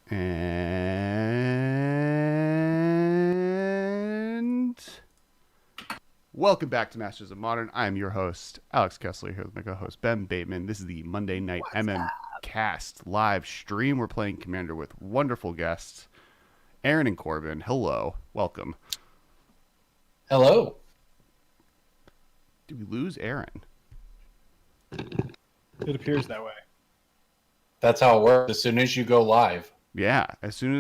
And welcome back to Masters of Modern. I am your host, Alex Kessler, here with my co-host, Ben Bateman. This is the Monday Night MM Cast live stream. We're playing Commander with wonderful guests, Erin and Corbin. Hello. Welcome. Hello. Did we lose Erin? It appears that way. That's how it works. As soon as you go live. Yeah, as soon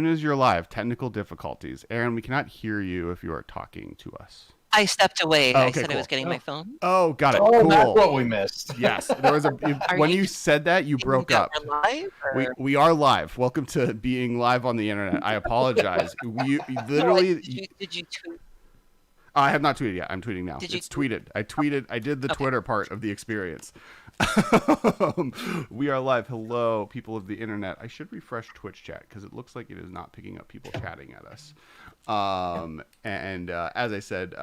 as you're live, technical difficulties. Erin, we cannot hear you if you are talking to us. I stepped away. Oh, I okay, said cool. I was getting my phone. Oh, got it. Oh, cool. that's what we missed. Yes, there was when you said that, you broke up. We're live, We are live. Welcome to being live on the internet. I apologize. We literally. Did you tweet? I have not tweeted yet. I'm tweeting now. Did you It's tweeted. I did the Twitter part of the experience. We are live. Hello, people of the internet. I should refresh Twitch chat because it looks like it is not picking up people chatting at us. As I said,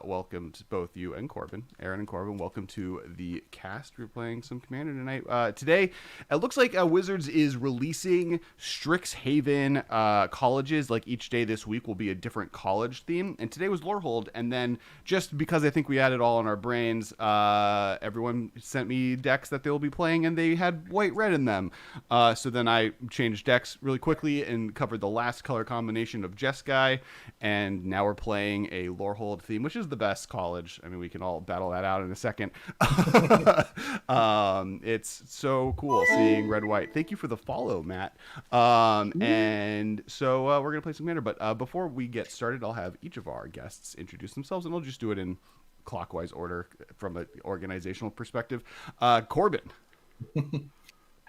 welcome to both you and Corbin, Erin and Corbin. Welcome to the cast. We're playing some Commander tonight. Today, it looks like Wizards is releasing Strixhaven colleges. Like each day this week will be a different college theme. And today was Lorehold. And then just because I think we had it all in our brains, everyone sent me decks that they'll be playing, and they had white-red in them. So then I changed decks really quickly and covered the last color combination of Jeskai. And now we're playing a Lorehold theme, which is the best college. I mean, we can all battle that out in a second. It's so cool seeing red-white. Thank you for the follow, Matt. And so we're going to play some Commander. But before we get started, I'll have each of our guests introduce themselves, and we'll just do it in clockwise order from an organizational perspective. Corbin.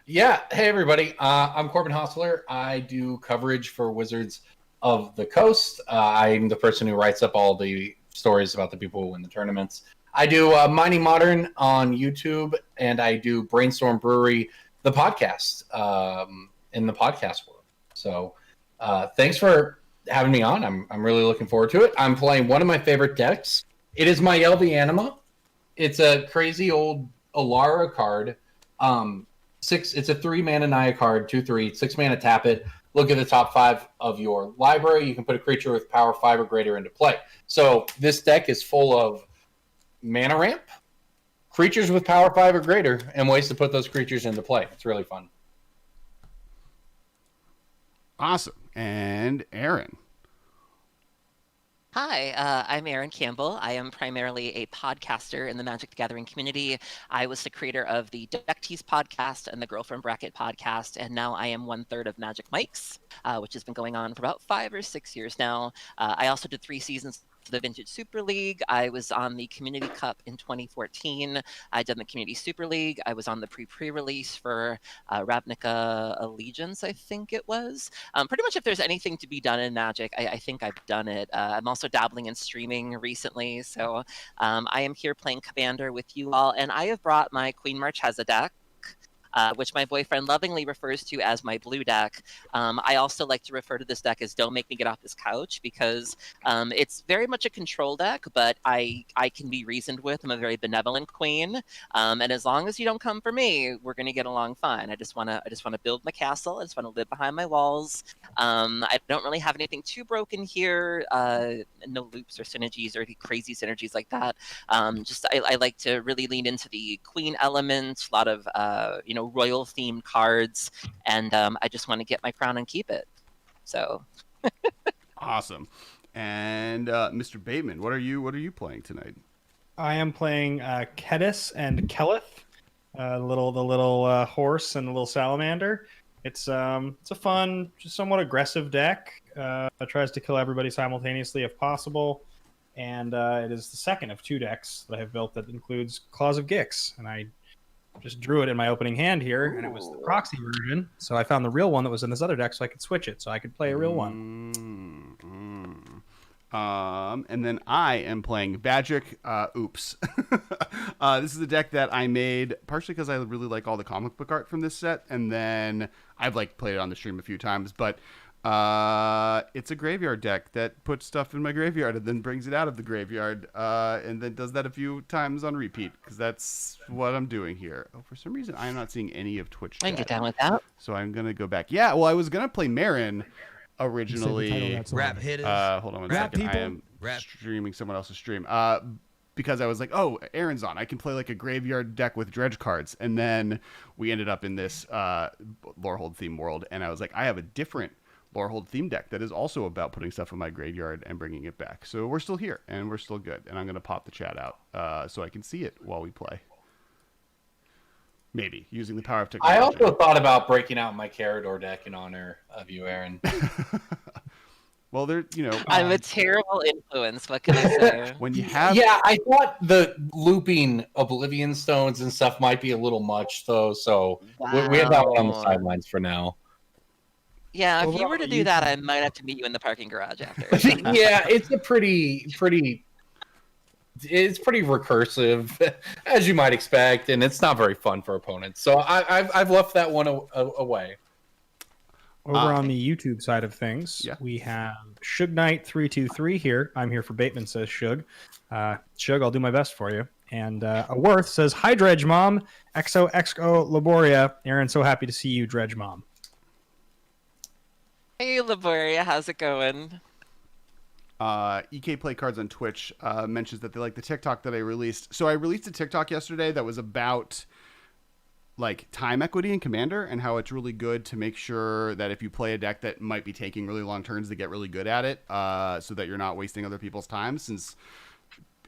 Yeah. Hey, everybody. I'm Corbin Hosler. I do coverage for Wizards of the Coast. I'm the person who writes up all the stories about the people who win the tournaments. I do Mining Modern on YouTube, and I do Brainstorm Brewery, the podcast, in the podcast world. So thanks for having me on. I'm really looking forward to it. I'm playing one of my favorite decks. It is my LV Anima. It's a crazy old Alara card. It's a 3-mana Naya card, 2/3, 6-mana tap it. Look at the top 5 of your library. You can put a creature with power 5 or greater into play. So this deck is full of mana ramp, creatures with power 5 or greater, and ways to put those creatures into play. It's really fun. Awesome. And Erin. Hi, I'm Erin Campbell. I am primarily a podcaster in the Magic the Gathering community. I was the creator of the Deck Tease podcast and the Girlfriend Bracket podcast, and now I am 1/3 of Magic Mike's, which has been going on for about 5 or 6 years now. I also did 3 seasons of the Vintage Super League. I was on the Community Cup in 2014. I did the Community Super League. I was on the pre-release for Ravnica Allegiance, I think it was. Pretty much if there's anything to be done in Magic, I think I've done it. I'm also dabbling in streaming recently, so I am here playing Commander with you all, and I have brought my Queen Marchesa deck, which my boyfriend lovingly refers to as my blue deck. I also like to refer to this deck as Don't Make Me Get Off This Couch, because it's very much a control deck, but I can be reasoned with. I'm a very benevolent queen, and as long as you don't come for me, we're going to get along fine. I just want to build my castle. I just want to live behind my walls. I don't really have anything too broken here. No loops or synergies or crazy synergies like that. I like to really lean into the queen element, a lot of royal themed cards, and I just want to get my crown and keep it. So Awesome. And Mr. Bateman, what are you playing tonight? I am playing Kedis and Kelith, the little horse and the little salamander. It's a fun, just somewhat aggressive deck. It tries to kill everybody simultaneously if possible, and it is the second of 2 decks that I have built that includes Claws of Gix, and I just drew it in my opening hand here, and it was the proxy version. So I found the real one that was in this other deck, so I could switch it, so I could play a real one. And then I am playing Magic. Oops. This is a deck that I made partially because I really like all the comic book art from this set, and then I've played it on the stream a few times, but It's a graveyard deck that puts stuff in my graveyard and then brings it out of the graveyard, and then does that a few times on repeat, because that's what I'm doing here. Oh, for some reason, I'm not seeing any of Twitch I can chat, get down with that. so I'm going to go back. Yeah, well, I was going to play Marin originally. Rap hitters. Hold on one Rap second. I people. am Rap. streaming someone else's stream. Because I was like, oh, Erin's on. I can play like a graveyard deck with dredge cards. And then we ended up in this Lorehold theme world. And I was like, I have a different Lorehold theme deck that is also about putting stuff in my graveyard and bringing it back. So we're still here and we're still good. And I'm going to pop the chat out so I can see it while we play. Maybe using the power of technology. I also thought about breaking out my Carador deck in honor of you, Erin. Well, they're, I'm a terrible influence. What can I say? when you have. Yeah, I thought the looping Oblivion Stones and stuff might be a little much, though. So we have that one on the sidelines for now. Yeah, Well, if you were to what do about that, I might have to meet you in the parking garage after. Yeah, it's a pretty. It's pretty recursive, as you might expect, and it's not very fun for opponents. So I've left that one away. Over on the YouTube side of things, we have Shug Knight 323 here. I'm here for Bateman, says Shug. Shug, I'll do my best for you. And a Worth says, hi, Dredge Mom. XOXO Laboria. Erin, so happy to see you, Dredge Mom. Hey, Laboria, how's it going? EK Play Cards on Twitch mentions that they like the TikTok that I released. So I released a TikTok yesterday that was about like time equity in Commander and how it's really good to make sure that if you play a deck that might be taking really long turns to get really good at it, so that you're not wasting other people's time, since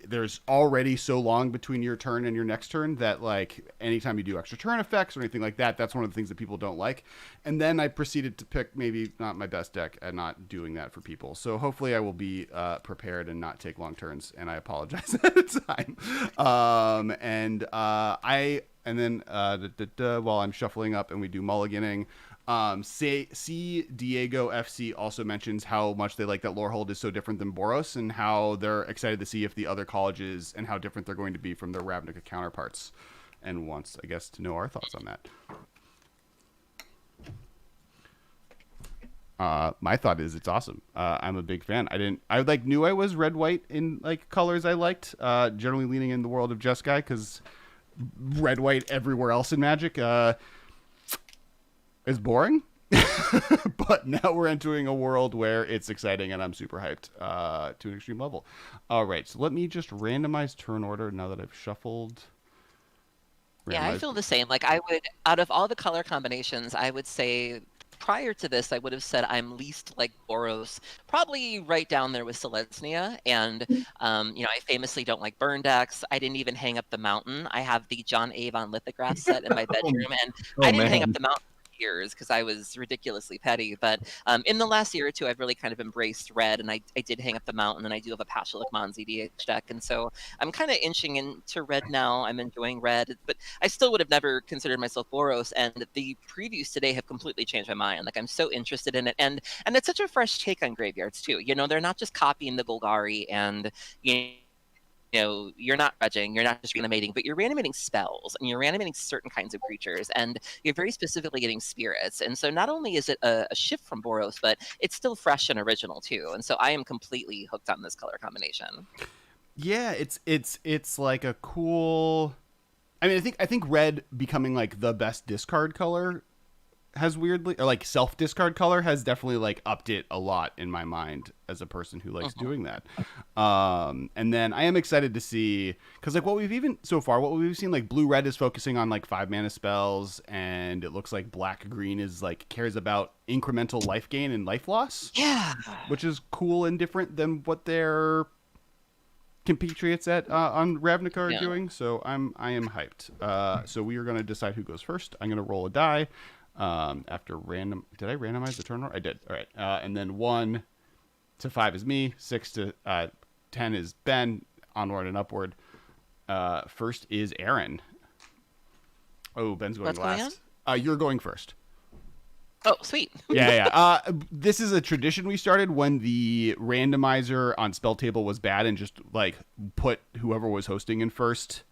there's already so long between your turn and your next turn that like anytime you do extra turn effects or anything like that, that's one of the things that people don't like. And then I proceeded to pick maybe not my best deck and not doing that for people. So hopefully I will be prepared and not take long turns, and I apologize at the time. And then while I'm shuffling up and we do mulliganing, C Diego FC also mentions how much they like that Lorehold is so different than Boros, and how they're excited to see if the other colleges and how different they're going to be from their Ravnica counterparts, and wants, I guess, to know our thoughts on that. My thought is it's awesome. I'm a big fan. I knew I was red white in like colors I liked. Generally leaning in the world of Jeskai, because red white everywhere else in Magic is boring. But now we're entering a world where it's exciting, and I'm super hyped to an extreme level. All right, so let me just randomize turn order now that I've shuffled. Yeah, I feel the same. Like I would, out of all the color combinations, I would say prior to this, I would have said I'm least like Boros, probably right down there with Selesnya. And, I famously don't like burn decks. I didn't even hang up the mountain. I have the John Avon lithograph set in my bedroom, and I didn't hang up the mountain for years because I was ridiculously petty. But in the last year or two, I've really kind of embraced red, and I did hang up the mountain, and I do have a Pashalak Mon ZDH deck. And so I'm kind of inching into red now. I'm enjoying red, but I still would have never considered myself Boros, and the previews today have completely changed my mind. Like I'm so interested in it, and it's such a fresh take on graveyards too. They're not just copying the Golgari, and you're not dredging, you're not just reanimating, but you're reanimating spells, and you're reanimating certain kinds of creatures, and you're very specifically getting spirits. And so not only is it a shift from Boros, but it's still fresh and original too. And so I am completely hooked on this color combination. Yeah, it's like a cool. I mean, I think red becoming like the best discard color has weirdly, or like self discard color has definitely like upped it a lot in my mind as a person who likes doing that. And then I am excited to see, because like what we've seen, like blue red is focusing on like 5 mana spells, and it looks like black green is like cares about incremental life gain and life loss. Yeah, which is cool and different than what their compatriots on Ravnica are doing. So I am hyped. So we are going to decide who goes first. I'm going to roll a die. After random, did I randomize the turn order? I did. All right. And then 1 to 5 is me. 6 to 10 is Ben. Onward and upward. First is Erin. Oh, Ben's going last. You're going first. Oh, sweet. Yeah. This is a tradition we started when the randomizer on Spell Table was bad, and just like put whoever was hosting in first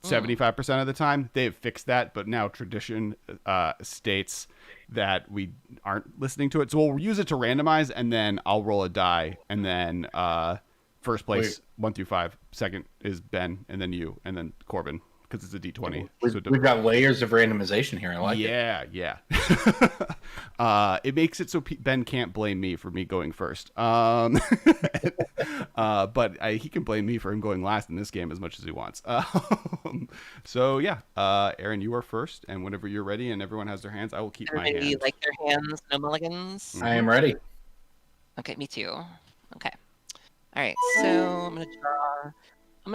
75% of the time. They have fixed that, but now tradition states that we aren't listening to it. So we'll use it to randomize, and then I'll roll a die, and then first place 1 through 5, second is Ben, and then you, and then Corbin, because it's a D20. We've got layers of randomization here. I like it. Yeah. It makes it so Ben can't blame me for me going first. But he can blame me for him going last in this game as much as he wants. So yeah, Erin, you are first, and whenever you're ready and everyone has their hands, I will keep my Everybody hand. like their hands, no mulligans. I am ready. Okay, me too. Okay. All right, so I'm gonna draw. I'm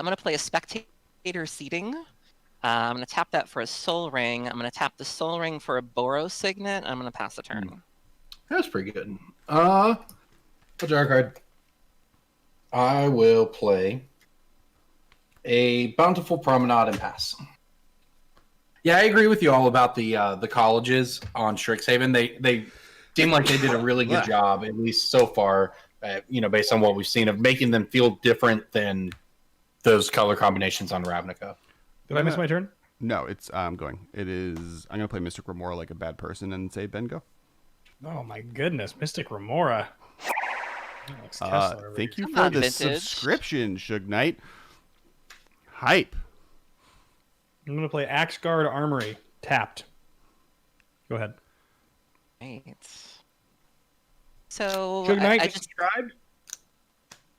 gonna play a spectator seating. I'm gonna tap that for a soul ring. I'm gonna tap the soul ring for a Boros signet. I'm gonna pass the turn. That's pretty good. I'll draw a card. I will play a Bountiful Promenade and pass. Yeah, I agree with you all about the colleges on Strixhaven. They seem like they did a really good job, at least so far. Based on what we've seen, of making them feel different than those color combinations on Ravnica. Did I miss my turn? No, it's I'm going. It is. I'm gonna play Mystic Remora like a bad person and say Ben go. Oh my goodness, Mystic Remora. Alex Kessler over Thank here. you Come for on, the vintage. subscription, Suge Knight. Hype. I'm gonna play Axe Guard Armory. Tapped. Go ahead. Right. So Suge Knight I just subscribed.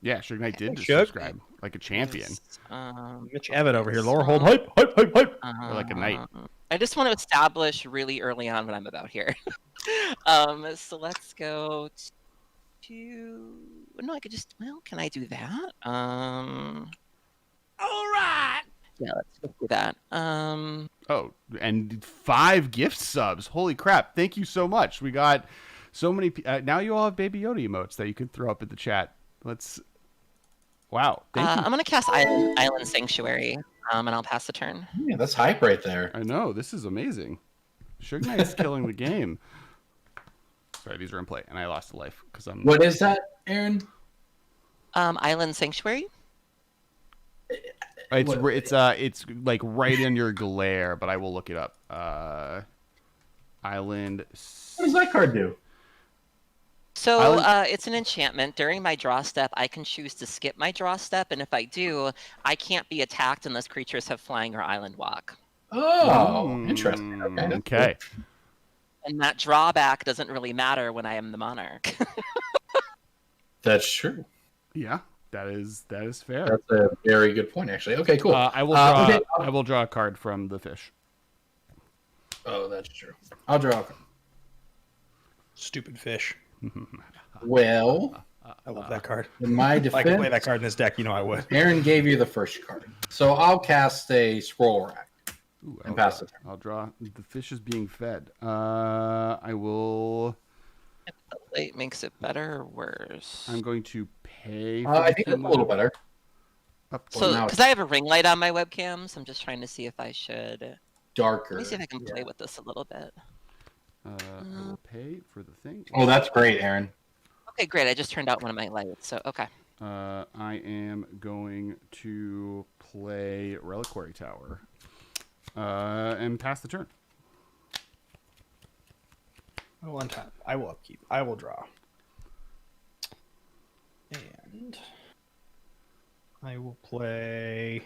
Yeah, Suge Knight did just Suge. subscribe like a champion. Mitch Evatt over here. Lorehold. Hype. Or like a knight. I just want to establish really early on what I'm about here. So let's go to. No, I could just. Well, can I do that? All right. Yeah, let's go do that. Oh, and 5 gift subs. Holy crap. Thank you so much. We got so many. Now you all have Baby Yoda emotes that you can throw up in the chat. Wow. Thank you. I'm gonna cast Island Sanctuary, and I'll pass the turn. Yeah, that's hype right there. I know. This is amazing. Suge Knight's killing the game. Sorry, these are in play, and I lost a life because I'm. What is that, Erin? Island Sanctuary. It's like right in your glare, but I will look it up. Island. What does that card do? So it's an enchantment. During my draw step, I can choose to skip my draw step, and if I do, I can't be attacked unless creatures have flying or island walk. Oh, interesting. Okay. And that drawback doesn't really matter when I am the monarch. That's true. Yeah, that is fair. That's a very good point, actually. Okay, cool. I will draw. Okay. I will draw a card from the fish. Oh, that's true. I'll draw a card. Stupid fish. Well, I love that card. in my If I could play defense, that card in this deck, you know I would. Erin gave you the first card. So I'll cast a Scroll Rack. Ooh, And pass the turn. I'll draw. The fish is being fed. I will. It makes it better or worse. I'm going to pay. For I the think it's a little better. Up So, now because I have a ring light on my webcam, so I'm just trying to see if I should. Let Darker. me see if I can play with this a little bit. I will pay for the thing. Oh, that's great, Erin. Okay, great. I just turned out one of my lights, so okay. I am going to play Reliquary Tower and pass the turn. I will untap. I will upkeep. I will draw. And I will play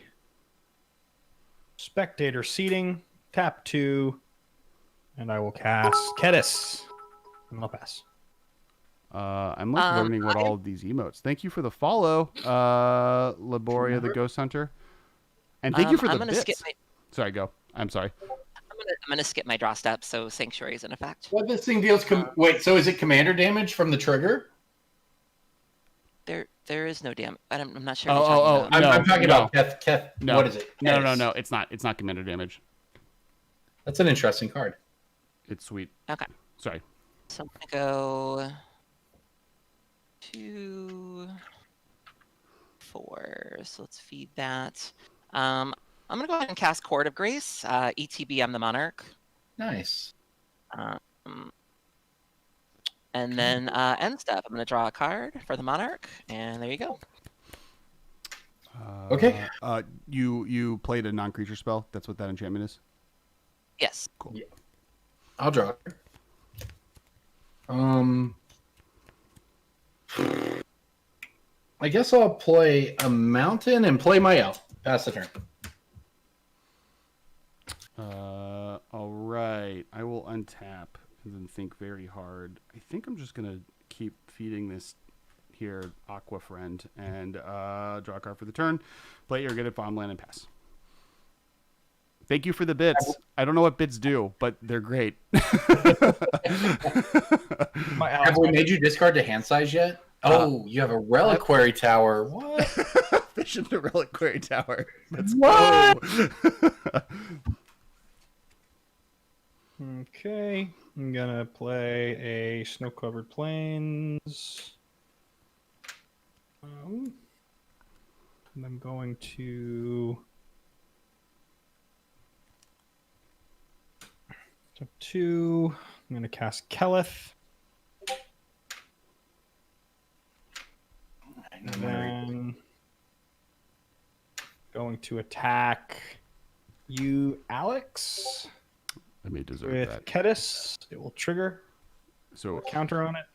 Spectator Seating, tap 2, and I will cast Kedis. And I'll pass. I'm like learning what all of these emotes. Thank you for the follow, Laboria the Ghost Hunter, and thank you for the I'm gonna bits. skip my. Sorry, go. I'm sorry. I'm gonna skip my draw step, so Sanctuary is in effect. What this thing deals? Wait, so is it commander damage from the trigger? There is no damage. I'm not sure. What you're talking about. No, I'm talking no. about Keth. No. What is it? No. Kedis. It's not. It's not commander damage. That's an interesting card. It's sweet. Okay. Sorry. So I'm gonna go 2, 4. So let's feed that. I'm gonna go ahead and cast Court of Grace. ETB, I'm the monarch. Nice. And then end step. I'm gonna draw a card for the monarch, and there you go. Okay. You played a non-creature spell. That's what that enchantment is. Yes. Cool. Yeah. I'll draw. I guess I'll play a mountain and play my elf. Pass the turn. All right. I will untap and then think very hard. I think I'm just gonna keep feeding this here Aqua Friend and draw a card for the turn. Play your good at farmland and pass. Thank you for the bits. I don't know what bits do, but they're great. Have we made you discard to hand size yet? Oh, you have a reliquary tower. What? Fish in the reliquary tower. Let's What? go. Okay, I'm gonna play a snow-covered plains. And I'm going to step 2. I'm gonna cast Keleth. And then going to attack you, Alex. I may deserve With that. Kedis, it will trigger. So Counter on it.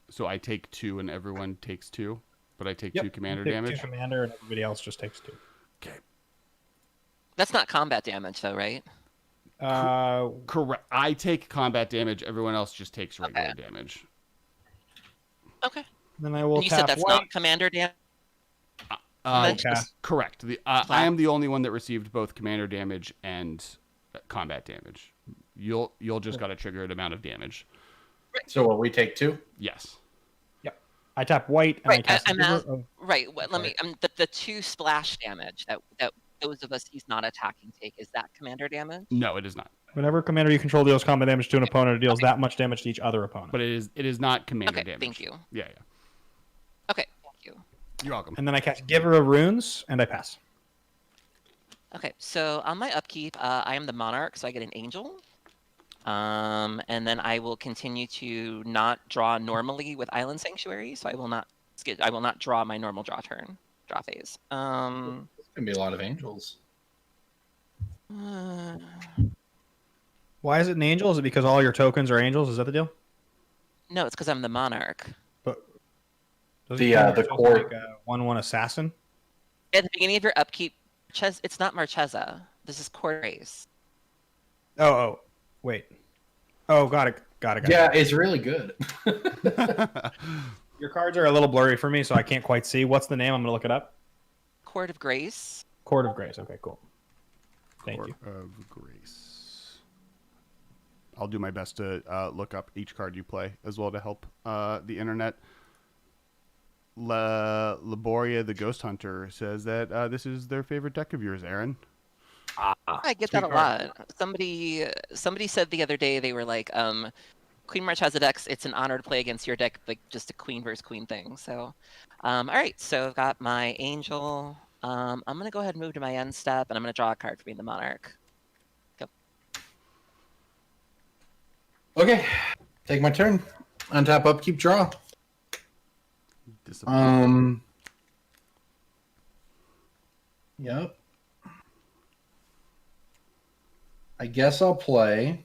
So I take 2 and everyone takes 2, but I take Yep, 2 commander you take damage. 2 commander, and everybody else just takes 2. Okay. That's not combat damage, though, right? Correct. I take combat damage. Everyone else just takes regular damage. Okay. Then I will And you tap said that's white. not commander damage? Okay. Correct. I am the only one that received both commander damage and combat damage. You'll just got to trigger an amount of damage. So will we take 2? Yes. Yep. I tap white and I cast Right. Let me. The 2 splash damage that those of us he's not attacking take, is that commander damage? No, it is not. Whenever commander you control deals combat damage to an opponent, it deals that much damage to each other opponent. But it is not commander Okay. damage. Thank you. Yeah. Okay. Thank you. You're welcome. And then I cast Giver of Runes and I pass. Okay. So on my upkeep, I am the monarch, so I get an angel. And then I will continue to not draw normally with Island Sanctuary, so I will not draw my normal draw phase. It's gonna be a lot of angels. Why is it an angel? Is it because all your tokens are angels? Is that the deal? No, it's because I'm the monarch. But The core- like a 1/1 assassin. At the beginning of your upkeep, it's not Marchesa. This is Court Race. Oh, wait. Oh, got it. Yeah, it's really good. Your cards are a little blurry for me, so I can't quite see. What's the name? I'm gonna look it up. Court of Grace. Court of Grace. Okay, cool. Thank you. Court of Grace. I'll do my best to look up each card you play as well to help the internet. Laboria the Ghost Hunter says that this is their favorite deck of yours, Erin. I get that a lot. Somebody said the other day, they were like, Queen Marchesa decks, it's an honor to play against your deck, like just a queen versus queen thing. So, all right. So I've got my angel. I'm gonna go ahead and move to my end step, and I'm gonna draw a card for being the monarch. Go. Okay, take my turn. Untap, upkeep, draw. Yep. I guess I'll play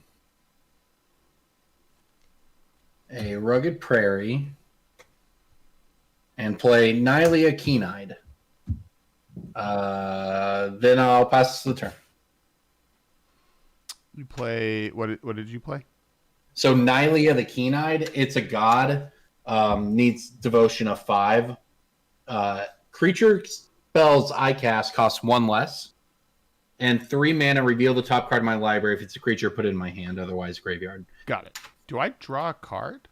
a Rugged Prairie and play Nylea Keen-Eyed. Then I'll pass the turn. You play what did you play? So Nylea the Keen-Eyed, it's a god, needs devotion of 5. Creature spells I cast cost 1 less. And 3 mana, reveal the top card of my library. If it's a creature, put it in my hand. Otherwise, graveyard. Got it. Do I draw a card?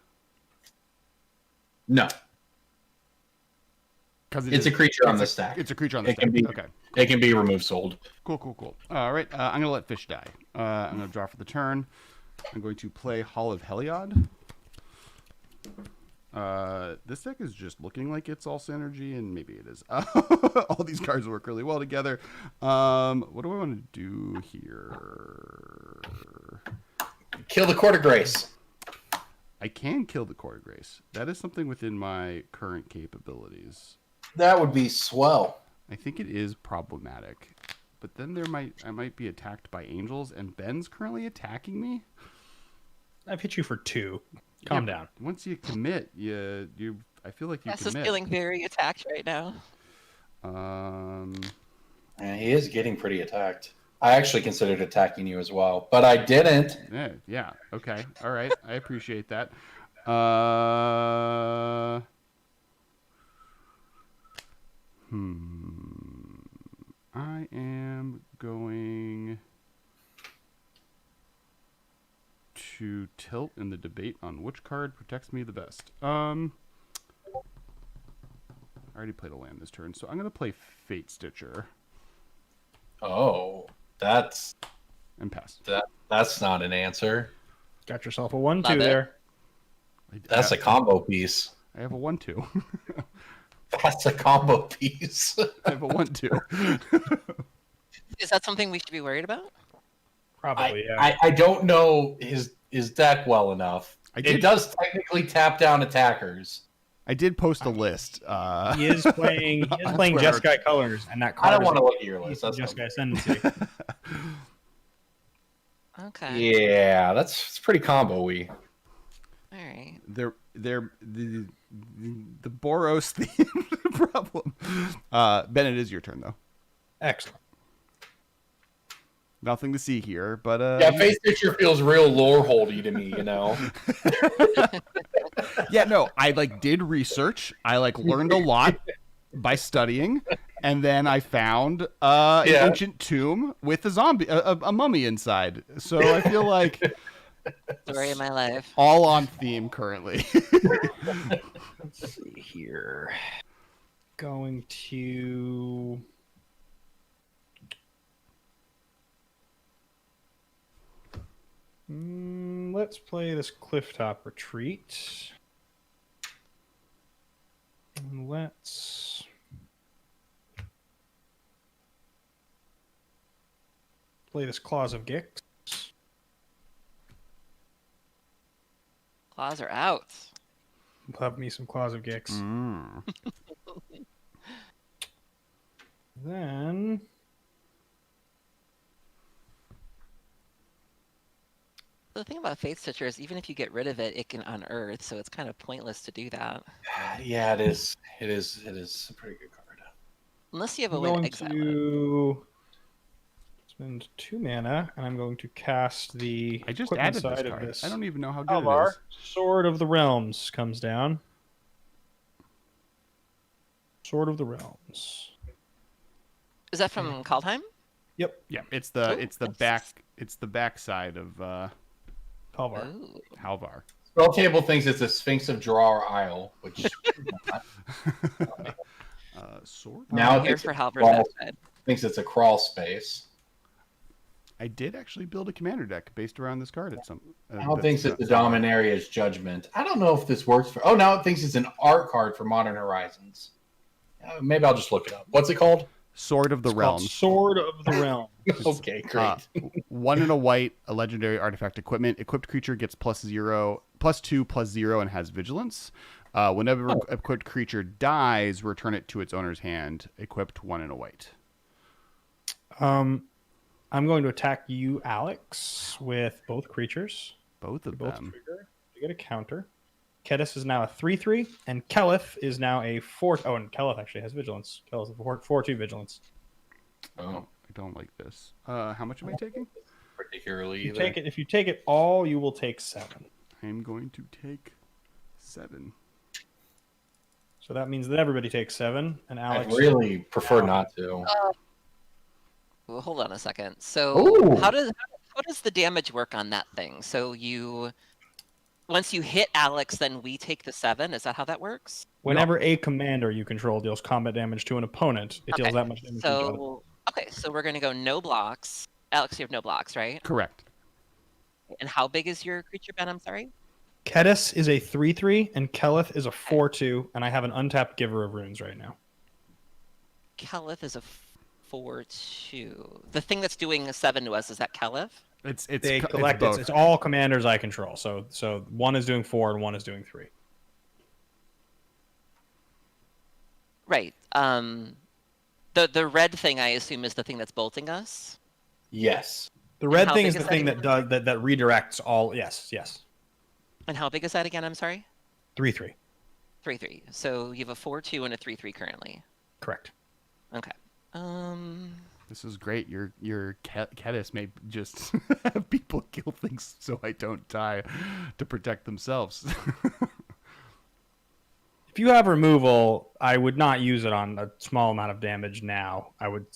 No. Because it's a creature on the stack. It's a creature on the stack. Okay. It can be removed, sold. Cool. All right. I'm going to let Fish die. I'm going to draw for the turn. I'm going to play Hall of Heliod. This deck is just looking like it's all synergy, and maybe it is. All these cards work really well together. What do I want to do here? Kill the Court of Grace. I can kill the Court of Grace. That is something within my current capabilities. That would be swell. I think it is problematic. But then I might be attacked by angels, and Ben's currently attacking me. I've hit you for 2. Calm down. Once you commit, I feel like you Yes, is commit. feeling very attacked right now. Yeah, he is getting pretty attacked. I actually considered attacking you as well, but I didn't. Yeah. Okay. All right. I appreciate that. I am going to tilt in the debate on which card protects me the best. I already played a land this turn, so I'm going to play Fate Stitcher Oh, that's and pass. that's not an answer. Got yourself a 1-2 Love it. there. That's a combo piece. I have a 1-2. That's a combo piece. I have a 1-2. Is that something we should be worried about? Probably, yeah. I don't know his deck well enough. I did- It does technically tap down attackers. I did post a list. He is playing Twitter. Jeskai Colors, and that I card don't is want to look at your list. That's Jeskai Ascendancy. Okay. yeah, it's pretty combo-y. All right. They're the Boros theme problem. Ben, it is your turn though. Excellent. Nothing to see here, but Yeah, Face Stitcher feels real Loreholdy to me, you know. yeah, no, I did research. I learned a lot by studying, and then I found an ancient tomb with a zombie, a mummy inside. So I feel like Story of my life. all on theme currently. Let's see here. Going to... let's play this Clifftop Retreat. And let's... play this Claws of Gix. Claws are out. Love me some Claws of Gix. Then... The thing about Fate Stitcher is even if you get rid of it, it can unearth, so it's kind of pointless to do that. Yeah, it is. It is a pretty good card. Unless you have a I'm way to going exile it. to spend 2 mana, and I'm going to cast the I just equipment added side this of card. this. I don't even know how good it Alvar, is. Sword of the Realms comes down. Sword of the Realms. Is that from Kaldheim? Yep, Yeah, it's Ooh, the nice. back side of Alvar. Ooh. Halvar. Spell Table thinks it's a Sphinx of Drawer Isle, which Sword. now I'm here thinks for it's Halvard crawl- that side. thinks it's a crawl space. I did actually build a commander deck based around this card at some. Now it thinks it's the Dominaria's Judgment. I don't know if this works for. Oh, now it thinks it's an art card for Modern Horizons. Maybe I'll just look it up. What's it called? Sword of the It's called Realms. Sword of the Realm. Okay, great. 1 and a white, a legendary artifact equipment. Equipped creature gets +2/+0, and has vigilance. Whenever equipped creature dies, return it to its owner's hand. Equipped 1 and a white. I'm going to attack you, Alex, with both creatures. Both of Both them. trigger to get a counter. Kedis is now a 3/3, and Kelith is now a 4. Oh, and Kelith actually has vigilance. Kelith is a 4/2 vigilance. Oh, I don't like this. How much am I taking? particularly. If you take it all, you will take 7. I'm going to take 7. So that means that everybody takes 7, and Alex. I'd really prefer not to. Well, hold on a second. So Ooh. how does the damage work on that thing? So once you hit Alex, then we take the 7. Is that how that works? Whenever a commander you control deals combat damage to an opponent, it deals Okay, that much damage to each other. So we're gonna go no blocks. Alex, you have no blocks, right? Correct. And how big is your creature, Ben? I'm sorry. Kedis is a 3/3, and Kelith is a 4/2, and I have an untapped Giver of Runes right now. Kelith is a 4/2. The thing that's doing a 7 to us is that Kelith. They collect both. it's all commanders I control. So one is doing 4 and one is doing 3. Right. The red thing I assume is the thing that's bolting us. Yes. The red how thing big is the is that thing again? that redirects all. Yes. And how big is that again? I'm sorry. 3/3. 3/3. So you have a 4/2 and a 3/3 currently. Correct. Okay. This is great. Your Kedis may just have people kill things so I don't die to protect themselves. If you have removal, I would not use it on a small amount of damage now. I would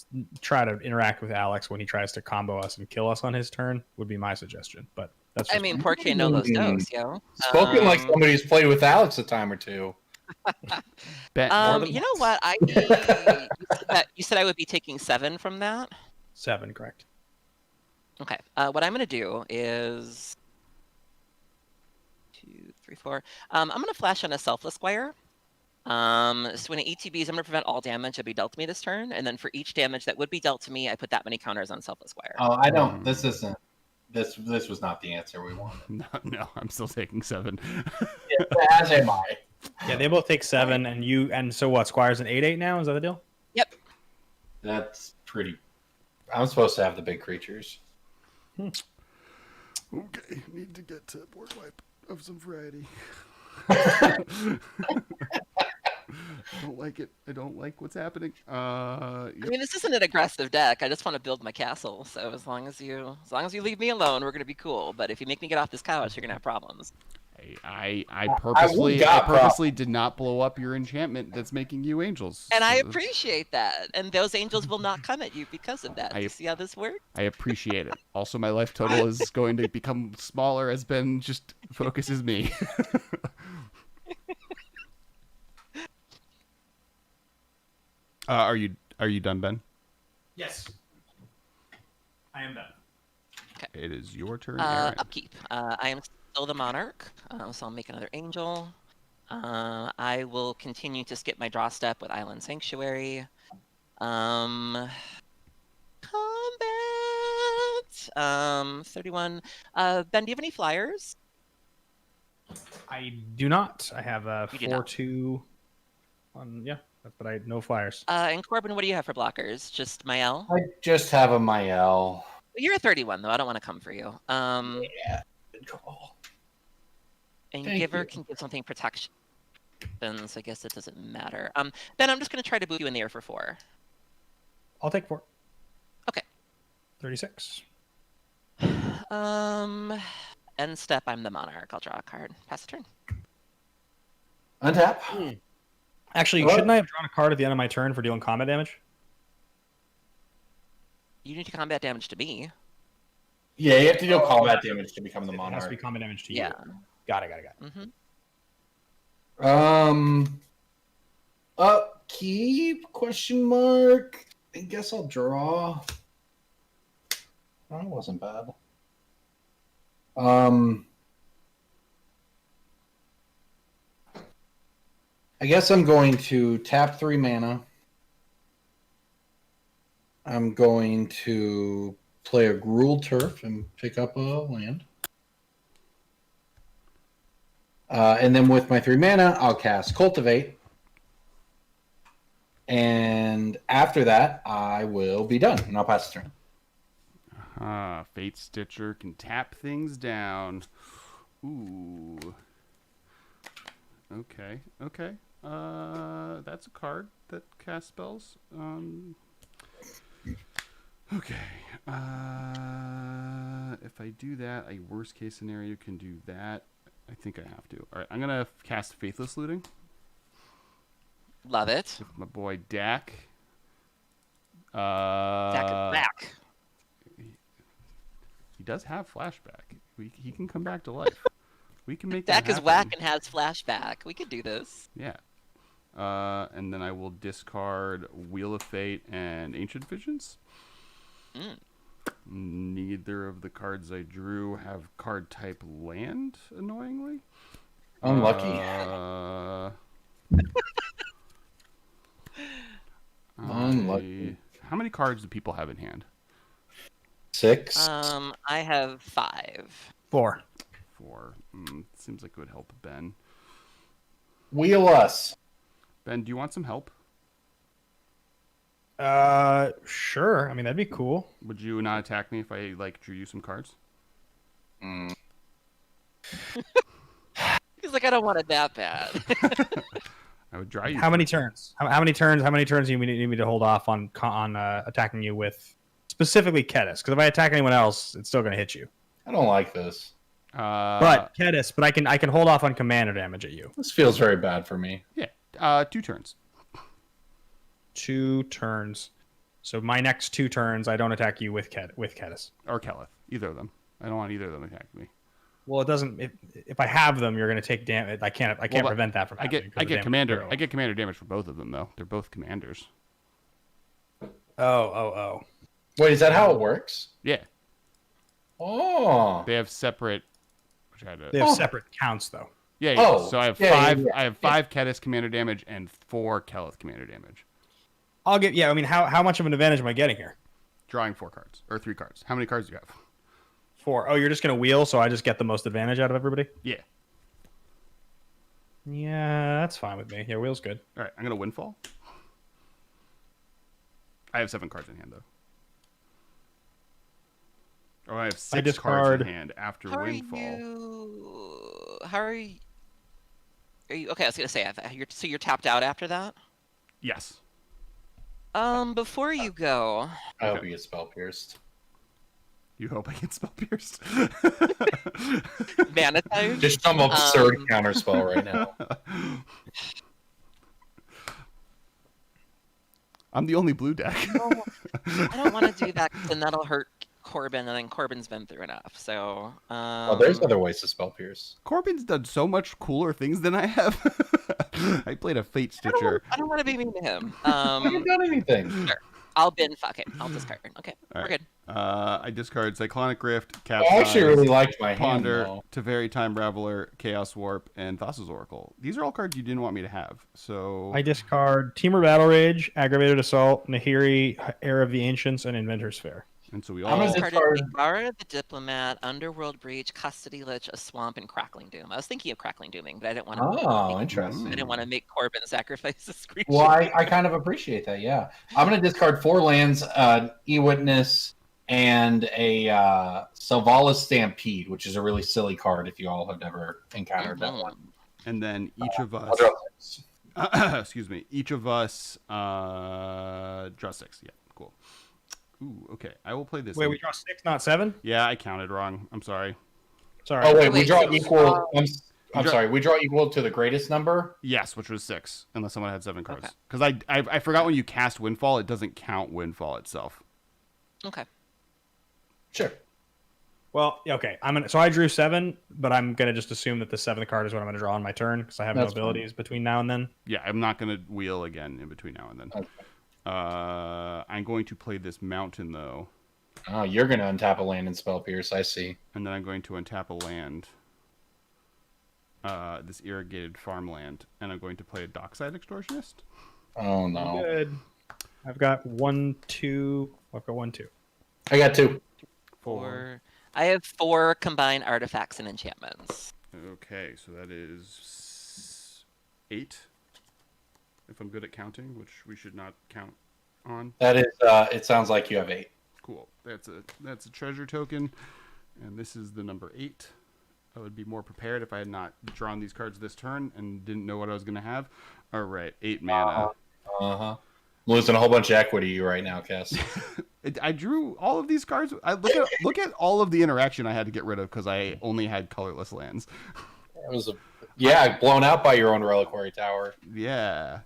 try to interact with Alex when he tries to combo us and kill us on his turn, would be my suggestion. But that's I just mean, porque no los dos, yo. Spoken like somebody who's played with Alex a time or two. Ben, You know what? You said I would be taking 7 from that. 7, correct. Okay. What I'm gonna do is 2, 3, 4. I'm gonna flash on a Selfless Squire. So when it ETBs, I'm gonna prevent all damage that be dealt to me this turn, and then for each damage that would be dealt to me, I put that many counters on Selfless Squire. Oh, I don't. This isn't. This was not the answer we wanted. no, I'm still taking 7. As am I. Yeah, they both take 7, and so what? Squire's an 8/8 now. Is that the deal? Yep. That's pretty. I'm supposed to have the big creatures. Okay, need to get to board wipe of some variety. Don't like it. I don't like what's happening. Yep. I mean, this isn't an aggressive deck. I just want to build my castle. So as long as you leave me alone, we're gonna be cool. But if you make me get off this couch, you're gonna have problems. I purposely did not blow up your enchantment that's making you angels. And I appreciate that. And those angels will not come at you because of that. Do you see how this works? I appreciate it. Also, my life total is going to become smaller as Ben just focuses me. Are you done, Ben? Yes. I am done. Okay. It is your turn, Erin. Upkeep. I am still the monarch, so I'll make another angel. I will continue to skip my draw step with Island Sanctuary. Combat. 31. Ben, do you have any flyers? I do not. I have a You do not. 4/2. Yeah, but I no flyers. And Corbin, what do you have for blockers? Just Mael? I just have a Mael. You're a 31, though. I don't want to come for you. Yeah, good call. And Thank Giver you. can give something protection, so I guess it doesn't matter. Ben, I'm just going to try to boot you in the air for 4. I'll take 4. Okay. 36. End step, I'm the monarch. I'll draw a card. Pass the turn. Untap. Actually, Hello? shouldn't I have drawn a card at the end of my turn for dealing combat damage? You need to combat damage to me. Yeah, you have to deal combat damage to become the It has to be monarch. combat damage to you. Yeah. Got it. Mm-hmm. Upkeep? Question mark. I guess I'll draw. That wasn't bad. I guess I'm going to tap 3 mana. I'm going to play a Gruul Turf and pick up a land. And then with my 3 mana, I'll cast Cultivate. And after that, I will be done, and I'll pass the turn. Fate Stitcher can tap things down. Ooh. Okay. That's a card that casts spells. Okay. If I do that, a worst case scenario can do that. I think I have to. All right, I'm gonna cast Faithless Looting Love it. with my boy Dak. Dak is back. He does have flashback. He can come back to life. We can make Dak that is happen. whack and has flashback. We could do this. Yeah. And then I will discard Wheel of Fate and Ancient Visions. Mm. Neither of the cards I drew have card type land, annoyingly. Unlucky. Unlucky. How many cards do people have in hand? 6. I have 5. 4. 4. Seems like it would help Ben. Wheel us. Ben, do you want some help? Sure. I mean, that'd be cool. Would you not attack me if I drew you some cards? like I don't want it that bad. I would draw you. How many turns? How many turns? How many turns do you need me to hold off on attacking you with specifically Kedis? Because if I attack anyone else, it's still going to hit you. I don't like this. But Kedis, but I can hold off on commander damage at you. This feels very bad for me. Yeah, 2 turns. 2 turns. So my next 2 turns, I don't attack you with Kedis. Or Keleth. Either of them. I don't want either of them attacking me. Well, it doesn't. If I have them, you're going to take damage. I can't prevent that from happening. I get commander damage for both of them though. They're both commanders. Oh. Wait, is that how it works? Yeah. Oh. They have separate. They have separate counts though. Yeah. Oh, So I have yeah, 5. yeah. I have 5 Kedis commander damage and 4 Keleth commander damage. I'll get. Yeah, I mean, how much of an advantage am I getting here? Drawing 4 cards or 3 cards. How many cards do you have? 4. Oh, you're just going to wheel, so I just get the most advantage out of everybody? Yeah. Yeah, that's fine with me. Yeah, wheel's good. All right. I'm gonna windfall. I have 7 cards in hand though. Oh, I have 6 cards in hand after windfall. How are you? Okay, I was gonna say, you're tapped out after that. Yes. Before you go, I hope you get spell pierced. You hope I get spell pierced. mana type. Just some absurd counterspell right now. I'm the only blue deck. I don't want to do that, 'cause then that'll hurt Corbin, and then Corbin's been through enough. So. Oh, there's other ways to spell pierce. Corbin's done so much cooler things than I have. I played a Fate Stitcher. I don't want to be mean to him. I haven't done anything. Sure. I'll bin. Fuck it. I'll discard. Okay, All we're right. good. I discard Cyclonic Rift, I actually really liked my hand, Ponder, though. Teferi Time Raveler, Chaos Warp, and Thassa's Oracle. These are all cards you didn't want me to have. So I discard Temur Battle Rage, Aggravated Assault, Nahiri, Heir of the Ancients, and Inventor's Fair. and so we I'm all gonna Discarded Megara the Diplomat, Underworld Breach, Custody Lich, a Swamp, and Crackling Doom. I was thinking of Crackling Dooming, but I didn't want to. Oh, interesting. I didn't want to make Corbin sacrifice this creature. Well, I kind of appreciate that, yeah. I'm going to discard 4 lands, E-Witness, and a Selvala Stampede, which is a really silly card if you all have ever encountered that one. and then each of I'll us draw 6. excuse me, each of us draw 6. Yeah, cool. Ooh, okay. I will play this. Wait, we draw 6, not 7? Yeah, I counted wrong. I'm sorry. Sorry. Oh, wait, we Wait, draw so- equal. I'm sorry, we draw equal to the greatest number? Yes, which was 6, unless someone had 7 cards. Okay. Because I forgot when you cast Windfall, it doesn't count Windfall itself. Okay. Sure. Well, okay. So I drew 7, but I'm gonna just assume that the 7th card is what I'm gonna draw on my turn because I have That's no abilities between now and then. Yeah, I'm not going to wheel again in between now and then. Okay. I'm going to play this mountain, though. Oh, you're going to untap a land and spell pierce, I see. And then I'm going to untap a land. This irrigated farmland. And I'm going to play a Dockside Extortionist. Oh, no. Good. I've got 1, 2. I've got 1, 2. I got 2. 4. I have 4 combined artifacts and enchantments. Okay, so that is 8. If I'm good at counting, which we should not count on. That is, it sounds like you have 8. Cool. That's a treasure token, and this is the number 8. I would be more prepared if I had not drawn these cards this turn and didn't know what I was going to have. All right, 8 mana. Uh-huh. I'm losing a whole bunch of equity right now, Cass. I drew all of these cards. Look at all of the interaction I had to get rid of because I only had colorless lands. It was blown out by your own reliquary tower. Yeah.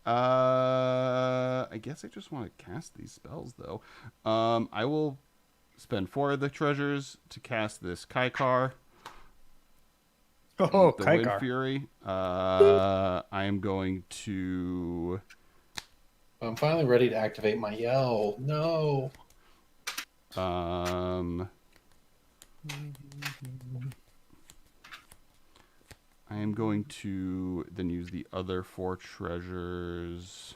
I guess I just want to cast these spells though. I will spend 4 of the treasures to cast this Kaikar. Oh, the Wind Kaikar. Fury. I am going to. I'm finally ready to activate my yell. No. I am going to then use the other 4 treasures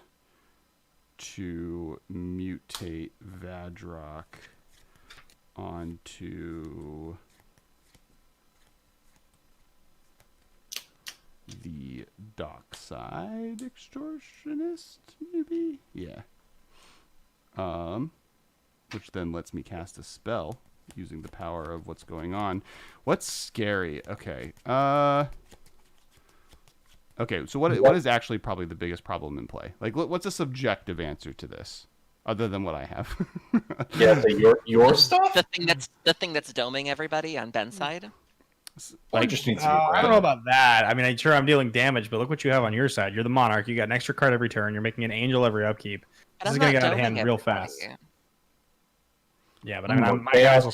to mutate Vadrock onto the Dockside Extortionist, maybe? Yeah. Which then lets me cast a spell using the power of what's going on. What's scary? Okay. Okay, so what is actually probably the biggest problem in play? Like, what's a subjective answer to this, other than what I have? Yeah, so your stuff. The thing that's doming everybody on Ben's side. Like, just needs to be I don't know about that. I mean, I'm dealing damage, but look what you have on your side. You're the Monarch. You got an extra card every turn. You're making an Angel every upkeep. This is going to get out of hand real fast. Yeah, but I mean, my guys will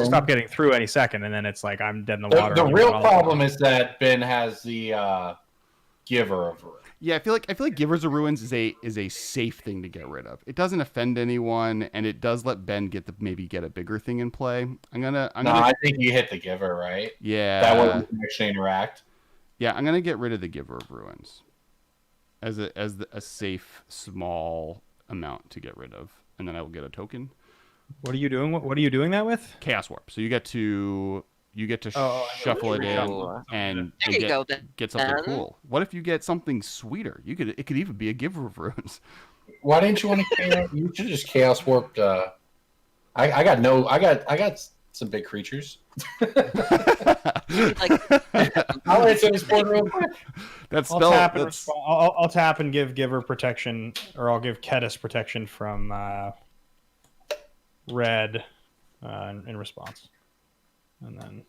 stop getting through any second, and then it's like I'm dead in the water. The real problem is that Ben has the Giver of Ruin. Yeah, I feel like Givers of Ruins is a safe thing to get rid of. It doesn't offend anyone, and it does let Ben get a bigger thing in play. I think you hit the Giver, right? Yeah, that way we can actually interact. Yeah, I'm gonna get rid of the Giver of Ruins as a safe small amount to get rid of, and then I will get a token. What are you doing? What are you doing that with? Chaos Warp. So you get to shuffle it in and get something cool. What if you get something sweeter? It could even be a Giver of Ruins. Why didn't you want to? You should just Chaos Warped. I got some big creatures. I'll answer this board real quick. I'll tap and give Giver protection, or I'll give Kedis protection from red in response. And then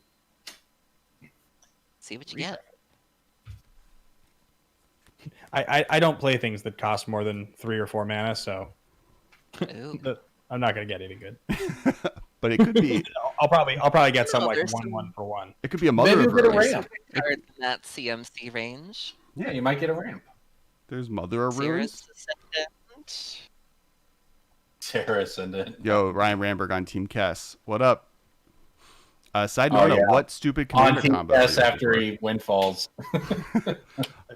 see what you get. I don't play things that cost more than 3 or 4 mana, so I'm not gonna get any good. But it could be. I'll probably get some like 1/1 for 1. It could be a Mother of Ruins. Card in that CMC range. Yeah, you might get a ramp. There's Mother of Ruins. Sarah Ascendant. Yo, Ryan Ramberg on Team Kess. What up? Side note, what stupid commander combo? Yes, after he windfalls. I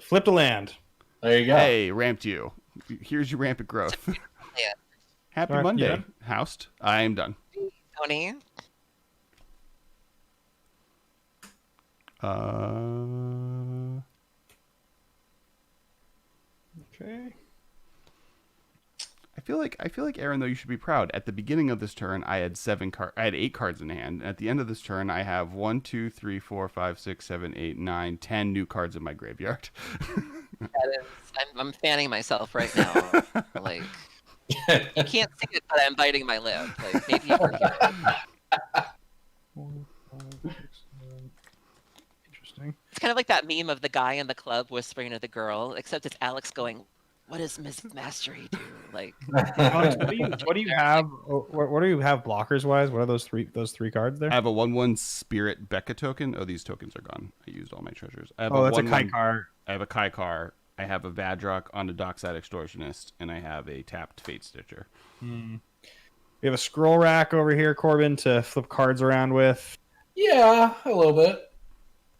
flipped a land. There you go. Hey, ramped you. Here's your rampant growth. Happy Monday, Housed. I am done. Tony. Okay. I feel like Erin, though, you should be proud. At the beginning of this turn, I had 8 cards in hand. At the end of this turn, I have 1, 2, 3, 4, 5, 6, 7, 8, 9, 10 new cards in my graveyard. I'm fanning myself right now. Like, you can't see it, but I'm biting my lip. Like, maybe you can hear it. 4, 5, 6, 7. Interesting. It's kind of like that meme of the guy in the club whispering to the girl, except it's Alex going, "What does Miss Mastery do?" Like, Alex, what do you have? What do you have blockers wise? What are those three cards there? I have a 1/1 Spirit Becca token. Oh, these tokens are gone. I used all my treasures. I have that's a Kaikar. I have a Kaikar. I have a Vadrock on the Dockside Extortionist, and I have a tapped Fate Stitcher. We have a scroll rack over here, Corbin, to flip cards around with. Yeah, a little bit.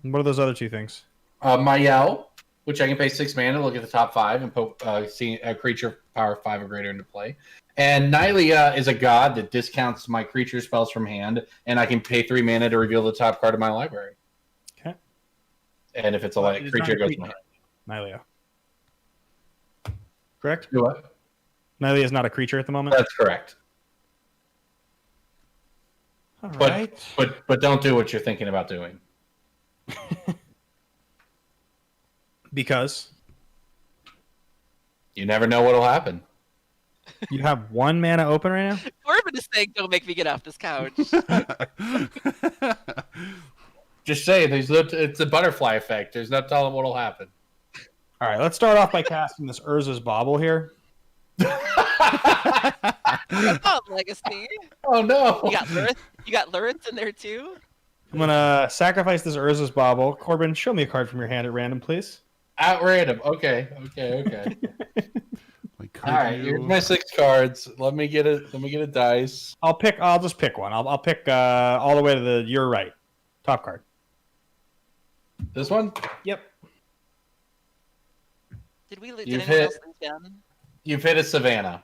And what are those other 2 things? My Yell, which I can pay 6 mana, look at the top 5, and put see a creature power 5 or greater into play. And Nylea is a god that discounts my creature spells from hand, and I can pay 3 mana to reveal the top card of my library. Okay. And if it's a creature, it goes to my hand. Nylea. Correct? Do what? Nylea is not a creature at the moment? That's correct. All right. But don't do what you're thinking about doing. Because? You never know what'll happen. You have 1 mana open right now? Corbin is saying, "Don't make me get off this couch." Just say it's a butterfly effect. There's no telling what'll happen. All right, let's start off by casting this Urza's Bauble here. Oh, Legacy. Oh no! You got Lurith in there too. I'm gonna sacrifice this Urza's Bauble. Corbin, show me a card from your hand at random, please. At random. Okay. All right, here's my 6 cards. Let me get a dice. I'll just pick one. I'll pick all the way to your right. Top card. This one? Yep. Did anyone else lose down? You've hit a Savannah.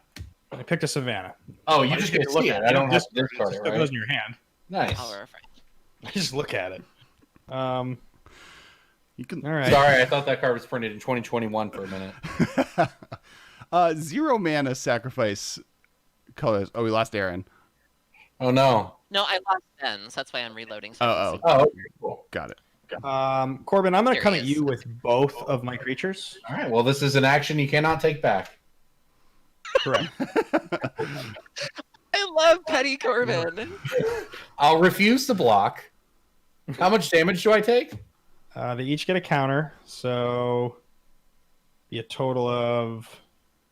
I picked a Savannah. Oh, you just get to see it. I don't have to discard it, It right? goes in your hand. Nice. Oh, right. I just look at it. You can. All right. Sorry, I thought that card was printed in 2021 for a minute. 0 mana sacrifice colors. Oh, we lost Erin. Oh no. No, I lost Ben, so that's why I'm reloading. Oh. Oh, okay, cool. Got it. Corbin, I'm going to come at Curious. you with both of my creatures. All right. Well, this is an action you cannot take back. Correct. I love Petty Corbin. I'll refuse to block. How much damage do I take? They each get a counter, so be a total of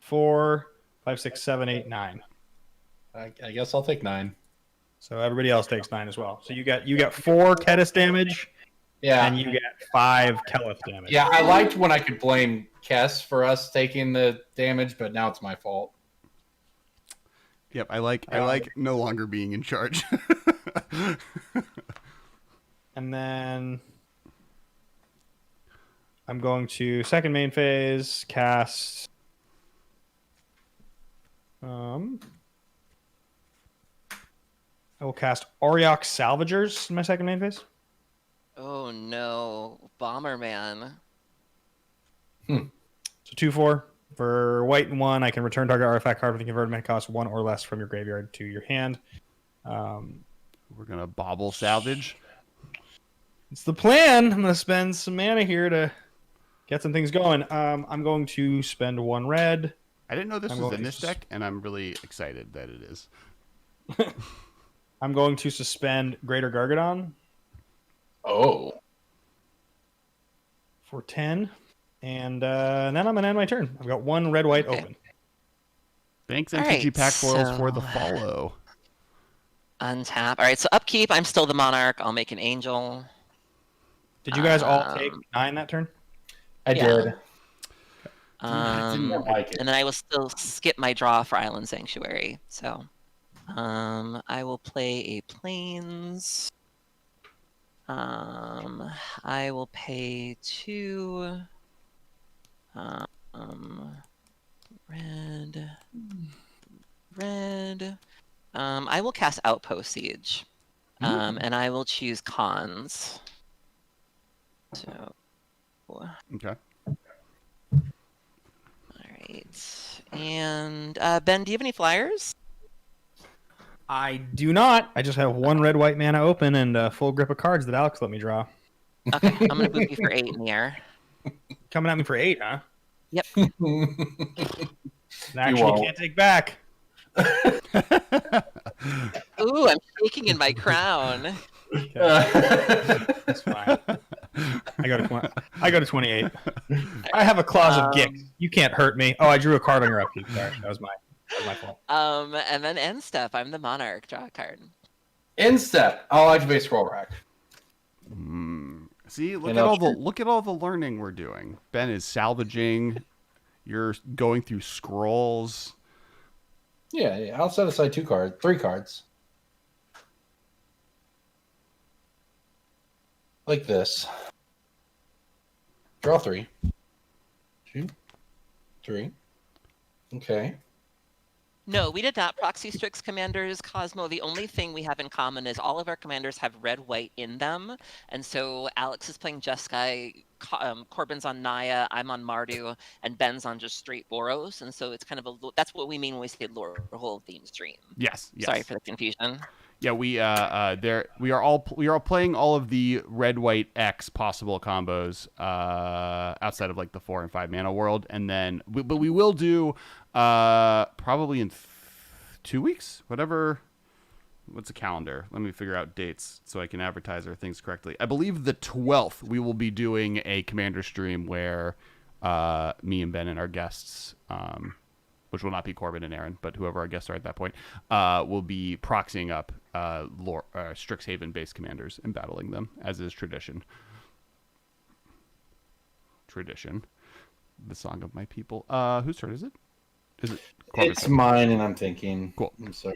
4, 5, 6, 7, 8, 9. I guess I'll take 9. So everybody else takes 9 as well. So you got 4 Kedis damage, Yeah. and you get 5 Kelith damage. Yeah, I liked when I could blame Kess for us taking the damage, but now it's my fault. Yep, I like no longer being in charge. And then I'm going to second main phase cast. I will cast Auriok Salvagers in my second main phase. Oh no, Bomberman. So 2/4 for white and 1. I can return target artifact card with a converted mana cost 1 or less from your graveyard to your hand. We're gonna bobble salvage. It's the plan. I'm going to spend some mana here to get some things going. I'm going to spend 1 red. I didn't know this I'm was going in to this deck, and I'm really excited that it is. I'm going to suspend Greater Gargadon Oh. for 10. And then I'm going to end my turn. I've got 1 red-white Okay. open. Thanks, All MTG right, Pack Foils, for the so- follow. Untap. All right, so upkeep. I'm still the Monarch. I'll make an Angel. Did you guys all take Um, 9 that turn? I Yeah. did. I didn't like it. And then I will still skip my draw for Island Sanctuary. So, I will play a Plains. I will pay 2. Red. I will cast Outpost Siege. And I will choose Cons. So, Okay. all right. And Ben, do you have any flyers? I do not. I just have 1 red-white mana open and a full grip of cards that Alex let me draw. Okay, I'm gonna boot you for 8 in the air. Coming at me for 8, huh? Yep. An action you won't. can't take back. Ooh, I'm shaking in my crown. That's fine. I go to 28. I have a clause of Gix. You can't hurt me. Oh, I drew a card on your upkeep. Sorry, that was my fault. And then end step. I'm the Monarch. Draw a card. Instep. I'll activate Scroll Rack. See, look And at I'll- all the learning we're doing. Ben is salvaging. You're going through scrolls. Yeah. I'll set aside 3 cards. Like this. Draw 3. 2, 3. Okay. No, we did not. Proxy Strix commanders, Cosmo. The only thing we have in common is all of our commanders have red, white in them, and so Alex is playing Jeskai, Corbin's on Naya, I'm on Mardu, and Ben's on just straight Boros, and so it's kind of that's what we mean when we say Lorehold theme stream. Yes. Sorry for the confusion. Yeah, we are all playing all of the red white X possible combos outside of like the 4 and 5 mana world, and then but we will do probably in 2 weeks, whatever. What's the calendar? Let me figure out dates so I can advertise our things correctly. I believe the 12th we will be doing a commander stream where me and Ben and our guests, which will not be Corbin and Erin, but whoever our guests are at that point, will be proxying up Strixhaven-based commanders and battling them, as is tradition. The song of my people. Whose turn is it? Is it Corbin's It's turn? mine, and I'm thinking. Cool. I'm sorry.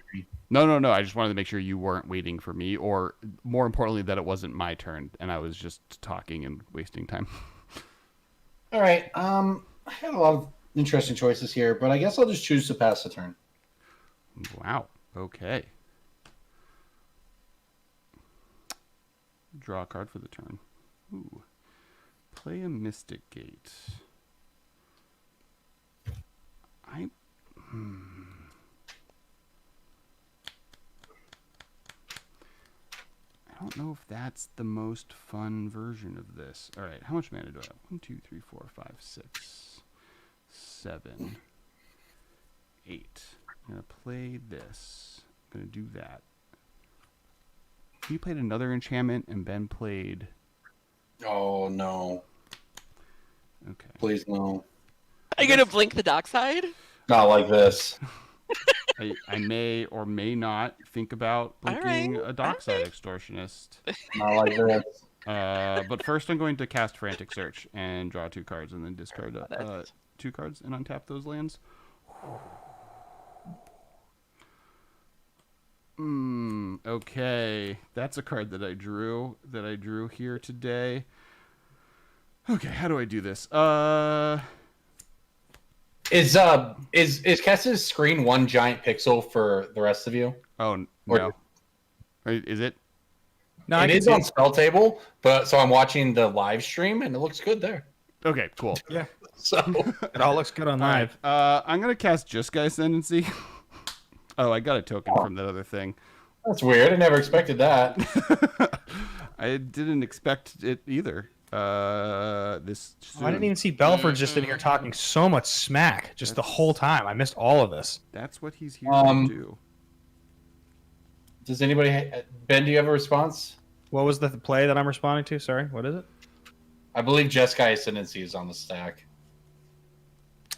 No. I just wanted to make sure you weren't waiting for me, or more importantly, that it wasn't my turn and I was just talking and wasting time. All right. I had a lot of interesting choices here, but I guess I'll just choose to pass the turn. Wow. Okay. Draw a card for the turn. Ooh. Play a Mystic Gate. I don't know if that's the most fun version of this. All right, how much mana do I have? 1, 2, 3, 4, 5, 6, 7, 8. I'm going to play this. I'm going to do that. He played another enchantment, and Ben played... Oh, no. Okay. Please, no. Are you gonna blink the dockside? Not like this. I may or may not think about blinking All right, a dockside extortionist. Not like this. But first I'm going to cast Frantic Search and draw 2 cards and then discard Got it. 2 cards and untap those lands. Okay. That's a card that I drew here today. Okay, how do I do this? Is Kess's screen one giant pixel for the rest of you? Oh, Or- no. Is it? No, It is on Spell Table, but so I'm watching the live stream and it looks good there. Okay, cool. Yeah, So it all looks good on All live. right. I'm going to cast Just Guy Ascendancy. Oh, I got a token from that other thing. that's weird. I never expected that. I didn't expect it either. This soon. I didn't even see Belford just in here talking so much smack just the whole time. I missed all of this. That's what he's here to do. Does anybody Ben? Do you have a response? What was the play that I'm responding to? Sorry, what is it? I believe Jeskai Ascendancy is on the stack.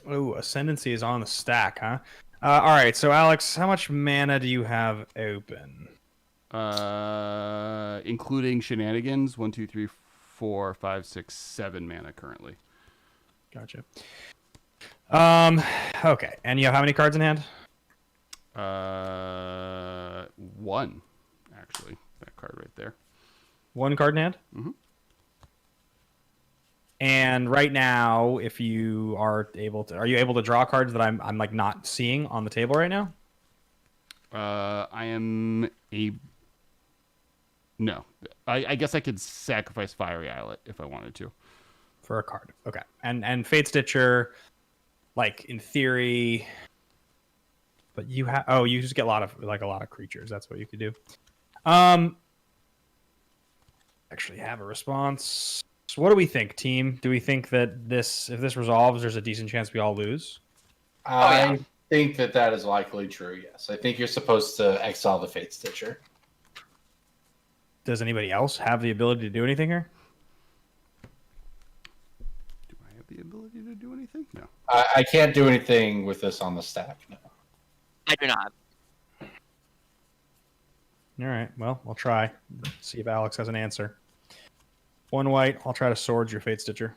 Oh, Ascendancy is on the stack, huh? All right, so Alex, how much mana do you have open? Including shenanigans, 1, 2, 3, 4, 5, 6, 7 mana currently. Gotcha. Okay, and you have how many cards in hand? 1, actually. That card right there. 1 card in hand? Mhm. And right now, if you are able to, are you able to draw cards that I'm like not seeing on the table right now? I am a... No. I guess I could sacrifice Fiery Islet if I wanted to. For a card. Okay. And Fate Stitcher, like in theory, but you have you just get a lot of creatures. That's what you could do. Actually have a response. So what do we think, team? Do we think that if this resolves, there's a decent chance we all lose? I think that is likely true, yes. I think you're supposed to exile the Fate Stitcher. Does anybody else have the ability to do anything here? Do I have the ability to do anything? No. I can't do anything with this on the stack, no. I do not. All right. Well, I'll try. See if Alex has an answer. 1 white. I'll try to sword your Fate Stitcher.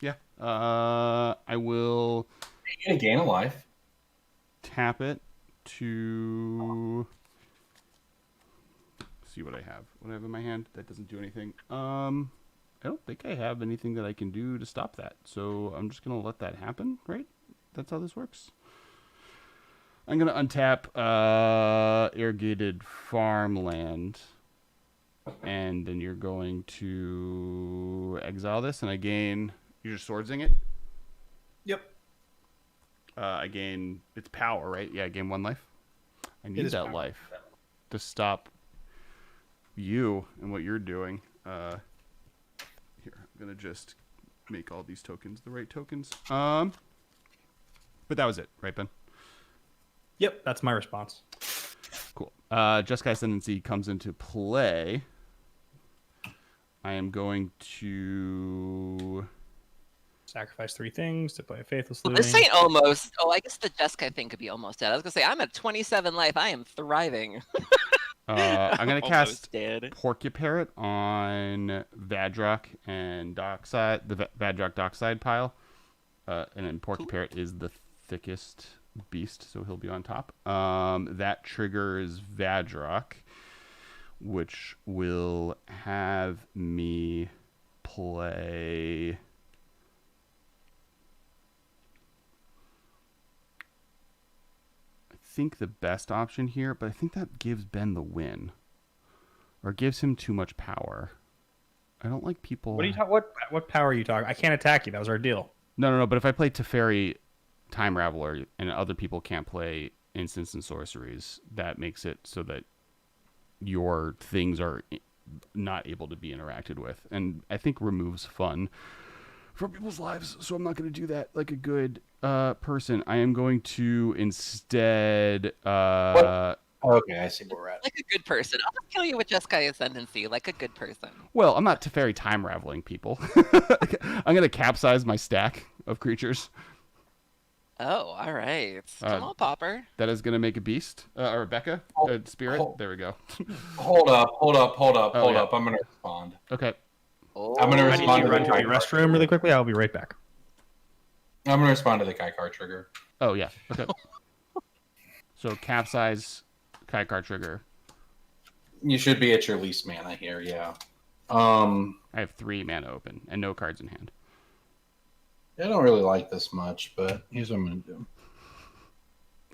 Yeah. I will You get a gain of life. tap it to see what I have. What I have in my hand that doesn't do anything. I don't think I have anything that I can do to stop that. So I'm just gonna let that happen, right? That's how this works. I'm gonna untap irrigated farmland, and then you're going to exile this, and I gain. You're just swordsing it. Yep. I gain its power, right? Yeah, I gain 1 life. I need is that power. life to stop you and what you're doing. Here, I'm gonna just make all these tokens the right tokens. But that was it, right, Ben? Yep. That's my response. Cool. Jeskai Ascendancy comes into play. I am going to... Sacrifice 3 things to play a Faithless Well, Looting. this ain't almost. Oh, I guess the Jeskai thing could be almost dead. I was gonna say I'm at 27 life. I am thriving. I'm going to cast Almost dead. Porcuparrot on Vadrock and Dockside, the Vadrock Dockside pile. And then Porcuparrot is the thickest beast, so he'll be on top. That triggers Vadrock, which will have me play... I think the best option here, but I think that gives Ben the win. Or gives him too much power. I don't like people... What are you talking? What power are you talking? I can't attack you. That was our deal. No, but if I play Teferi Time Raveler and other people can't play instants and sorceries, that makes it so that your things are not able to be interacted with, and I think removes fun from people's lives. So I'm not going to do that like a good person. I am going to instead. Okay, I see where we're at. Like a good person. I'll just kill you with Jeskai Ascendancy, like a good person. Well, I'm not Teferi time raveling people. I'm going to capsize my stack of creatures. Oh, all right. Come on, Popper. That is going to make a beast. Or Rebecca, spirit. There we go. Hold up. Oh, yeah. I'm going to respond. Okay. Oh, I'm gonna I respond need to to the run to Kai the card. restroom really quickly. I'll be right back. I'm going to respond to the Kai card trigger. Oh, yeah. Okay. So capsize, Kai card trigger. You should be at your least mana here, yeah. I have 3 mana open and no cards in hand. I don't really like this much, but here's what I'm going to do.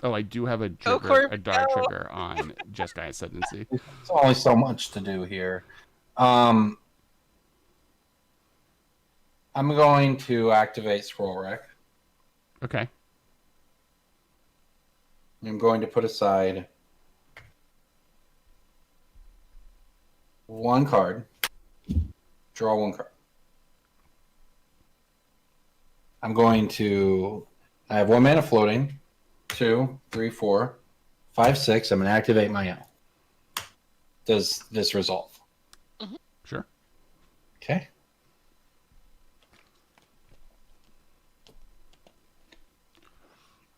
Oh, I do have a Go, trigger, Corbin, a dark go. trigger on Jeskai Ascendancy. There's only so much to do here. I'm going to activate Scroll Rack. Okay. I'm going to put aside 1 card. Draw 1 card. I'm going to... I have 1 mana floating. 2, 3, 4, 5, 6. I'm going to activate my own. Does this resolve? Sure. Okay.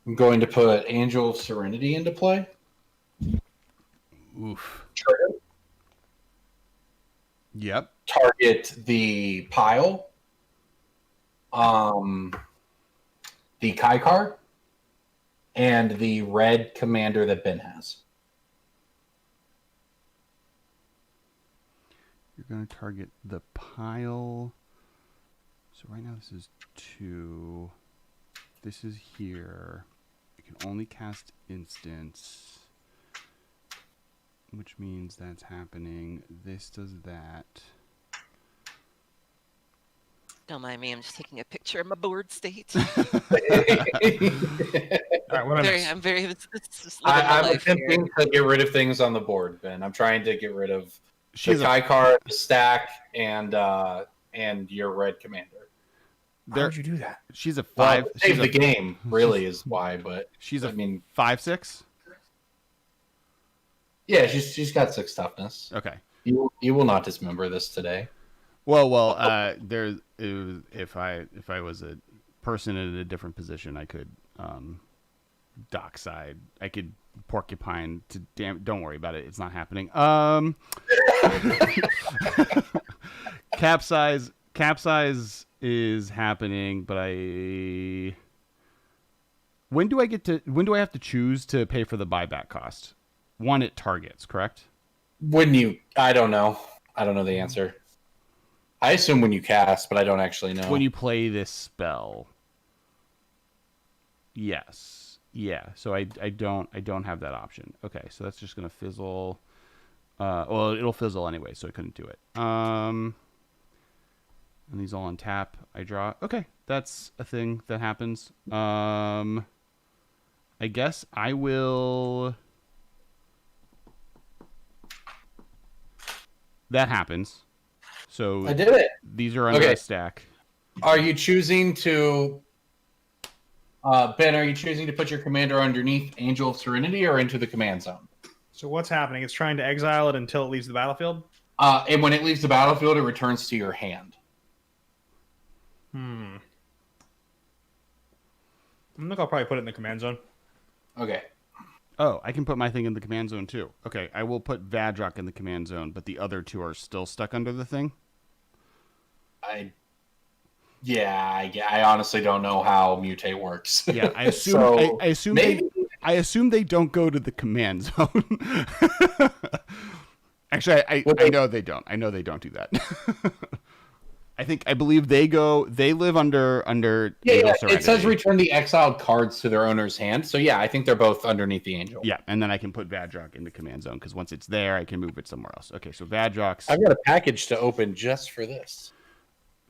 I'm going to put Angel of Serenity into play. Oof. Trigger. Yep. Target the pile. The Kai card. And the red commander that Ben has. You're going to target the pile. So right now this is 2. This is here. You can only cast instants, which means that's happening. This does that. Don't mind me. I'm just taking a picture of my board state. All right, what I'm very. This is living my I'm life here. attempting to get rid of things on the board, Ben. I'm trying to get rid of She's the Kai card, the stack, and your red commander. How would you do that? She's a Well, 5. save the game, really, is why. But She's a I mean, 5/6. yeah, she's got 6 toughness. Okay. You will not dismember this today. Well. If I was a person in a different position, I could dockside. I could porcupine to don't worry about it. It's not happening. Capsize is happening, but when do I have to choose to pay for the buyback cost? One, it targets, correct? When you, I don't know. I don't know the answer. I assume when you cast, but I don't actually know. When you play this spell. Yes. Yeah. So I don't have that option. Okay, so that's just gonna fizzle. Well, it'll fizzle anyway, so I couldn't do it. And these all on tap. I draw. Okay, that's a thing that happens. I guess I will. That happens. So I did it. These are under Okay. a stack. Are you choosing to, Ben? Are you choosing to put your commander underneath Angel of Serenity or into the command zone? So what's happening? It's trying to exile it until it leaves the battlefield? And when it leaves the battlefield, it returns to your hand. I think I'll probably put it in the command zone. Okay. Oh, I can put my thing in the command zone too. Okay, I will put Vadrock in the command zone, but the other 2 are still stuck under the thing. I honestly don't know how mutate works. Yeah, I assume. So, I assume maybe. I assume they don't go to the command zone. Actually, I know they don't. I know they don't do that. I believe they live under Angel Serenity. It says return the exiled cards to their owner's hand. So yeah, I think they're both underneath the angel. Yeah, and then I can put Vadrock in the command zone because once it's there, I can move it somewhere else. Okay, so Vadrock's. I've got a package to open just for this.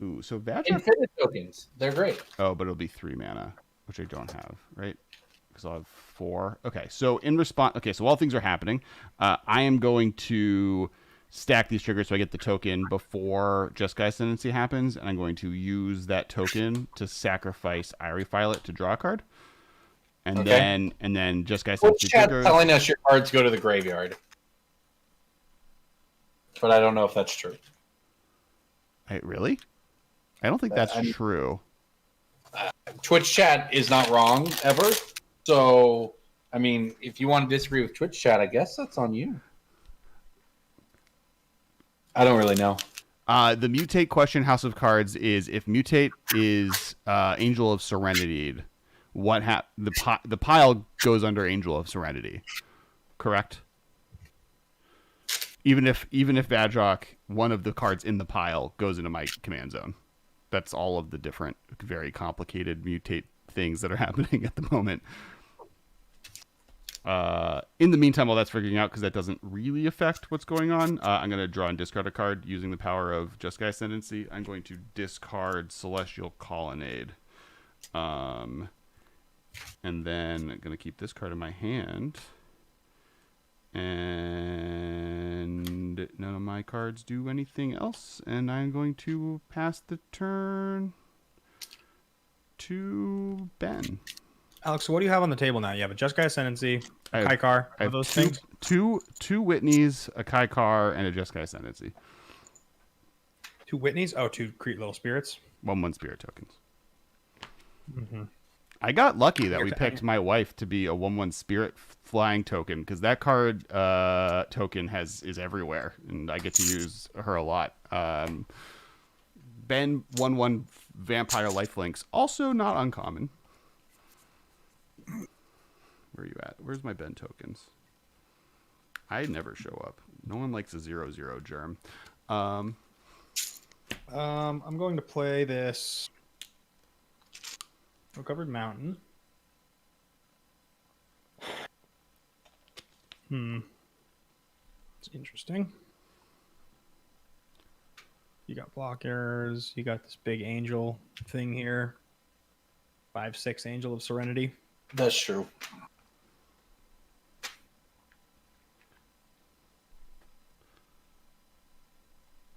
Ooh, so Vadrock. Infinite tokens. They're great. Oh, but it'll be 3 mana, which I don't have, right? because I'll have 4. Okay, so in response, so while things are happening, I am going to stack these triggers so I get the token before Just Guy Ascendancy happens, and I'm going to use that token to sacrifice Irie Violet to draw a card. And then Just Guy Ascendancy triggers. Telling us your cards go to the graveyard. But I don't know if that's true. Really? I don't think that's true. Twitch chat is not wrong ever. So, I mean, if you want to disagree with Twitch chat, I guess that's on you. I don't really know. The mutate question, House of Cards, is if mutate is Angel of Serenity, the pile goes under Angel of Serenity, correct? Even if Vadrock, one of the cards in the pile, goes into my command zone. That's all of the different, very complicated mutate things that are happening at the moment. In the meantime, while that's figuring out, because that doesn't really affect what's going on, I'm going to draw and discard a card using the power of Just Guy Ascendancy. I'm going to discard Celestial Colonnade. And then I'm going to keep this card in my hand. And none of my cards do anything else. And I'm going to pass the turn to Ben. Alex, so what do you have on the table now? You have a Just Guy Ascendancy, a Kaikar, I have those things? Two Whitneys, a Kaikar, and a Just Guy Ascendancy. 2 Whitneys? Oh, 2 Crete Little Spirits. 1/1 spirit tokens. Mm-hmm. I got lucky that we picked my wife to be a 1/1 spirit flying token, because that card token is everywhere, and I get to use her a lot. Ben 1/1 vampire lifelinks, also not uncommon. Where are you at? Where's my Ben tokens? I never show up. No one likes a 0/0 germ. I'm going to play this Recovered Mountain. It's interesting. You got blockers. You got this big angel thing here. 5/6 Angel of Serenity. That's true. I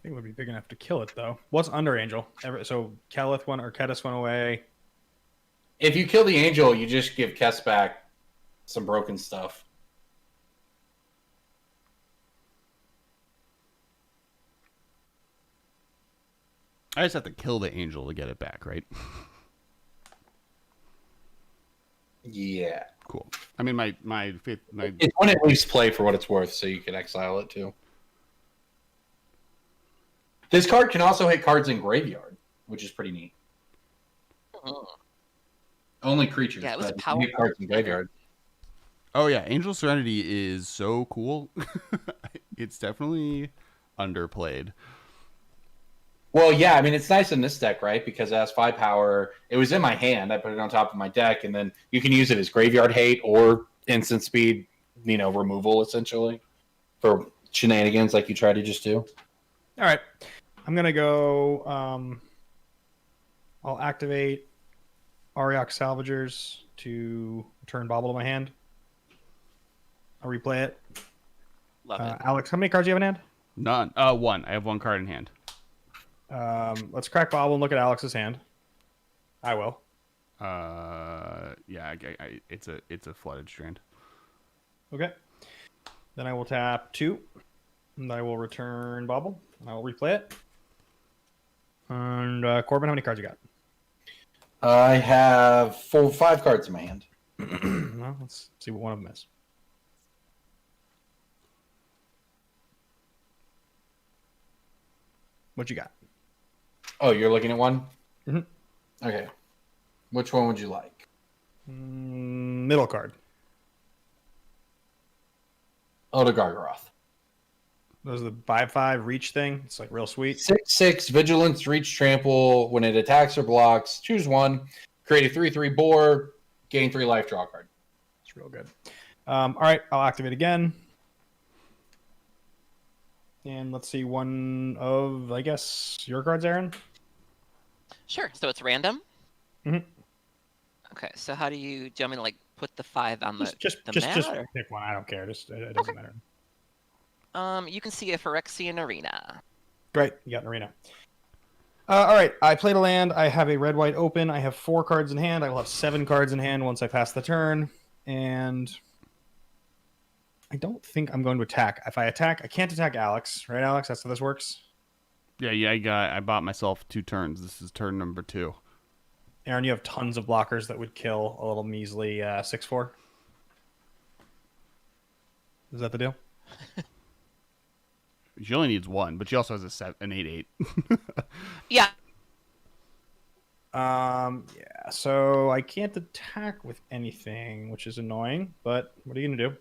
think it would be big enough to kill it, though. What's under Angel? So Kelith went or Kedis went away. If you kill the angel, you just give Kess back some broken stuff. I just have to kill the angel to get it back, right? Yeah. Cool. I mean, my It's when it leaves play for what it's worth, so you can exile it too. This card can also hit cards in graveyard, which is pretty neat. Only creatures. Yeah, it was but powerful. hit cards in graveyard. Oh yeah, Angel Serenity is so cool. It's definitely underplayed. Well, yeah, I mean, it's nice in this deck, right? Because it has 5 power. It was in my hand. I put it on top of my deck, and then you can use it as graveyard hate or instant speed, removal, essentially, for shenanigans like you try to just do. All right. I'm going to go... I'll activate Ariok Salvagers to return Bauble to my hand. I'll replay it. Love it. Alex, how many cards do you have in hand? None. 1. I have 1 card in hand. Let's crack Bauble and look at Alex's hand. I will. Yeah, it's a flooded strand. Okay. Then I will tap 2, and I will return Bauble. I will replay it. And Corbin, how many cards you got? I have 5 cards in my hand. Well, let's see what one of them is. What you got? Oh, you're looking at one? Mm-hmm. Okay. Which one would you like? Middle card. Oda Gargaroth. Those are the 5/5 reach thing. It's like real sweet. 6/6 Vigilance, Reach, Trample. When it attacks or blocks, choose one. Create a 3/3 boar. Gain 3 life. Draw a card. It's real good. All right, I'll activate again. And let's see one of, I guess, your cards, Erin. Sure. So it's random? Mhm. Okay. So how do you want me to put the 5 on the Just mat? Or- pick one. I don't care. It doesn't matter. You can see a Phyrexian arena. Great, you got an arena. All right, I played a land. I have a red-white open. I have 4 cards in hand. I will have 7 cards in hand once I pass the turn. And I don't think I'm going to attack. If I attack, I can't attack Alex. Right, Alex? That's how this works? Yeah. I bought myself 2 turns. This is turn number 2. Erin, you have tons of blockers that would kill a little measly 6/4. Is that the deal? She only needs 1, but she also has an 8/8. Yeah. Yeah, so I can't attack with anything, which is annoying, but what are you going to do?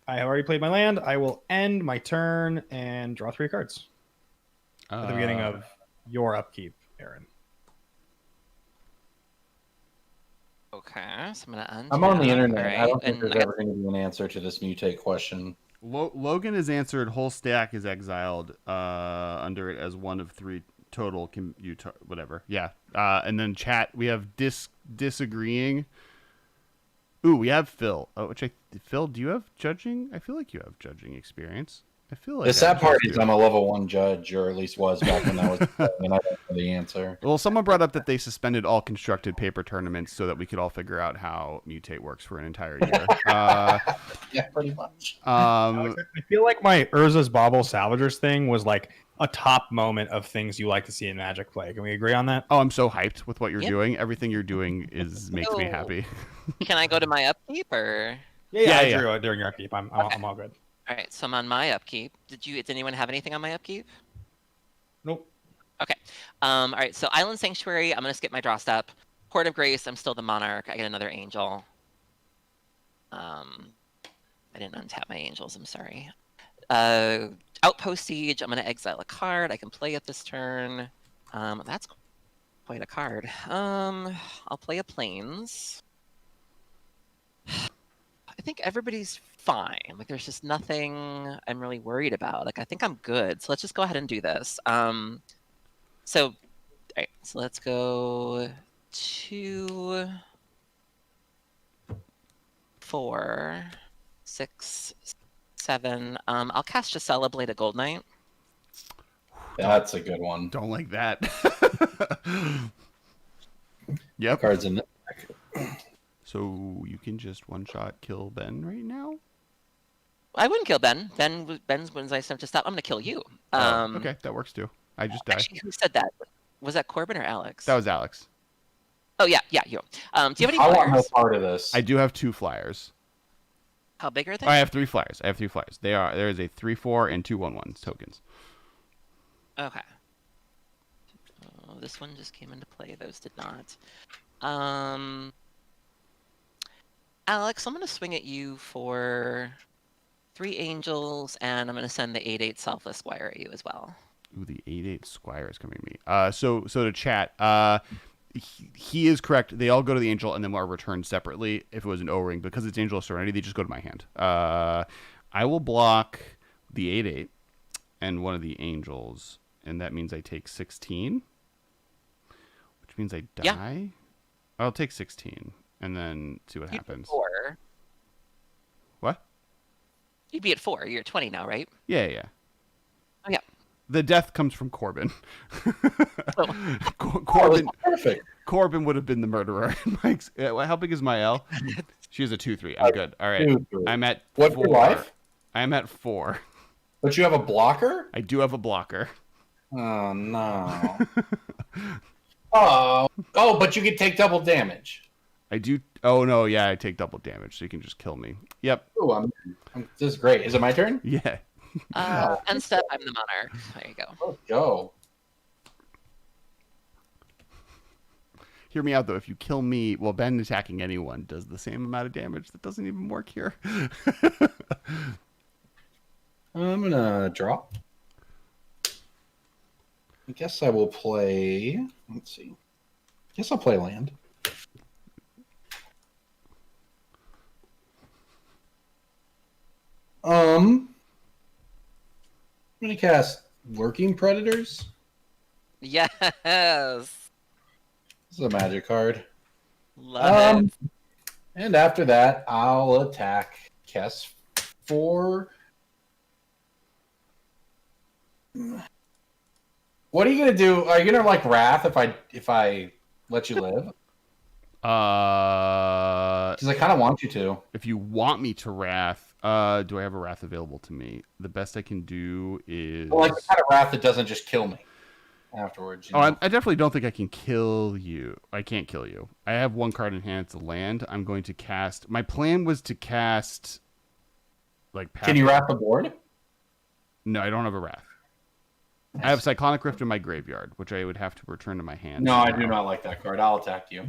I have already played my land. I will end my turn and draw 3 cards at the beginning of your upkeep, Erin. Okay, so I'm gonna untap. I'm on the internet. Right, I don't think and there's ever going to be an answer to this mutate question. Logan has answered whole stack is exiled under it as 1 of 3 total. Whatever. Yeah. And then chat, we have disagreeing. Ooh, we have Phil. Phil, do you have judging? I feel like you have judging experience. I feel like The sad part is I'm a level 1 judge, or at least was back when I was playing, and I don't know the answer. Well, someone brought up that they suspended all constructed paper tournaments so that we could all figure out how mutate works for an entire year. Yeah, pretty much. I feel like my Urza's Bauble Salvagers thing was like a top moment of things you like to see in Magic play. Can we agree on that? Oh, I'm so hyped with what you're Yep. doing. Everything you're doing makes me happy. can I go to my upkeep or? Yeah. I Yeah. drew it during your upkeep. I'm all good. All right, so I'm on my upkeep. Did anyone have anything on my upkeep? Nope. Okay. All right, so Island Sanctuary, I'm gonna skip my draw step. Court of Grace, I'm still the Monarch. I get another Angel. I didn't untap my Angels. I'm sorry. Outpost Siege, I'm gonna exile a card. I can play it this turn. That's quite a card. I'll play a Plains. I think everybody's fine. Like, there's just nothing I'm really worried about. Like, I think I'm good. So let's just go ahead and do this. All right, so let's go 2, 4, 6, 7. I'll cast Gisela, Blade of Gold Knight. That's a good one. Don't like that. Yep. Cards in it. So you can just one-shot kill Ben right now? I wouldn't kill Ben. Ben's when I sent to stop. I'm gonna kill you. Okay, that works too. I just die. Actually, who said that? Was that Corbin or Alex? That was Alex. Oh yeah, you. Do you have any I want no flyers? part of this. I do have 2 flyers. How big are they? I have 3 flyers. There is a 3/4 and 2 1/1 tokens. Okay. Oh, this one just came into play. Those did not. Alex, I'm going to swing at you for 3 angels, and I'm going to send the 8/8 Selfless Squire at you as well. Ooh, the 8/8 Squire is coming to me. So to chat, he is correct. They all go to the angel and then are returned separately. If it was an O-ring, because it's Angel of Serenity, they just go to my hand. I will block the 8/8 and one of the angels, and that means I take 16, which means I die. Yeah. I'll take 16 and then see what happens. 4. What? You'd be at 4. You're at 20 now, right? Yeah. Oh, yeah. The death comes from Corbin. Oh. Corbin. Perfect. Corbin would have been the murderer. How big is my L? She has a 2/3. I'm good. All right. 2/3. I'm at What's 4. your life? I'm at 4. But you have a blocker? I do have a blocker. Oh, no. Oh, but you can take double damage. I do. Oh no, yeah, I take double damage, so you can just kill me. Yep. Oh, this is great. Is it my turn? Yeah. End step, I'm the Monarch. There you go. Let's go. Hear me out though. If you kill me, well, Ben attacking anyone does the same amount of damage. That doesn't even work here. I'm gonna draw. I guess I will play. Let's see. I guess I'll play land. I'm gonna cast Lurking Predators. Yes. This is a magic card. Love it. And after that, I'll attack Kess for... What are you gonna do? Are you gonna like Wrath if I let you live? Because I kind of want you to. If you want me to Wrath, do I have a Wrath available to me? The best I can do is Like the kind of Wrath that doesn't just kill me afterwards. You know? I definitely don't think I can kill you. I can't kill you. I have one card in hand. It's a land. I'm going to cast. My plan was to cast. Like, can you Wrath the board? No, I don't have a Wrath. I have Cyclonic Rift in my graveyard, which I would have to return to my hand. No, I do not like that card. I'll attack you.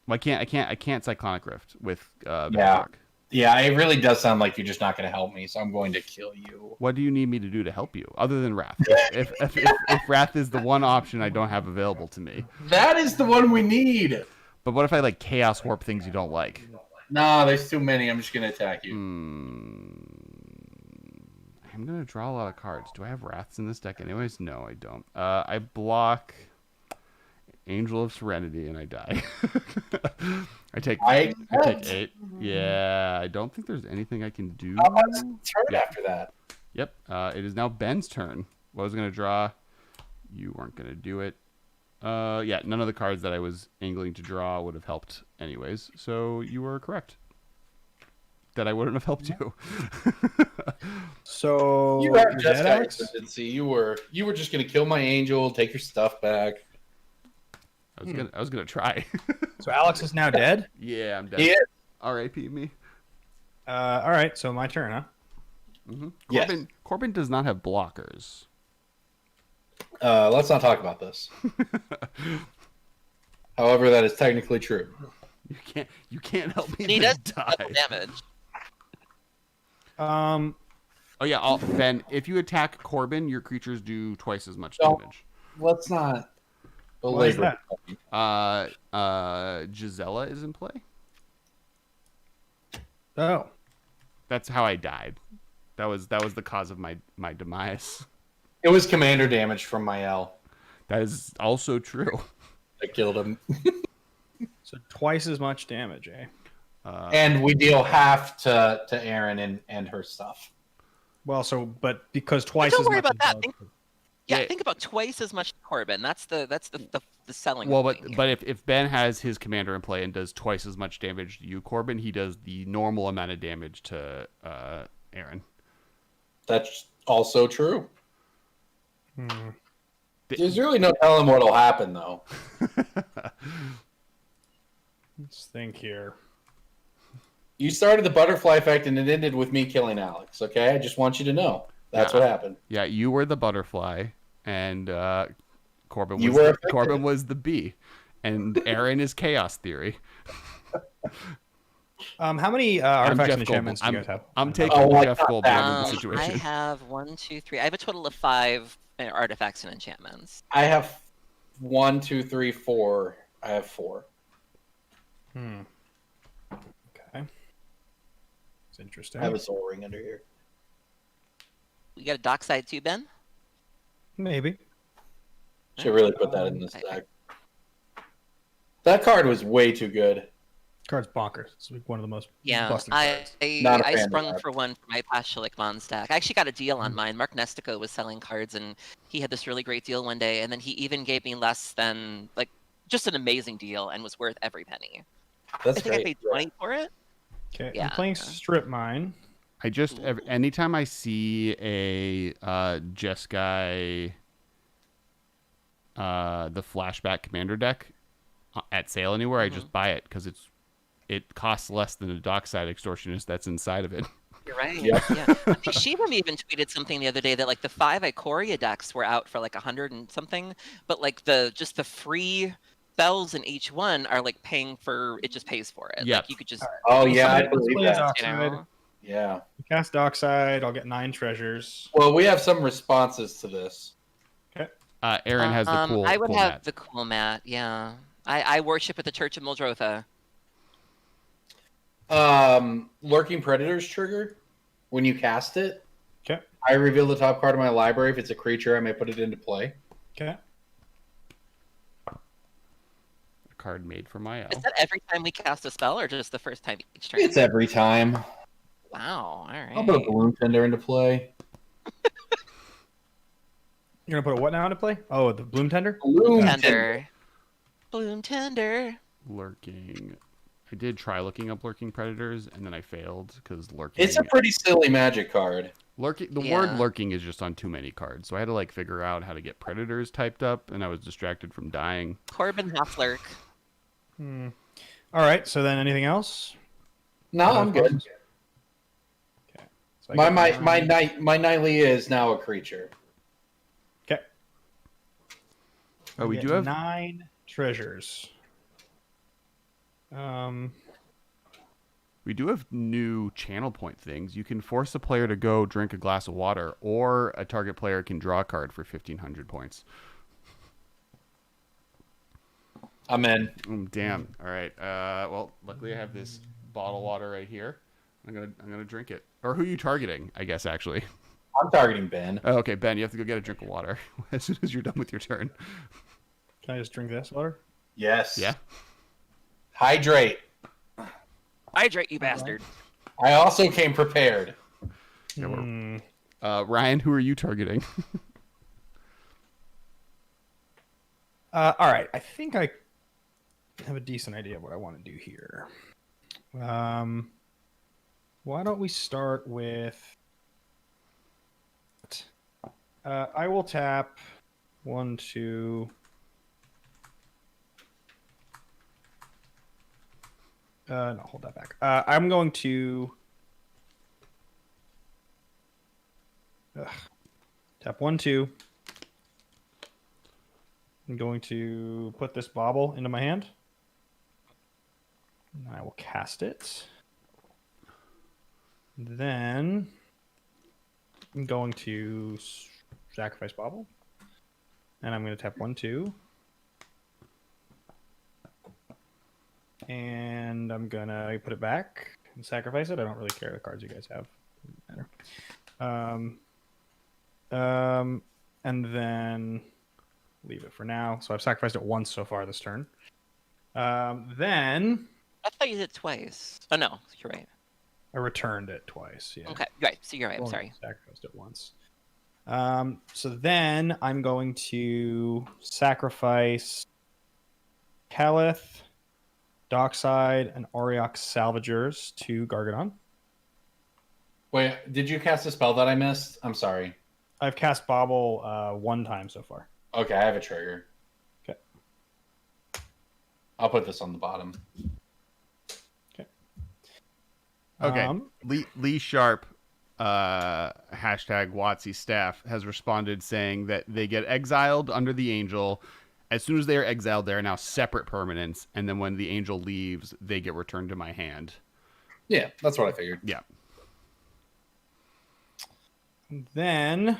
Well, I can't Cyclonic Rift with Yeah, it really does sound like you're just not going to help me, so I'm going to kill you. What do you need me to do to help you, other than Wrath? if Wrath is the one option I don't have available to me. That is the one we need. But what if I like Chaos Warp things you don't like? No, there's too many. I'm just going to attack you. I'm going to draw a lot of cards. Do I have Wraths in this deck anyways? No, I don't. I block Angel of Serenity and I die. I take 8. Yeah, I don't think there's anything I can do. How about turn after that? Yep. It is now Ben's turn. What I was going to draw, you weren't going to do it. Yeah, none of the cards that I was angling to draw would have helped anyways. So you were correct. That I wouldn't have helped you. So you are just consistency. You were just gonna kill my angel, take your stuff back. I was gonna try. So Alex is now dead? Yeah, I'm dead. He is. R.I.P. me. All right, so my turn, huh? Mm-hmm. Yes. Corbin does not have blockers. Let's not talk about this. However, that is technically true. You can't help me. And he does die. damage. Oh yeah, Ben. If you attack Corbin, your creatures do twice as much damage. Let's not. Why is that? Gisela is in play. Oh, That's how I died. That was the cause of my demise. It was commander damage from my L. That is also true. I killed him. so twice as much damage, eh? And we deal half to Erin and her stuff. Well, but because twice Don't as worry much. about that. Yeah. Think about twice as much Corbin. That's the selling. Well, point here. but if Ben has his commander in play and does twice as much damage to you, Corbin, he does the normal amount of damage to Erin. That's also true. There's really no telling what'll happen, though. Let's think here. You started the butterfly effect, and it ended with me killing Alex. Okay, I just want you to know that's what happened. Yeah, you were the butterfly, and Corbin You was were the, affected. Corbin was the bee, and Erin is chaos theory. How many I'm artifacts Jeff and enchantments do you Goldblum. guys have? I'm taking like Jeff that. Goldblum in the I situation. have 1, 2, 3. I have a total of 5 artifacts and enchantments. I have 1, 2, 3, 4. I have 4. Okay. It's interesting. I have a soul ring under here. You got a dockside too, Ben? Maybe. Should really put that in this deck. That card was way too good. Card's bonkers. It's like one of the most Yeah, busted I cards. Not a fan of sprung that. for one for my Pashalik Mon stack. I actually got a deal on mine. Mark Nestico was selling cards, and he had this really great deal one day, and then he even gave me less than, like, just an amazing deal and was worth every penny. That's I think great. I paid 20 for it. Okay, Yeah. I'm playing Strip Mine. I just anytime I see a Jeskai the flashback commander deck at sale anywhere, I just buy it because it costs less than a dockside extortionist that's inside of it. You're right. Yep. Yeah. I think Shivam even tweeted something the other day that like the 5 Ikoria decks were out for like 100 and something, but like the free spells in each one are like paying for it. Just pays for it. Yep. Like you could just. Oh yeah, I Let's believe play that. Dockside. You know? Yeah. Cast Dockside. I'll get 9 treasures. Well, we have some responses to this. Erin has the cool. I would cool have mat. the cool mat. Yeah. I worship at the Church of Muldrotha. Lurking Predators trigger. When you cast it, Okay. I reveal the top card of my library. If it's a creature, I may put it into play. Okay. card made for my Is elf. that every time we cast a spell, or just the first time each turn? It's every time. Wow. All right. I'll put a balloon tender into play. You're gonna put a what now into play? Oh, the bloom tender. Balloon Tender. Bloom tender. Lurking. I did try looking up lurking predators, and then I failed because lurking. It's a pretty silly magic card. Lurking. The Yeah. word lurking is just on too many cards, so I had to like figure out how to get predators typed up, and I was distracted from dying. Corbin Hosler. All right. So then, anything else? No, I'm good. Okay. So I My get my nightly is now a creature. Okay. Oh, we get do have 9 treasures. We do have new channel point things. You can force a player to go drink a glass of water, or a target player can draw a card for 1,500 points. I'm in. Damn. All right. Well, luckily I have this bottle of water right here. I'm gonna drink it. Or who are you targeting? I guess actually. I'm targeting Ben. Oh, okay, Ben. You have to go get a drink of water as soon as you're done with your turn. Can I just drink this water? Yes. Yeah. Hydrate. Hydrate, you bastard. I also came prepared. Yeah, Ryan, who are you targeting? All right. I think I have a decent idea of what I want to do here. Why don't we start with? I will tap 1, 2. No, hold that back. I'm going to tap 1, 2. I'm going to put this bauble into my hand. And I will cast it. Then I'm going to sacrifice bauble. And I'm going to tap 1, 2. And I'm going to put it back and sacrifice it. I don't really care the cards you guys have. Doesn't matter. And then leave it for now. So I've sacrificed it once so far this turn. Then I thought you did it twice. Oh no, you're right. I returned it twice. Yeah. Okay, right. So you're right. I'm Only sorry. Sacrificed it once. So then I'm going to sacrifice Caliph, Dockside, and Auriok Salvagers to Gargadon. Wait, did you cast a spell that I missed? I'm sorry. I've cast Bauble 1 time so far. Okay, I have a trigger. Okay. I'll put this on the bottom. Okay. Lee Sharp, hashtag WotC staff, has responded saying that they get exiled under the angel. As soon as they are exiled, they are now separate permanents, and then when the angel leaves, they get returned to my hand. Yeah, that's what I figured. Yeah. Then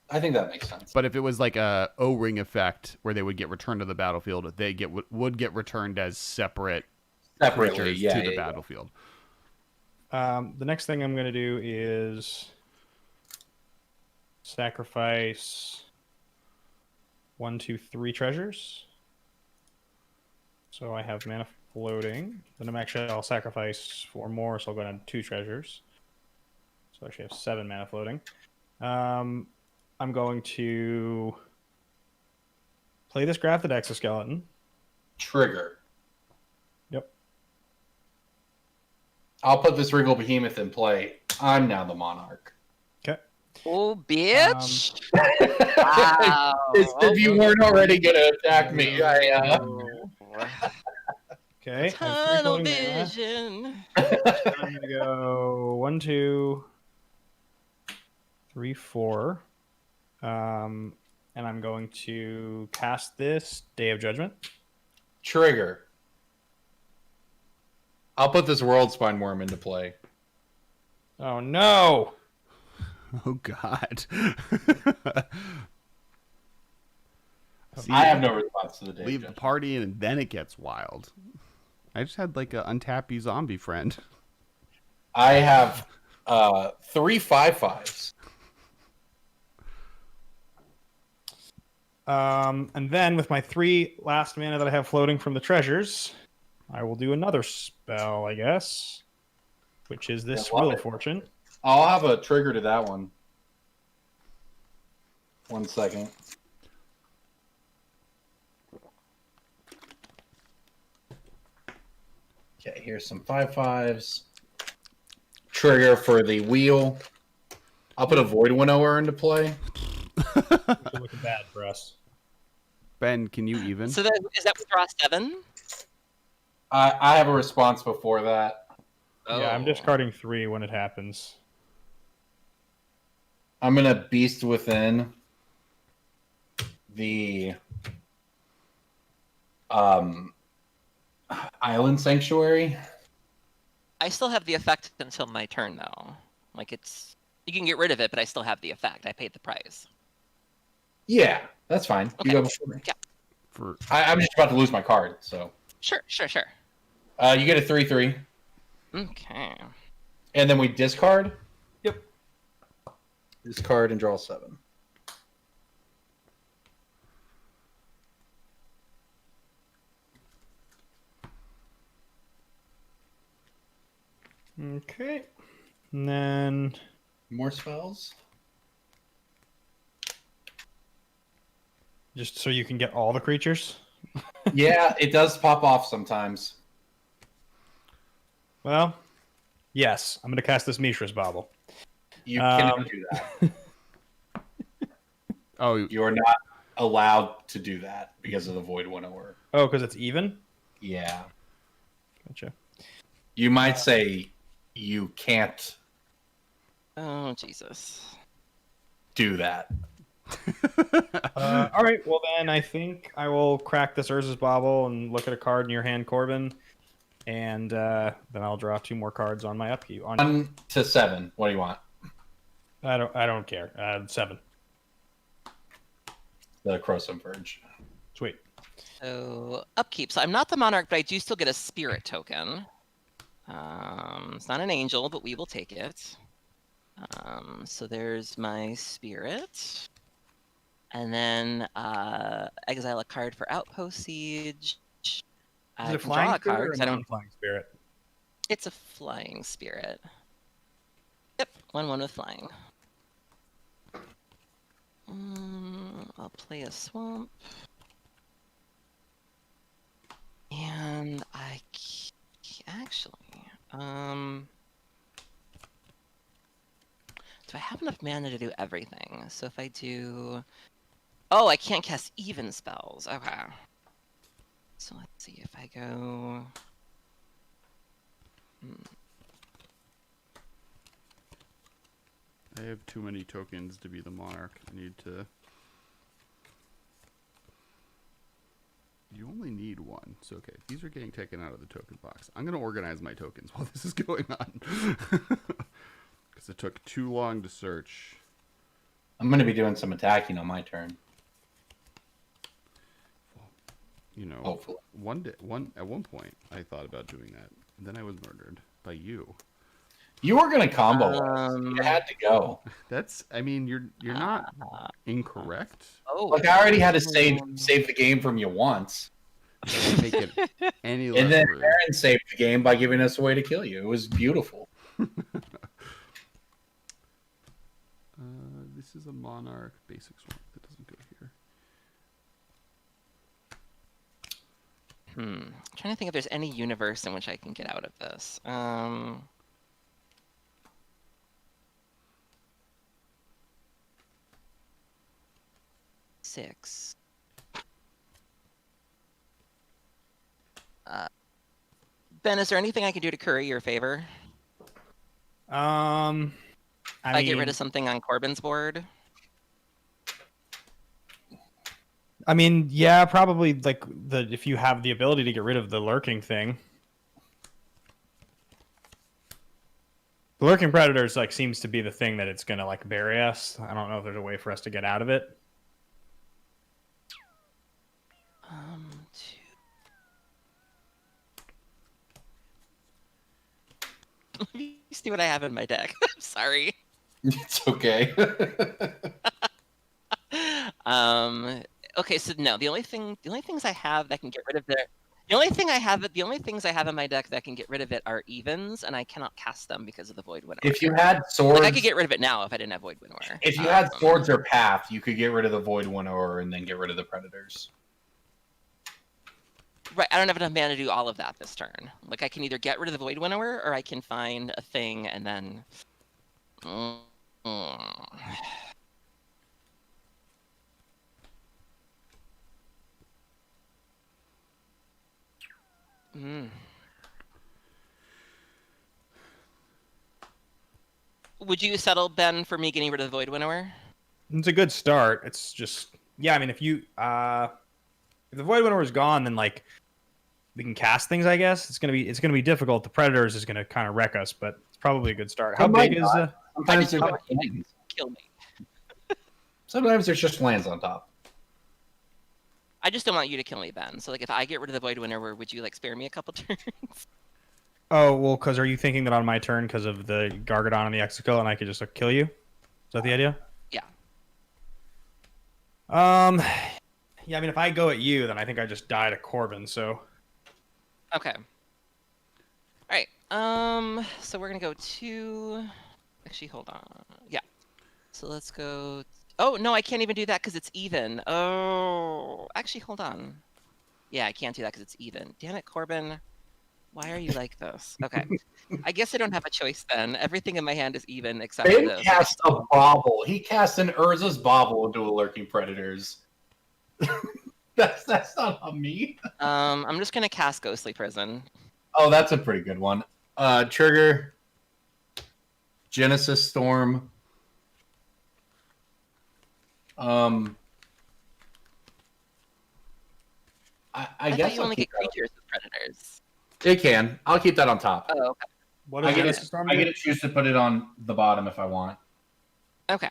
I think that makes sense. But if it was like a O-ring effect where they would get returned to the battlefield, they would get returned as separate Separately, creatures yeah, to the yeah. battlefield. the next thing I'm going to do is sacrifice 1, 2, 3 treasures. So I have mana floating. Then I'll sacrifice 4 more, so I'll go down to 2 treasures. So I actually have 7 mana floating. I'm going to play this Grafted Exoskeleton. Trigger. Yep. I'll put this Regal Behemoth in play. I'm now the Monarch. Okay. Oh, bitch! Wow. If you weren't already going to attack me, Okay. Tunnel vision. I'm going to go 1, 2, 3, 4. And I'm going to cast this Day of Judgment. Trigger. I'll put this World Spine Worm into play. Oh no! Oh God. See, I have no response to the Day leave of the Judgment. party and then it gets wild. I just had like an untappy zombie friend. I have 3 5/5s. And then with my 3 last mana that I have floating from the treasures, I will do another spell, I guess, which is this I love Wheel it. of Fortune. I'll have a trigger to that one. 1 second. Okay, here's some 5/5s. Trigger for the wheel. I'll put a Void Winnower into play. Which is looking bad for us. Ben, can you even? So is that withdraw 7? I have a response before that. Yeah, I'm discarding 3 when it happens. I'm going to Beast Within the Island Sanctuary. I still have the effect until my turn, though. Like, you can get rid of it, but I still have the effect. I paid the price. Yeah, that's fine. Okay. You go before me. Yeah. I'm just about to lose my card, so. Sure. You get a 3/3. Okay. And then we discard. Yep. Discard and draw 7. Okay. And then More spells? just so you can get all the creatures. Yeah, it does pop off sometimes. Well, yes, I'm going to cast this Mishra's Bauble. You cannot do that. Oh, You are not allowed to do that because of the Void Winnower. Oh, because it's even? Yeah. Gotcha. You might say you can't Oh, Jesus. do that. All right, well then I think I will crack this Urza's Bauble and look at a card in your hand, Corbin, and then I'll draw 2 more cards on my upkeep. 1 to 7. What do you want? I don't care. 7. The Crowsome Verge. Sweet. So, upkeep. So I'm not the monarch, but I do still get a spirit token. It's not an angel, but we will take it. So there's my spirit. And then exile a card for Outpost Siege. Is I it a can draw flying a card spirit or 'cause a I don't. non-flying spirit? It's a flying spirit. Yep, 1/1 with flying. I'll play a swamp. And actually, do I have enough mana to do everything? So if I do, oh, I can't cast even spells. Okay. So let's see if I go. I have too many tokens to be the monarch. I need to. You only need 1. So, okay, these are getting taken out of the token box. I'm going to organize my tokens while this is going on. Because it took too long to search. I'm going to be doing some attacking on my turn. You know, Hopefully. At one point, I thought about doing that. And then I was murdered by you. You were going to combo us. You had to go. I mean, you're not incorrect. Oh. Like, I already had to save the game from you once. Make it any less And then rude. Erin saved the game by giving us a way to kill you. It was beautiful. This is a monarch basic swamp that doesn't go here. I'm trying to think if there's any universe in which I can get out of this. 6. Ben, is there anything I can do to curry your favor? I I get rid of something on Corbin's board. I mean, yeah, probably like if you have the ability to get rid of the lurking thing. The lurking predators seems to be the thing that it's gonna bury us. I don't know if there's a way for us to get out of it. Let me see what I have in my deck. I'm sorry. It's okay. Okay, so no, the only things I have that can get rid of it. The only things I have in my deck that can get rid of it are evens, and I cannot cast them because of the Void Winnower. If you had swords, like I could get rid of it now if I didn't have Void Winnower. If you had swords or path, you could get rid of the Void Winnower and then get rid of the predators. Right, I don't have enough mana to do all of that this turn. Like I can either get rid of the Void Winnower or I can find a thing and then. Would you settle, Ben, for me getting rid of the Void Winnower? It's a good start. It's just I mean, if the Void Winnower is gone, then like we can cast things. I guess it's gonna be difficult. The Predators is gonna kind of wreck us, but it's probably a good start. How big is Sometimes there's kill me. Sometimes there's just lands on top. I just don't want you to kill me, Ben. So like, if I get rid of the Void Winnower, would you like spare me a couple turns? Oh well, because are you thinking that on my turn because of the Gargadon and the Exegol, and I could just like, kill you? Is that the idea? Yeah. Yeah. I mean, if I go at you, then I think I just die to Corbin. So. Okay. All right. So we're gonna go to. Actually, hold on. Yeah. So let's go. Oh no, I can't even do that because it's even. Oh, actually, hold on. Yeah, I can't do that because it's even. Damn it, Corbin. Why are you like this? Okay. I guess I don't have a choice then. Everything in my hand is even except for Ben this. cast a bauble. He cast an Urza's bauble into a lurking predators. that's not on me. I'm just gonna cast Ghostly Prison. Oh, that's a pretty good one. Trigger. Genesis Storm. I guess thought you only get creatures with predators. It can. I'll keep that on top. Oh, okay. What I is get Genesis Storm? to choose to put it on the bottom if I want. Okay.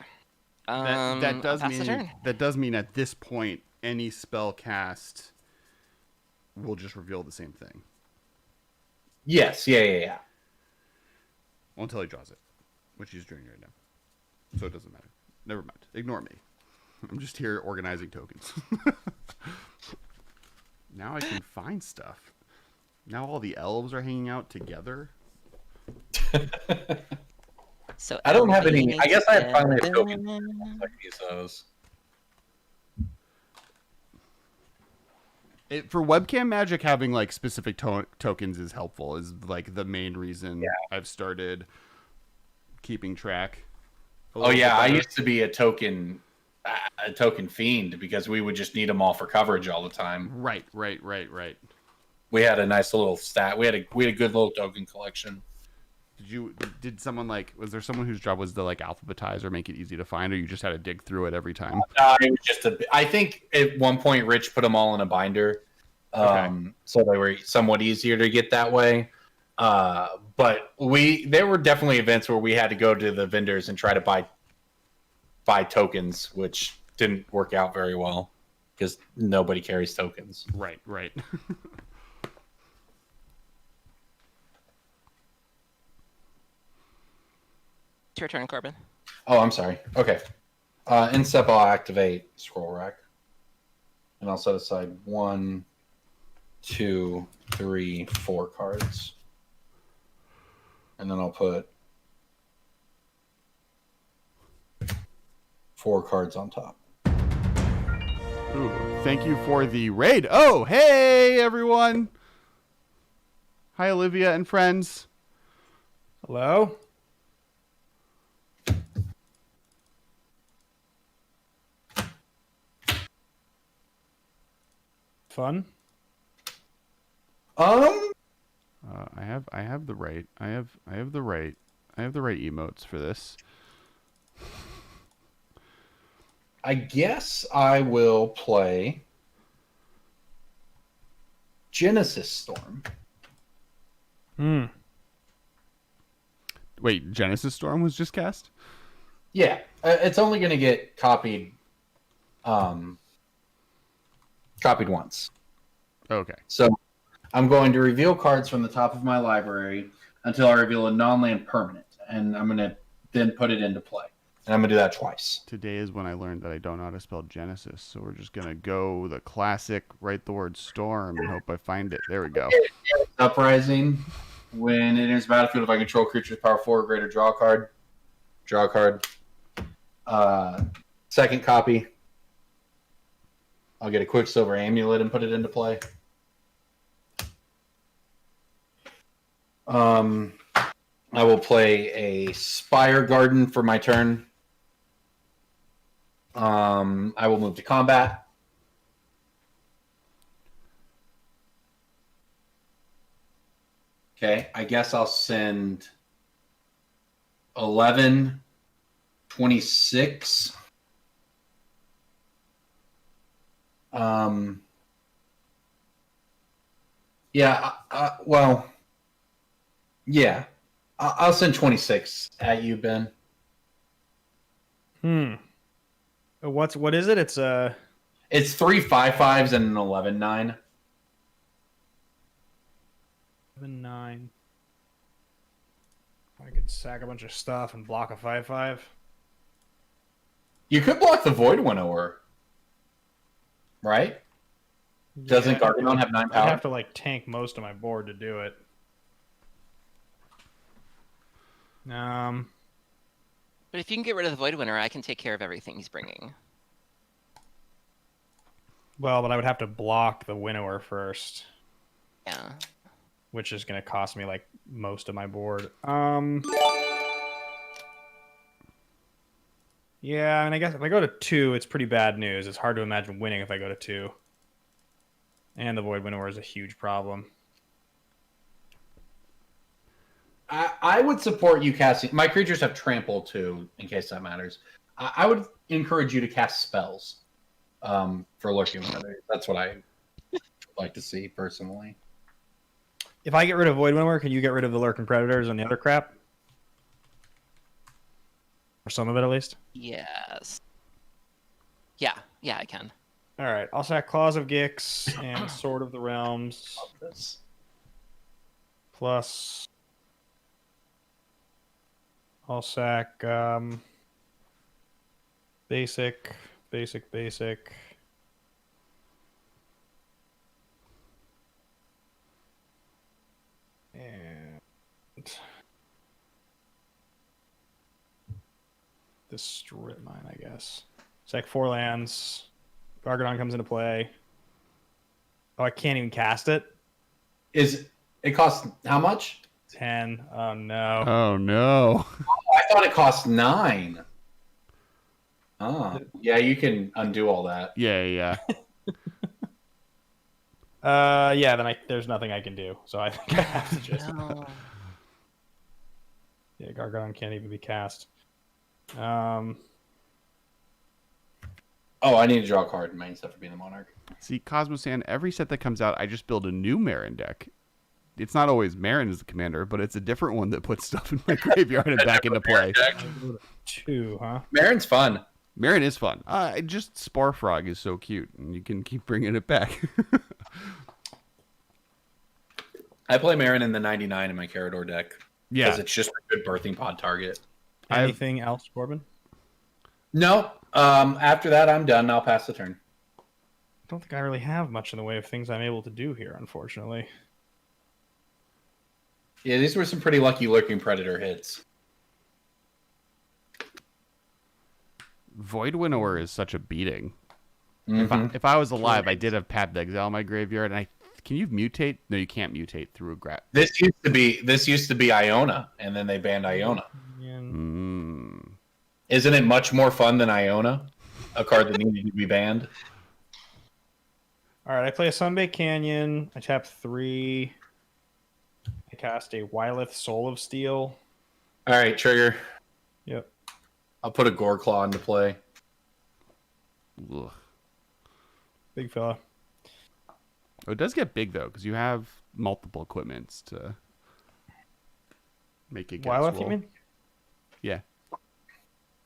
That does I'll pass the mean turn. that does mean at this point any spell cast will just reveal the same thing. Yes. Yeah. Well, until he draws it, which he's doing right now. So it doesn't matter. Never mind. Ignore me. I'm just here organizing tokens. Now I can find stuff. Now all the elves are hanging out together. So I don't have any. everybody I guess I finally have together. tokens. I can use those. For webcam magic, having like specific tokens is helpful. Is like the main reason I've started keeping track. Oh yeah, I used to be a token fiend because we would just need them all for coverage all the time. Right. We had a nice little stat. We had a good little token collection. Did someone was there someone whose job was to like alphabetize or make it easy to find, or you just had to dig through it every time? It was just I think at one point Rich put them all in a binder, so they were somewhat easier to get that way. But there were definitely events where we had to go to the vendors and try to buy tokens, which didn't work out very well because nobody carries tokens. Right. It's your turn, Corbin. Oh, I'm sorry. Okay. In step, I'll activate Scroll Rack. And I'll set aside 1, 2, 3, 4 cards. And then I'll put 4 cards on top. Ooh, thank you for the raid. Oh, hey, everyone. Hi, Olivia and friends. Hello. Fun. I have the right. I have the right emotes for this. I guess I will play Genesis Storm. Wait, Genesis Storm was just cast? Yeah, it's only going to get copied once. Okay. So I'm going to reveal cards from the top of my library until I reveal a non-land permanent, and I'm going to then put it into play. And I'm going to do that twice. Today is when I learned that I don't know how to spell Genesis, so we're just gonna go the classic, write the word storm, and hope I find it. There we go. Uprising. When it enters the battlefield, if I control creatures power 4 or greater, draw a card. Draw a card. Second copy. I'll get a Quicksilver Amulet and put it into play. I will play a Spire Garden for my turn. I will move to combat. Okay, I guess I'll send 11, 26. Yeah, well, yeah. I'll send 26 at you, Ben. What is it? It's It's 3 5/5s and an 11/9. 7/9. I could sack a bunch of stuff and block a 5/5. You could block the Void Winnower, right? Doesn't Gargadon have 9 I'd power? have to like tank most of my board to do it. But if you can get rid of the Void Winner, I can take care of everything he's bringing. Well, but I would have to block the Winnower first, Yeah. which is going to cost me like most of my board. Yeah, I mean, I guess if I go to 2, it's pretty bad news. It's hard to imagine winning if I go to 2. And the Void Winnower is a huge problem. I would support you casting. My creatures have trample too, in case that matters. I would encourage you to cast spells for Lurking Winnower. That's what I like to see personally. If I get rid of Void Winnower, can you get rid of the Lurking Predators and the other crap? Or some of it, at least? Yes. Yeah, I can. All right, I'll sack Claws of Gix and Sword of the Realms. Plus, I'll sack basic. And this strip mine, I guess. Sack 4 lands. Gargadon comes into play. Oh, I can't even cast it. It costs how much? 10. Oh no. Oh no. I thought it cost 9. Oh, yeah, you can undo all that. Yeah. Yeah. Then there's nothing I can do. So I think I have to just. No. Yeah, Gargadon can't even be cast. Oh, I need to draw a card in my stuff for being a monarch. See, Cosmosan, every set that comes out, I just build a new Marin deck. It's not always Marin as the commander, but it's a different one that puts stuff in my graveyard and back into play. 2, huh? Marin's fun. Marin is fun. Just Sparfrog is so cute, and you can keep bringing it back. I play Marin in the 99 in my Carador deck. Yeah. Because it's just a good birthing pod target. Anything else, Corbin? No. After that, I'm done. I'll pass the turn. I don't think I really have much in the way of things I'm able to do here, unfortunately. Yeah, these were some pretty lucky Lurking Predator hits. Void Winnower is such a beating. Mm-hmm. If I was alive, I did have Path Exile in my graveyard, and can you mutate? No, you can't mutate through a grab. This used to be Iona, and then they banned Iona. Isn't it much more fun than Iona? A card that needed to be banned. All right, I play a Sunbaked Canyon. I tap 3. I cast a Wylith Soul of Steel. All right, trigger. Yep. I'll put a Gore Claw into play. Ugh. Big fella. Oh, it does get big though, because you have multiple equipments to make it. Wylith, you mean? Yeah.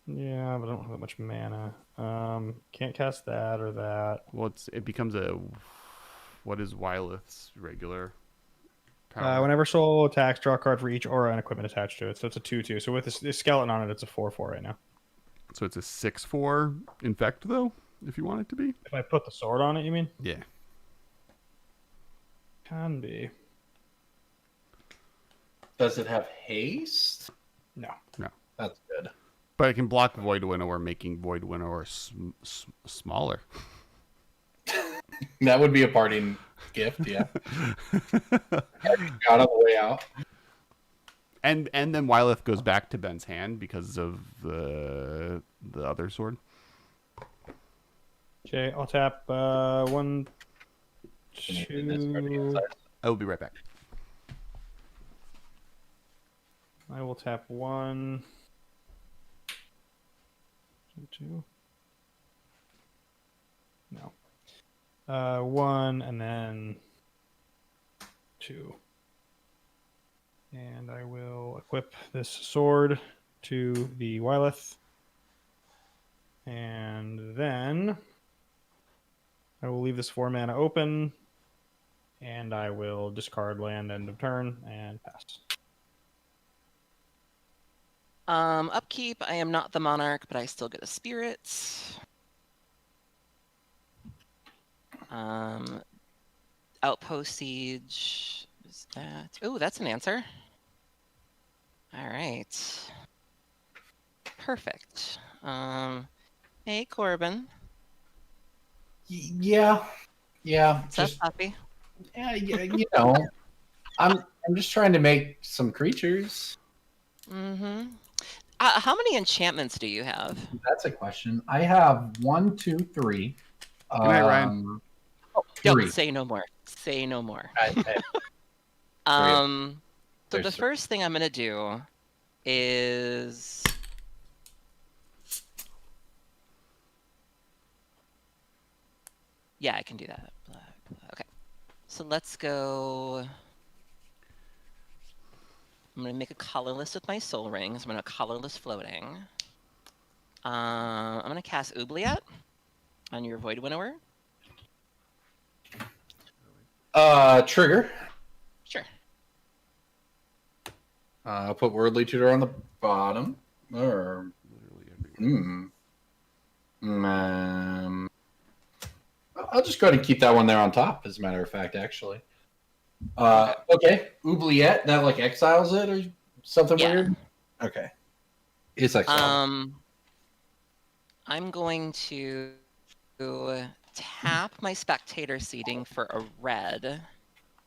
Yeah, but I don't have that much mana. Can't cast that or that. Well, it becomes a. What is Wylith's regular power? Whenever Soul attacks, draw a card for each aura and equipment attached to it. So it's a 2/2. So with this skeleton on it, it's a 4/4 right now. So it's a 6/4 infect, though, if you want it to be. If I put the sword on it, you mean? Yeah. Can be. Does it have haste? No. No. That's good. But it can block Void Winnower, making Void Winnower smaller. That would be a parting gift, yeah. Got on the way out. And then Wyleth goes back to Ben's hand because of the other sword. Okay, I'll tap 1, 2. I will be right back. I will tap 1, 2. No. 1 and then 2. And I will equip this sword to the Wyleth. And then I will leave this 4 mana open. And I will discard land end of turn and pass. Upkeep, I am not the monarch, but I still get a spirit. Outpost siege. Is that? Oh, that's an answer. All right. Perfect. Hey, Corbin. Yeah. What's up, puppy? Yeah, I'm just trying to make some creatures. Mm-hmm. How many enchantments do you have? That's a question. I have 1, 2, 3. Good night, Ryan. Don't 3. say no more. Say no more. I- So There's the 3. first thing I'm gonna do is I can do that. Okay. So let's go. I'm gonna make a colorless with my soul rings. I'm gonna colorless floating. I'm gonna cast Oubliette on your Void Winnower. Trigger. Sure. I'll put Worldly Tutor on the bottom. Or, I'll just go ahead and keep that one there on top, as a matter of fact, actually. Okay. Oubliette, that like exiles it or something weird? Okay. It's exiled. I'm going to tap my spectator seating for a red.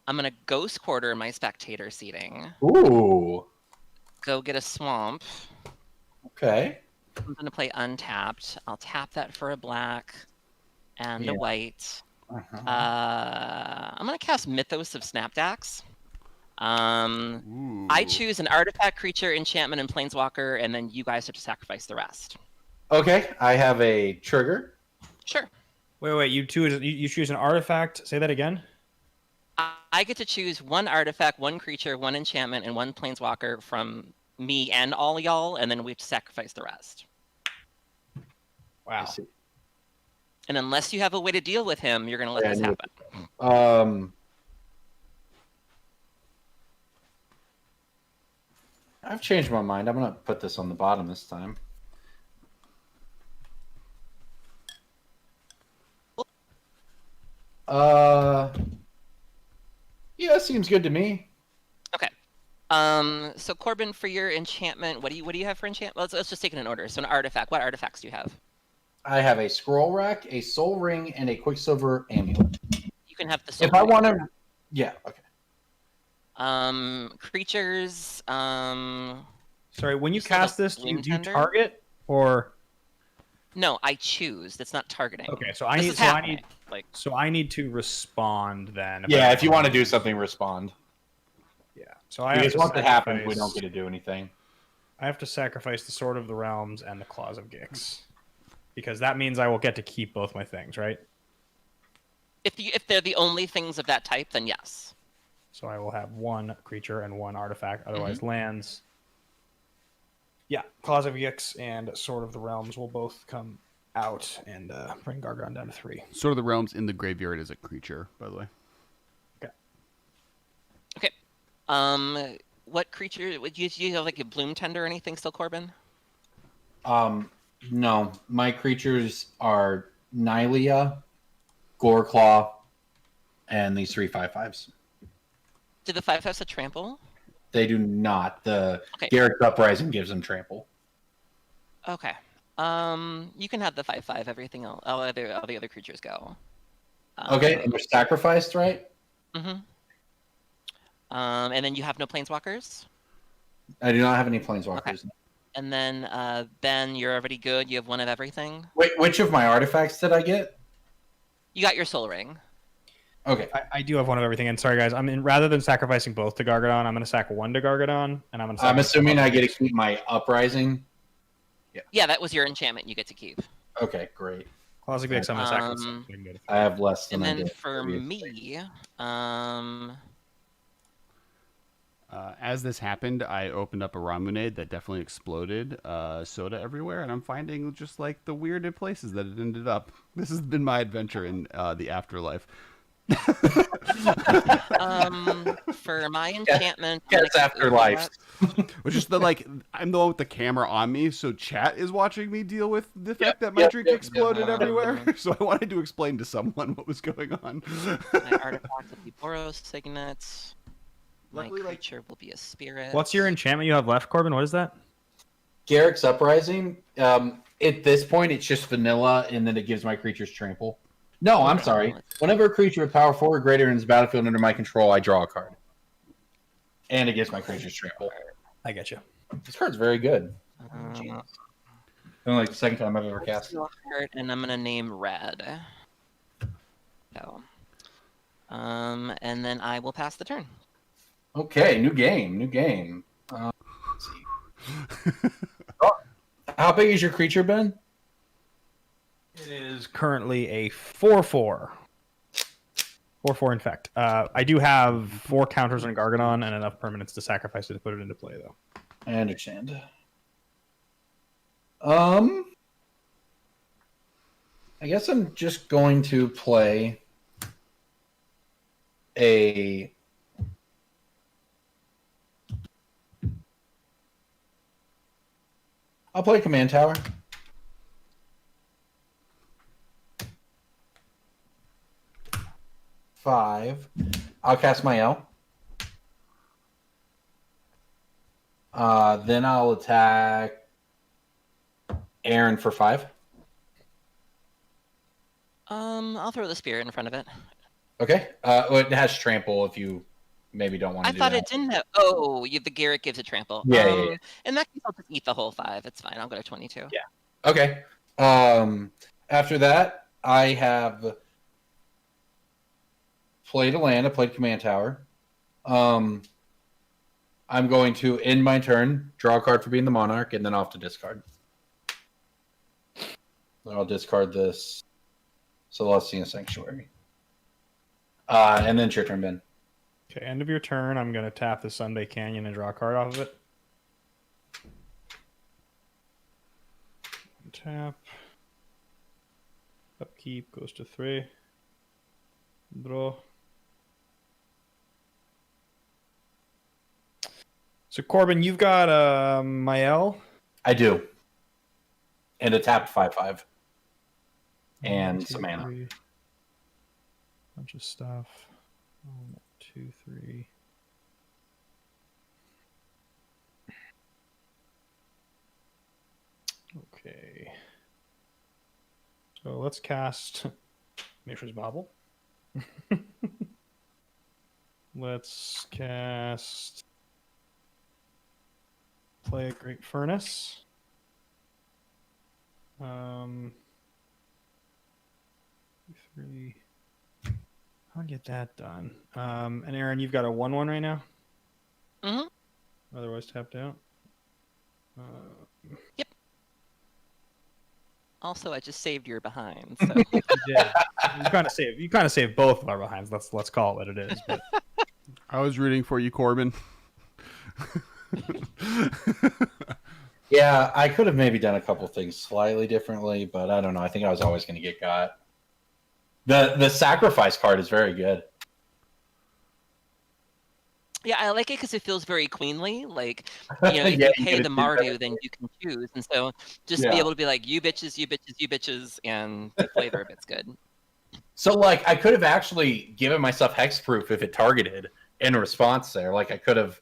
I'm gonna Ghost Quarter my spectator seating. Ooh. Go get a swamp. Okay. I'm gonna play untapped. I'll tap that for a black and a white. Uh-huh. I'm gonna cast Mythos of Snapdax. Ooh. I choose an artifact, creature, enchantment, and planeswalker, and then you guys have to sacrifice the rest. Okay. I have a trigger. Sure. Wait. You choose an artifact. Say that again. I get to choose one artifact, one creature, one enchantment, and one planeswalker from me and all y'all, and then we have to sacrifice the rest. Wow. And unless you have a way to deal with him, you're gonna let this happen. I've changed my mind. I'm gonna put this on the bottom this time. Yeah, seems good to me. Okay. So Corbin, for your enchantment, what do you have for enchantment? Let's just take it in order. So an artifact. What artifacts do you have? I have a scroll rack, a soul ring, and a quicksilver amulet. You can have the soul If I ring. want to, yeah, okay. Creatures. Sorry, when you still have cast this, do you Windtender? target or? No, I choose. That's not targeting. Okay, so This is happening. I need to respond then. Yeah, if you want to do something, respond. Yeah. So I have Because to once it happens, we sacrifice- don't get to do anything. I have to sacrifice the Sword of the Realms and the Claws of Gix, because that means I will get to keep both my things, right? If they're the only things of that type, then yes. So I will have one creature and one artifact, otherwise lands. Yeah, Claws of Gix and Sword of the Realms will both come out and bring Gargon down to 3. Sword of the Realms in the graveyard is a creature, by the way. Okay. What creature? Do you have like a Bloom Tender or anything still, Corbin? No, my creatures are Nylea, Goreclaw, and these 3/5/5s. Do the 5/5s have trample? They do not. The Okay. Garrick's Uprising gives them trample. Okay. You can have the 5/5. Everything else, all the other creatures go. Okay, and they're sacrificed, right? Mm-hmm. And then you have no planeswalkers. I do not have any planeswalkers. Okay. And then Ben, you're already good. You have one of everything. Wait, which of my artifacts did I get? You got your soul ring. Okay. I do have one of everything. And sorry, guys, rather than sacrificing both to Gargadon, I'm going to sack one to Gargadon, and I'm assuming I get to keep my Uprising. Yeah, that was your enchantment. You get to keep. Okay, great. Classic Vix, I'm going to sacrifice. I have less than And I then did for previously. me, As this happened, I opened up a Ramunade that definitely exploded soda everywhere, and I'm finding just like the weirded places that it ended up. This has been my adventure in the afterlife. for my enchantment, Yes, afterlife. Which is I'm the one with the camera on me, so chat is watching me deal with the fact that my drink exploded everywhere. So I wanted to explain to someone what was going on. My artifact will be Boros Signet. My Luckily, creature will be a spirit. What's your enchantment you have left, Corbin? What is that? Garrick's Uprising. At this point, it's just vanilla, and then it gives my creatures trample. No, I'm sorry. Whenever a creature with power 4 or greater in its battlefield under my control, I draw a card. And it gives my creatures trample. I get you. This card's very good. Only like the second time I've ever cast it. And I'm gonna name Red. So, and then I will pass the turn. Okay, new game. Let's see. How big is your creature, Ben? It is currently a 4/4. 4/4 infect. I do have 4 counters on Gargadon and enough permanents to sacrifice it to put it into play, though. I understand. I guess I'm just going to play a... I'll play Command Tower. Five. I'll cast my L. Then I'll attack Erin for 5. I'll throw the spirit in front of it. Okay. Well, it has trample if you maybe don't want to I do thought that. it didn't have. Oh, the Garrick gives a trample. Yeah. In that case, I'll just eat the whole 5. It's fine. I'll go to 22. Yeah. Okay. After that, I have played a land. I played Command Tower. I'm going to end my turn, draw a card for being the Monarch, and then I'll have to discard. I'll discard this Celestia Sanctuary. And then it's your turn, Ben. Okay, end of your turn. I'm going to tap the Sunday Canyon and draw a card off of it. Tap. Upkeep goes to 3. Draw. So, Corbin, you've got Mael. I do. And a tapped 5/5. And 1, 2, some mana. 3. Bunch of stuff. 1, 2, 3. Okay. So let's cast Mishra's Bauble. Let's cast Play a Great Furnace. Three. I'll get that done. And Erin, you've got a 1/1 right now? Mm-hmm. Otherwise tapped out. Yep. Also, I just saved your behind. So. Yeah. You kind of saved both of our behinds. Let's call it what it is. But I was rooting for you, Corbin. Yeah, I could have maybe done a couple things slightly differently, but I don't know. I think I was always going to get got. The sacrifice card is very good. Yeah, I like it because it feels very queenly. Like, Yeah, if you you pay get the to choose Mardu, then everything. you can choose. And so just be Yeah. able to be like, you bitches, you bitches, you bitches, and the flavor of it's good. So like I could have actually given myself hexproof if it targeted in response there. Like I could have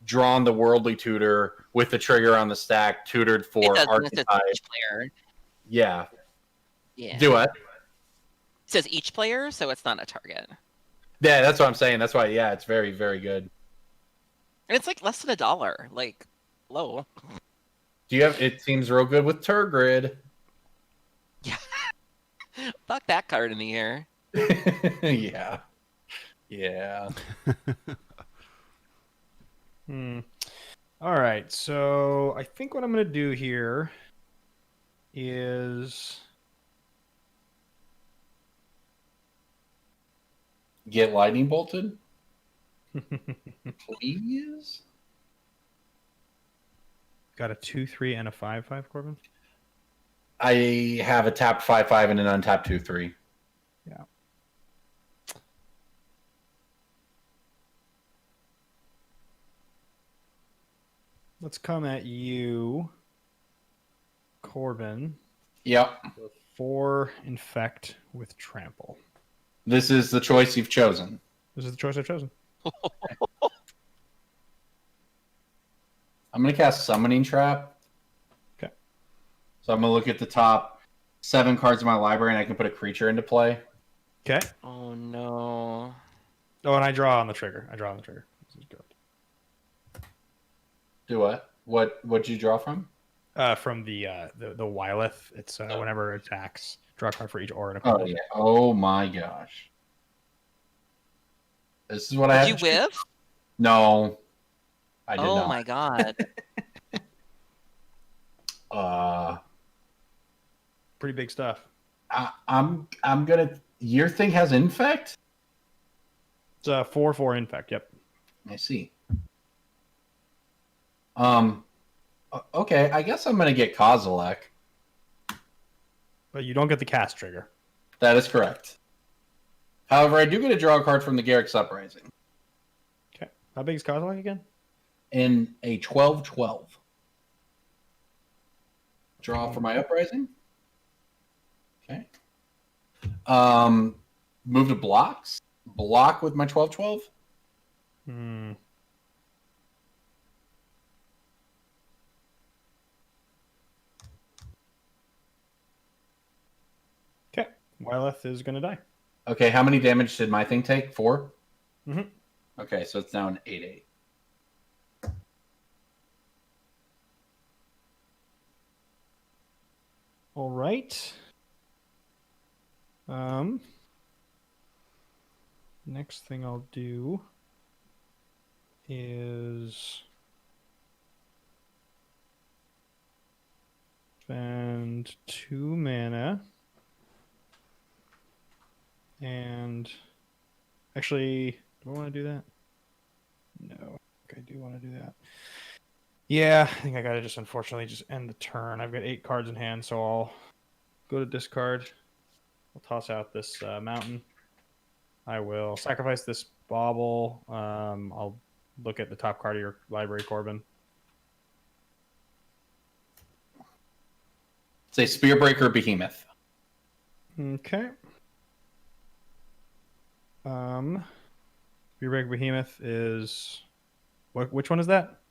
drawn the worldly tutor with the trigger on the stack, tutored It for doesn't. It says archetype. each player. Yeah. Yeah. Do it. It says each player, so it's not a target. Yeah, that's what I'm saying. That's why, yeah, it's very, very good. And it's like less than $1. Like, low. Do you have? It seems real good with Turgrid. Yeah. Fuck that card in the air. Yeah, yeah. All right, so I think what I'm going to do here is Get lightning bolted, please. got a 2/3 and a 5/5, Corbin. I have a tapped 5/5 and an untapped 2/3. Yeah. Let's come at you, Corbin. Yep. 4 infect with trample. This is the choice you've chosen. This is the choice I've chosen. I'm gonna cast Summoning Trap. Okay. So I'm gonna look at the top 7 cards in my library, and I can put a creature into play. Okay. Oh, no. Oh, and I draw on the trigger. This is good. Do what? What'd you draw from? From the Wyleth, it's whenever it attacks, draw a card for each aura and Oh equivalent. yeah. Oh my gosh. This is what I have. Did you whiff? No, I did Oh not. my god. Pretty big stuff. I'm gonna. Your thing has infect. It's a 4/4 infect. Yep. I see. Okay, I guess I'm gonna get Kozilek. But you don't get the cast trigger. That is correct. However, I do get to draw a card from the Garrick's Uprising Okay. How big is Kozilek again? in a 12/12. Draw for my Uprising. Okay. Move to blocks. Block with my 12/12. Hmm. Okay. Wyleth is going to die. Okay, how many damage did my thing take? 4? Mhm. Okay, so it's now an 8/8. All right. Next thing I'll do is spend 2 mana. And actually, do I want to do that? No, I think I do want to do that. Yeah, I think I gotta just unfortunately just end the turn. I've got 8 cards in hand, so I'll go to discard. I'll toss out this mountain. I will sacrifice this bauble. I'll look at the top card of your library, Corbin. It's a Spearbreaker Behemoth. Okay. Spearbreaker Behemoth is which one is that?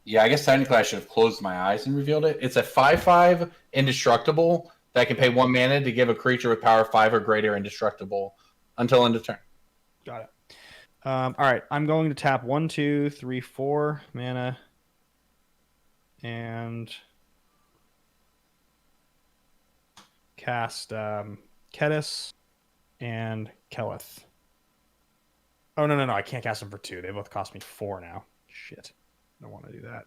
Yeah, I guess technically I should have closed my eyes and revealed it. It's a 5/5 indestructible that can pay 1 mana to give a creature with power 5 or greater indestructible until end of turn. Got it. All right, I'm going to tap 1, 2, 3, 4 mana, and cast Kedis and Keleth. Oh no, I can't cast them for 2. They both cost me 4 now. Shit, I don't want to do that.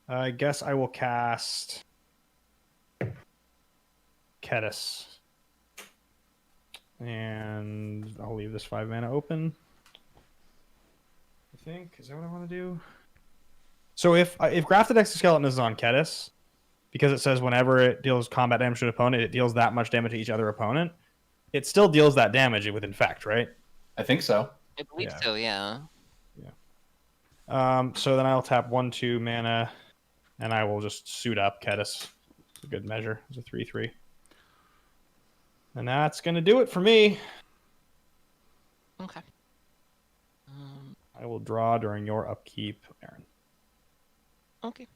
I guess I will cast Kedis, and I'll leave this 5 mana open. I think is that what I want to do. So if Grafted Exoskeleton is on Kedis, because it says whenever it deals combat damage to an opponent, it deals that much damage to each other opponent. It still deals that damage with Infect, right? I think so. I believe Yeah. so, yeah. Yeah. So then I'll tap 1/2 mana, and I will just suit up Kedis. It's a good measure. It's a 3/3. And that's going to do it for me. Okay. I will draw during your upkeep, Erin. Okay.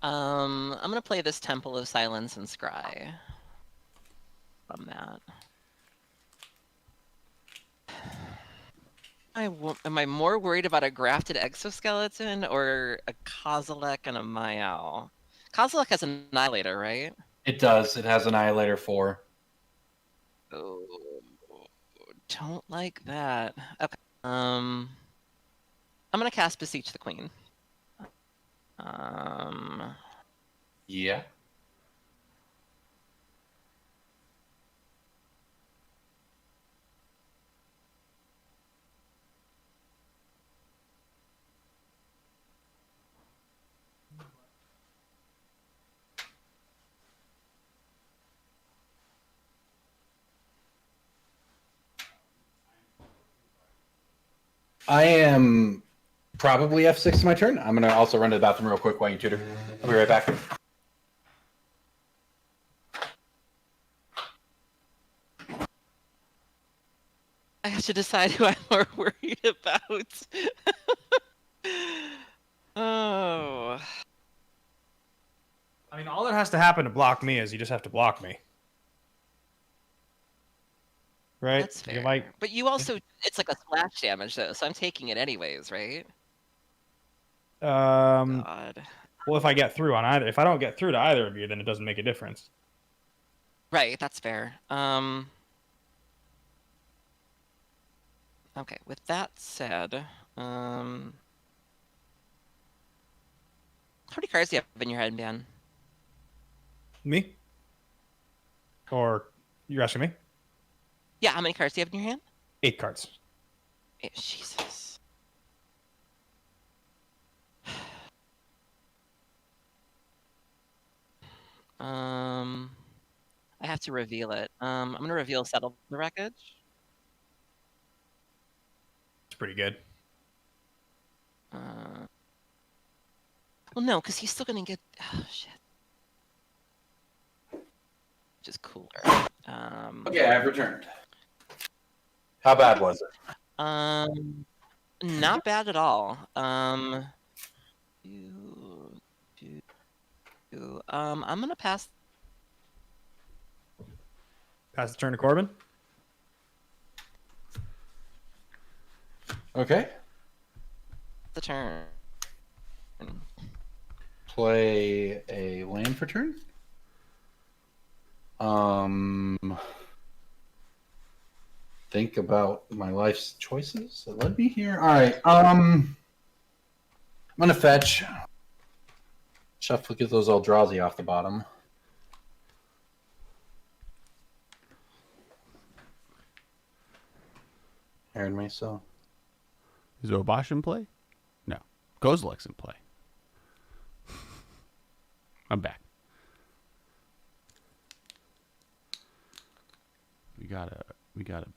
I'm gonna play this Temple of Silence and Scry. From that. Am I more worried about a grafted exoskeleton or a Kozilek and a Mayao? Kozilek has an Annihilator, right? It does. It has Annihilator 4. Oh, don't like that. Okay. I'm gonna cast Beseech the Queen. Yeah. I am probably F6 my turn. I'm going to also run to the bathroom real quick while you tutor. I'll be right back. I have to decide who I'm more worried about. Oh. I mean, all that has to happen to block me is you just have to block me. Right? That's fair. You might... But you also, it's like a splash damage though, so I'm taking it anyways, right? God. Well, if I get through on either, if I don't get through to either of you, then it doesn't make a difference. Right, that's fair. Okay, with that said, how many cards do you have in your hand, Ben? Me? Or you're asking me? Yeah, how many cards do you have in your hand? 8 cards. Jesus. I have to reveal it. I'm gonna reveal Settle the Wreckage. It's pretty good. Well, no, because he's still gonna get. Oh shit. Which is cooler. Okay, I've returned. How bad was it? Not bad at all. I'm gonna pass Pass the turn to Corbin. Okay. the turn. Play a land for turn. Think about my life's choices that led me here. All right. I'm gonna fetch. Shuffle, get those Eldrazi off the bottom. Erin Mesa. Is Obosh in play? No. Kozilek's in play. I'm back. We got a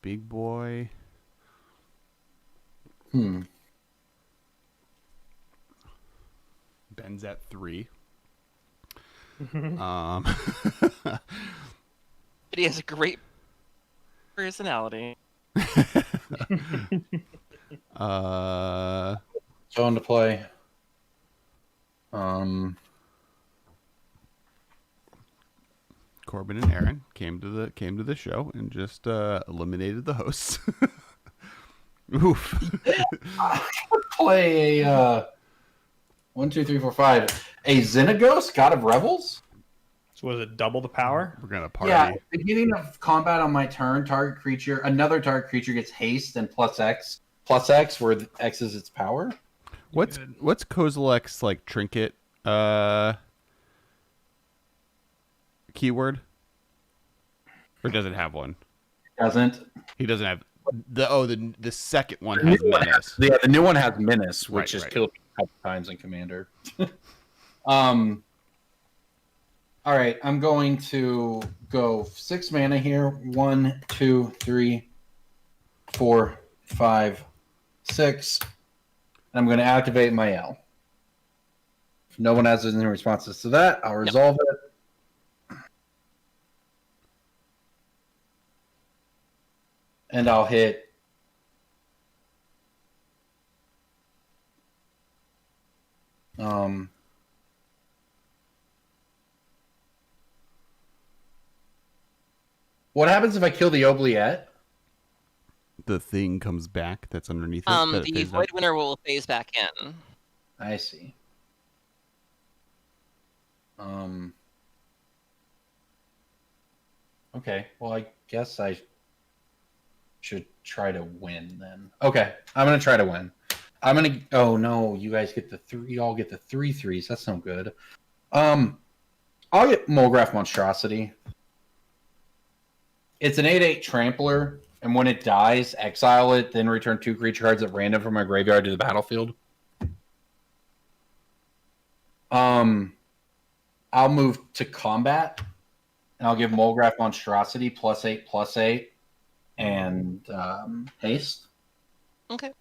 big boy. Ben's at 3. But he has a great personality. So on to play. Corbin and Erin came to the show and just eliminated the hosts. Oof. Play a 1, 2, 3, 4, 5. A Xenagos, God of Revels. So was it double the power? We're gonna party. Yeah, beginning of combat on my turn, another target creature gets haste and +X, where the X is its power. What's Kozilek's like trinket keyword? Or does it have one? Doesn't. He doesn't have the second one has menace. The new one has menace, which is right. killed a couple times in Commander. All right, I'm going to go 6 mana here. 1, 2, 3, 4, 5, 6. I'm going to activate my L. If no one has any responses to that, I'll resolve it. And I'll hit what happens if I kill the Oubliette? The thing comes back that's underneath it. The Void Winter will phase back in. I see. Okay, well, I guess I should try to win then. Okay, I'm gonna try to win. I'm gonna. Oh no, you guys get the 3. Y'all get the 3 3s. That's no good. I'll get Molgraph Monstrosity. It's an 8/8 trampler, and when it dies, exile it, then return 2 creature cards at random from my graveyard to the battlefield. I'll move to combat, and I'll give Molgraph Monstrosity +8/+8 and haste. Okay.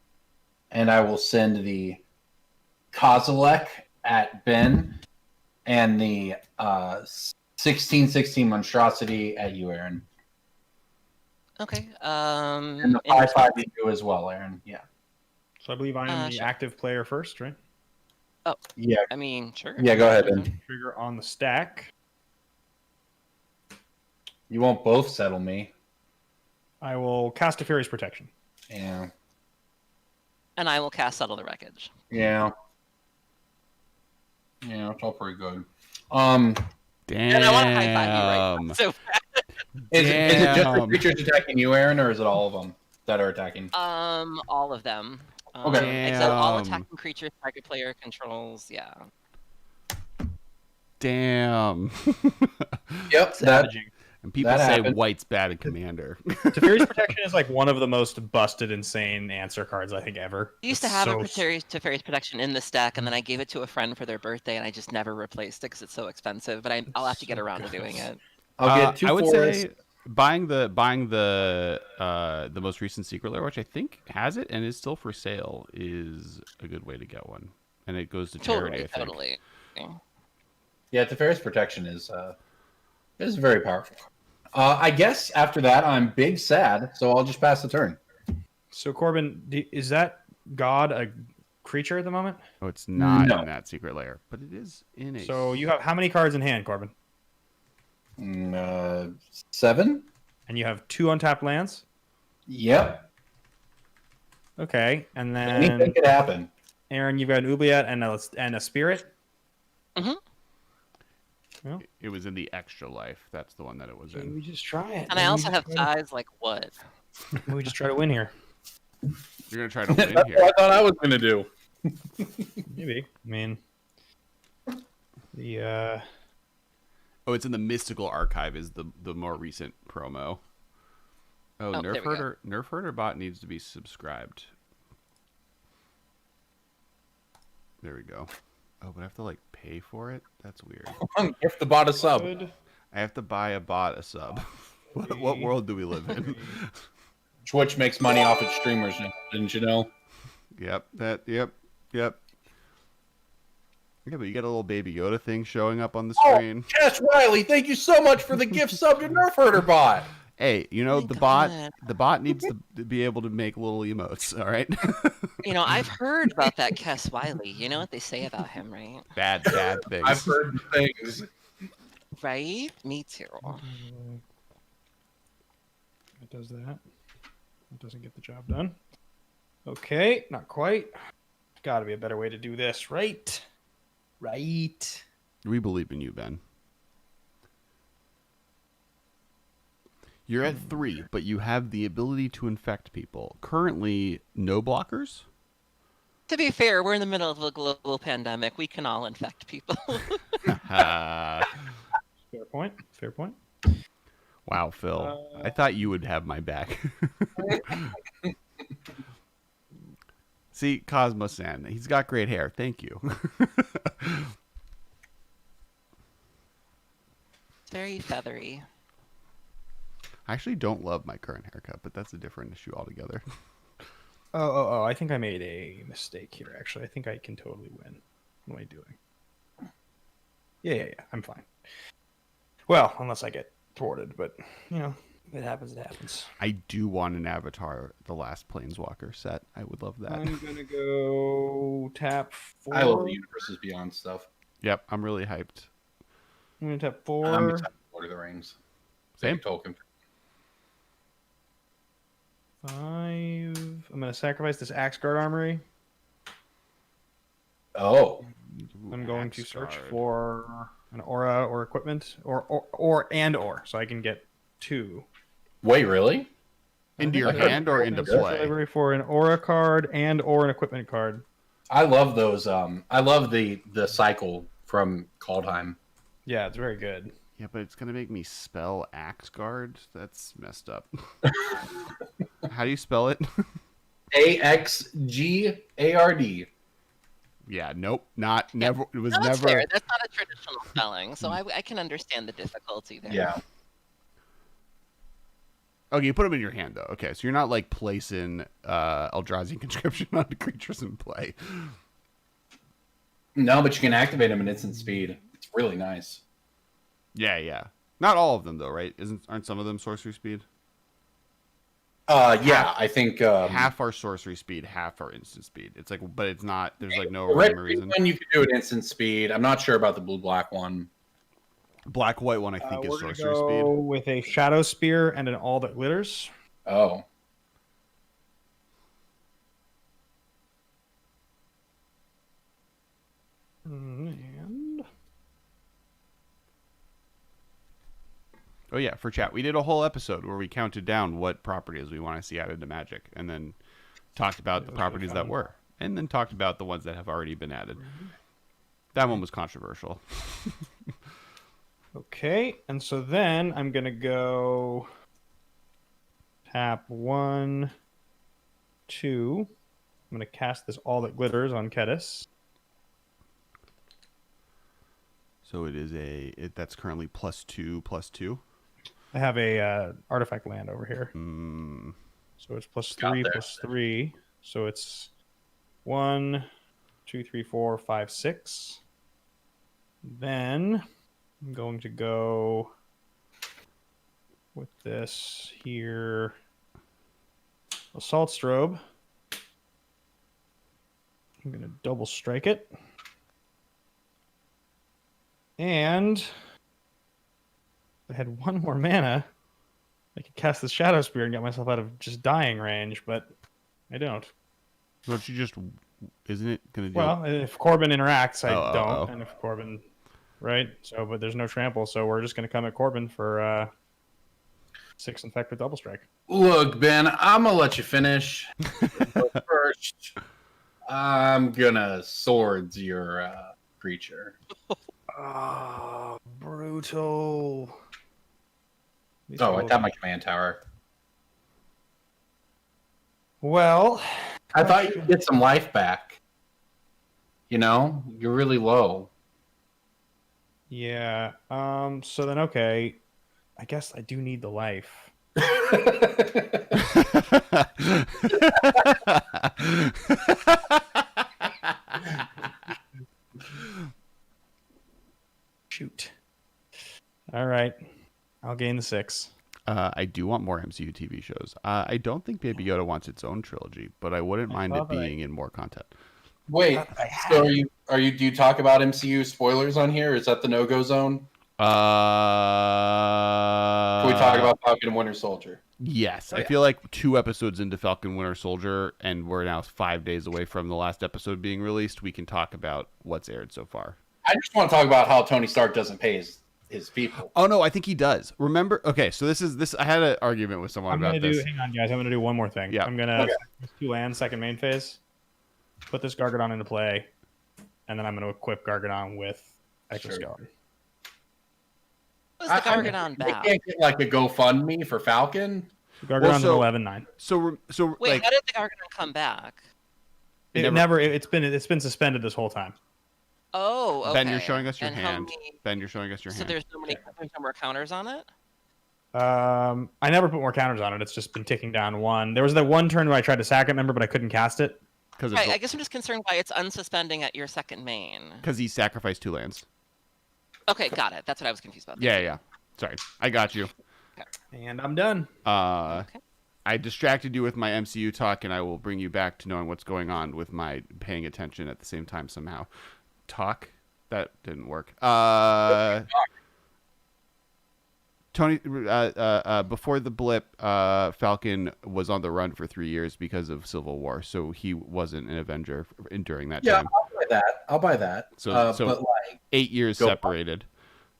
And I will send the Kozilek at Ben and the 16/16 Monstrosity at you, Erin. Okay. And the 5/5 to you as well, Erin. Yeah. So I believe I am the sure. active player first, right? Oh, yeah. I mean, sure. Yeah, go ahead, Ben. Trigger on the stack. You won't both settle me. I will cast a Fairy's Protection. Yeah. And I will cast Settle the Wreckage. Yeah. Yeah, it's all pretty good. Damn. And I want to high five you right now. So Is it just the creatures attacking you, Erin, or is it all of them that are attacking? all of them. Okay. Except all attacking creatures target player controls. Yeah. Damn. Yep. Savaging. And people That say happened. White's bad at Commander. Teferi's Protection is like one of the most busted, insane answer cards I think ever. I used to have a Teferi's Protection in this deck, and then I gave it to a friend for their birthday, and I just never replaced it because it's so expensive. But I'll have to get around to doing it. I'll get 2 I would forests. say buying the most recent Secret Lair, which I think has it and is still for sale, is a good way to get one. And it goes to charity, I think. Totally. Yeah, Teferi's Protection is very powerful. I guess after that, I'm big sad, so I'll just pass the turn. So Corbin, is that God a creature at the moment? Oh, it's not No. in that Secret Lair, but it is in a. So you have how many cards in hand, Corbin? 7? And you have 2 untapped lands? Yep. Okay, and Anything then could happen. Erin, you've got an Oubliette and a Spirit? Mm-hmm. Well, It was in the Extra Life. That's the one that it was maybe in. we just try it. And I also have size like what? Maybe we just try to win here. You're gonna try to win That's here. what I thought I was going to do. Maybe. I mean, the Oh, it's in the Mystical Archive. Is the more recent promo. Oh, Oh, there we go. Nerf Herder bot needs to be subscribed. There we go. Oh, but I have to like pay for it. That's weird. Gift the bot a sub. good. I have to buy a bot a sub. What world do we live in? Twitch makes money off its streamers, didn't you know? Yep. Yep. Yeah, but you got a little Baby Yoda thing showing up on the screen. Cash Riley, thank you so much for the gift sub to Nerf Herder bot. Hey, you know My the God. bot needs to be able to make little emotes. All right. I've heard about that Kess Wiley. You know what they say about him, right? bad things. I've heard things. Right? Me too. It does that. It doesn't get the job done. Okay, not quite. Got to be a better way to do this, right? Right. We believe in you, Ben. You're at 3, but you have the ability to infect people. Currently, no blockers. To be fair, we're in the middle of a global pandemic. We can all infect people. Wow, Fair point. Fair point. Phil. I thought you would have my back. See, Cosmo-san. He's got great hair. Thank you. It's very feathery. I actually don't love my current haircut, but that's a different issue altogether. Oh! I think I made a mistake here. Actually, I think I can totally win. What am I doing? Yeah. I'm fine. Well, unless I get thwarted, but you know, if it happens, it happens. I do want an Avatar: The Last Planeswalker set. I would love that. I'm gonna go tap 4. I love the Universes Beyond stuff. Yep, I'm really hyped. I'm gonna tap 4. I'm excited for Lord of the Rings. Same. Tolkien. 5. I'm gonna sacrifice this Axe Guard Armory. Oh, I'm going to Axe search Guard. for an aura or equipment, or, so I can get 2. wait, really? Into your Okay. hand or into Search play? library for an aura card or an equipment card. I love those. I love the cycle from Kaldheim. Yeah, it's very good. Yeah, but it's gonna make me spell Axe Guard. That's messed up. How do you spell it? AXGARD. Yeah, nope, not never. It was No, that's never. fair. That's not a traditional spelling, so I can understand the difficulty there. Yeah. Okay, you put them in your hand though. Okay, so you're not like placing Eldrazi conscription on the creatures in play. No, but you can activate them in instant speed. It's really nice. Yeah. Not all of them though, right? Aren't some of them sorcery speed? Yeah, I think Half are sorcery speed, half are instant speed. It's like, but it's not. There's like no the red rhyme or reason. one you can do it instant speed. I'm not sure about the blue-black one. Black white one I think is We're gonna sorcery go speed. with a Shadow Spear and an All That Glitters. Oh, And Oh yeah, for chat, we did a whole episode where we counted down what properties we want to see added to Magic, and then talked about the was properties really that fun. were, and then talked about the ones that have already been added. That one was controversial. okay, and so then I'm gonna go tap 1, 2. I'm gonna cast this All That Glitters on Kedis. So it is that's currently +2/+2. I have a artifact land over here, Mm, so it's +3 there. +3. So it's 1, 2, 3, 4, 5, 6. Then I'm going to go with this here Assault Strobe. I'm going to double strike it. And if I had 1 more mana, I could cast the Shadow Spear and get myself out of just dying range, but I don't. don't you just? Isn't it gonna do? Well, if Corbin interacts, I Oh, don't. oh. And if Corbin, right? So, but there's no trample, so we're just going to come at Corbin for 6 infect with double strike. look, Ben, I'm gonna let you finish. But first, I'm gonna swords your creature. Oh, brutal. Oh, I tapped my command tower. Well, I thought you'd get some life back. You know, you're really low. yeah. So then, okay. I guess I do need the life. Shoot. All right. I'll gain the 6. I do want more MCU TV shows. I don't think Baby Yoda wants its own trilogy, but I wouldn't mind it thought that I- being in more content. Wait, so are you? Do you talk about MCU spoilers on here? Is that the no-go zone? Can we talk about Falcon and Winter Soldier? Yes, I yeah. feel like 2 episodes into Falcon Winter Soldier, and we're now 5 days away from the last episode being released. We can talk about what's aired so far. I just want to talk about how Tony Stark doesn't pay his people. Oh no, I think he does. Remember? Okay, so this. I had an argument with someone I'm about going to do, this. hang on, guys. I'm going to do one more thing. Yeah. I'm going to Okay. 2 lands, second main phase. Put this Gargadon into play. And then I'm going to equip Gargadon with Exoskeleton. Was the Gargadon They back? can't get like a GoFundMe for Falcon. Gargadon's so- an 11/9. So Wait, like how did the Gargadon come back? It's been suspended this whole time. Oh, okay. Ben, you're showing us your And how hand. many? Ben, you're showing us your So hand. there's no more counters on it. I never put more counters on it. It's just been ticking down one. There was that one turn where I tried to sack it, remember, but I couldn't cast it. Right. I guess I'm just concerned why it's unsuspending at your second main. Because he sacrificed 2 lands. Okay, got it. That's what I was confused about. Yeah. Sorry, I got you. And I'm done. Okay. I distracted you with my MCU talk, and I will bring you back to knowing what's going on with my paying attention at the same time somehow. Talk? That didn't work. Tony, before the blip, Falcon was on the run for 3 years because of Civil War, so he wasn't an Avenger during that time. I'll buy that. So but like 8 years separated.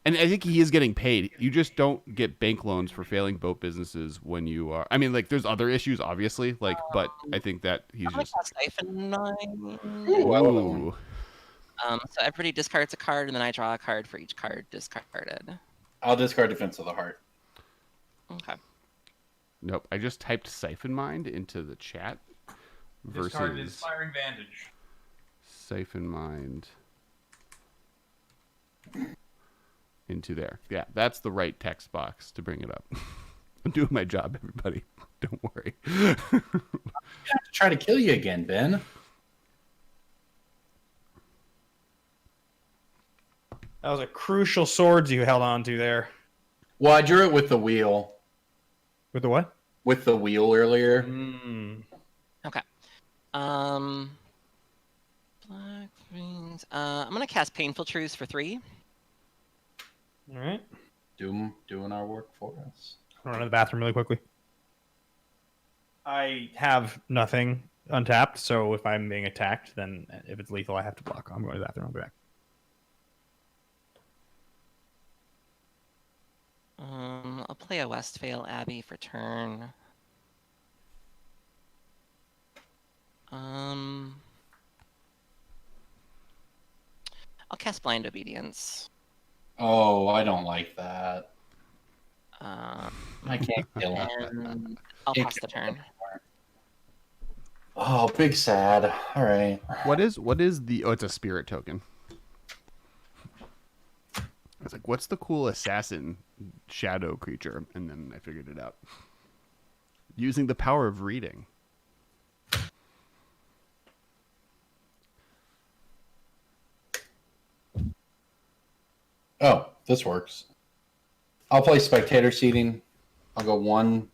And I think he is getting paid. You just don't get bank loans for failing boat businesses when you are. I mean, like, there's other issues, obviously. Like, but I think that he's I'm gonna just. cast Siphon Mine. Ooh. So everybody discards a card, and then I draw a card for each card discarded. I'll discard Defense of the Heart. Okay. Nope. I just typed Siphon Mind into the chat. Discard Versus Inspiring Vantage. Siphon Mind into there. Yeah, that's the right text box to bring it up. I'm doing my job, everybody. Don't worry. I have to try to kill you again, Ben. That was a crucial swords you held on to there. Well, I drew it with the wheel. With the what? With the wheel earlier. Okay. Black Rings. I'm gonna cast Painful Truce for 3. All right. Doing our work for us. I'll run to the bathroom really quickly. I have nothing untapped, so if I'm being attacked, then if it's lethal, I have to block. I'm going to the bathroom. I'll be back. I'll play a Westvale Abbey for turn. I'll cast Blind Obedience. Oh, I don't like that. I can't kill him. I'll pass the turn. Oh, big sad. All right. What is the? Oh, it's a spirit token. I was like, what's the cool assassin shadow creature? And then I figured it out. Using the power of reading. Oh, this works. I'll play spectator seating. I'll go 1,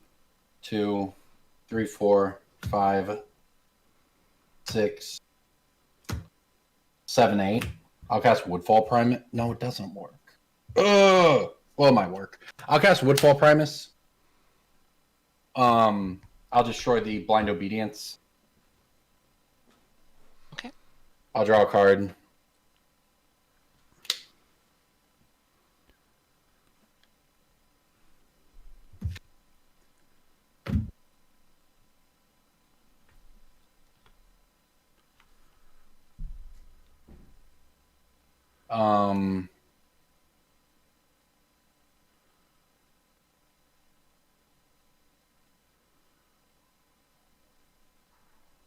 2, 3, 4, 5, 6, 7, 8. I'll cast Woodfall Primus. No, it doesn't work. Ugh. Well, it might work. I'll cast Woodfall Primus. I'll destroy the Blind Obedience. Okay. I'll draw a card.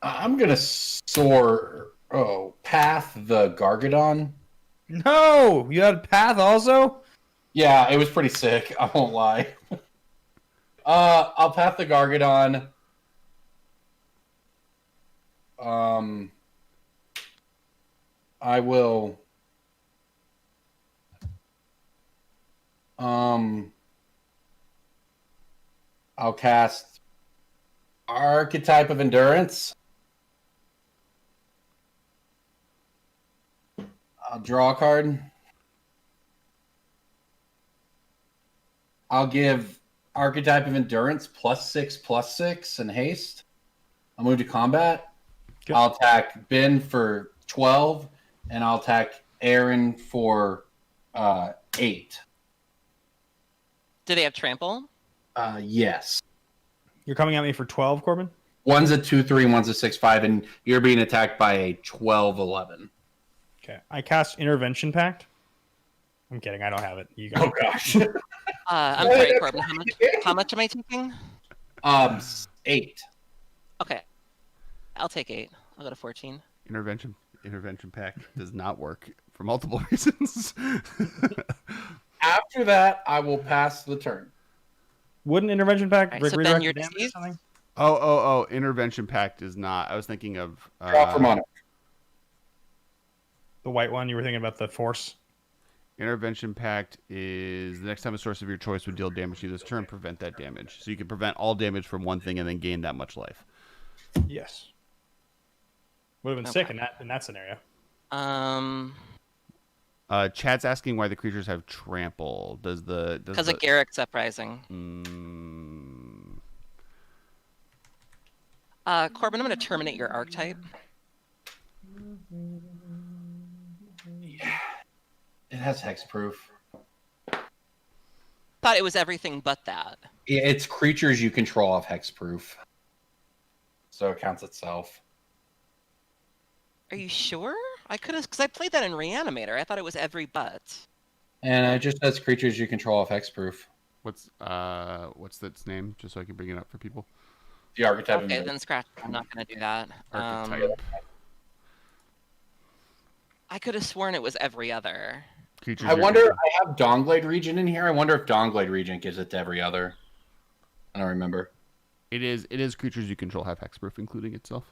I'm gonna Path the Gargadon. No, you had Path also. Yeah, it was pretty sick. I won't lie. I'll Path the Gargadon. I will. I'll cast Archetype of Endurance. I'll draw a card. I'll give Archetype of Endurance +6/+6 and haste. I'll move to combat. Okay. I'll attack Ben for 12, and I'll attack Erin for 8. Do they have trample? Yes. You're coming at me for 12, Corbin? One's a 2/3, one's a 6/5, and you're being attacked by a 12/11. Okay. I cast Intervention Pact. I'm kidding. I don't have it. You go. Oh gosh. I'm sorry, Corbin. How much am I taking? 8. Okay. I'll take 8. I'll go to 14. Intervention pact does not work for multiple reasons. After that, I will pass the turn. Wouldn't intervention pack All right, so Ben, redirect you're the damage or deceased. something? Oh, intervention pact is not. I was thinking of Draw for Monarch. The white one, you were thinking about the force. intervention pact is the next time a source of your choice would deal damage to you this turn, prevent that damage. So you can prevent all damage from one thing and then gain that much life. Yes. Would have been sick in that scenario. Chad's asking why the creatures have trample. Because of Garrick's Uprising. Corbin, I'm going to terminate your archetype. Yeah. It has hexproof. Thought it was everything but that. It's creatures you control have hexproof. So it counts itself. Are you sure? I could have, because I played that in Reanimator. I thought it was every but. And it just says creatures you control have hexproof. What's its name? Just so I can bring it up for people. The archetype. Okay, then scratch. I'm not going to do that. Archetype. I could have sworn it was every other. Creatures I wonder. I have Dawnglade Region in here. I wonder if Dawnglade Region gives it to every other. I don't remember. It is creatures you control have hexproof, including itself.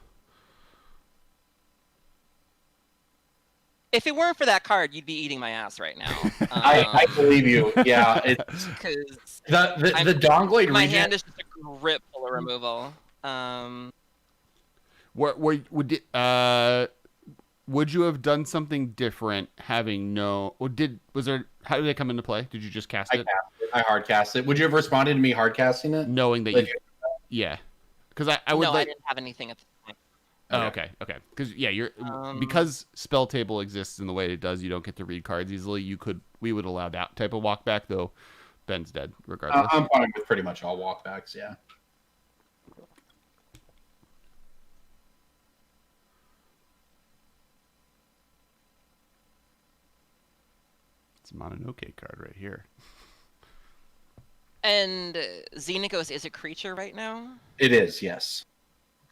If it weren't for that card, you'd be eating my ass right now. I believe you. Yeah, it's because the Dawnglade my Region. hand is just a grip full of removal. Would you have done something different having no? Or how did they come into play? Did you just cast it? I hard cast it. Would you have responded to me hard casting it? Knowing that yeah, because I would. No, I didn't have anything at the time. Oh, okay. Because you're because spell table exists in the way it does. You don't get to read cards easily. We would allow that type of walkback, though. Ben's dead regardless. I'm fine with pretty much all walkbacks. Yeah. It's a Mononoke card right here. And Xenagos is a creature right now? It is, yes.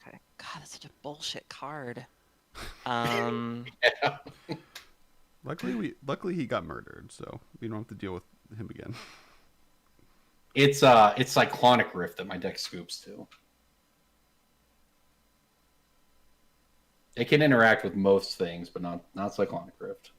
Okay. God, that's such a bullshit card. Yeah. Luckily he got murdered, so we don't have to deal with him again. It's Cyclonic Rift that my deck scoops to. It can interact with most things, but not Cyclonic Rift.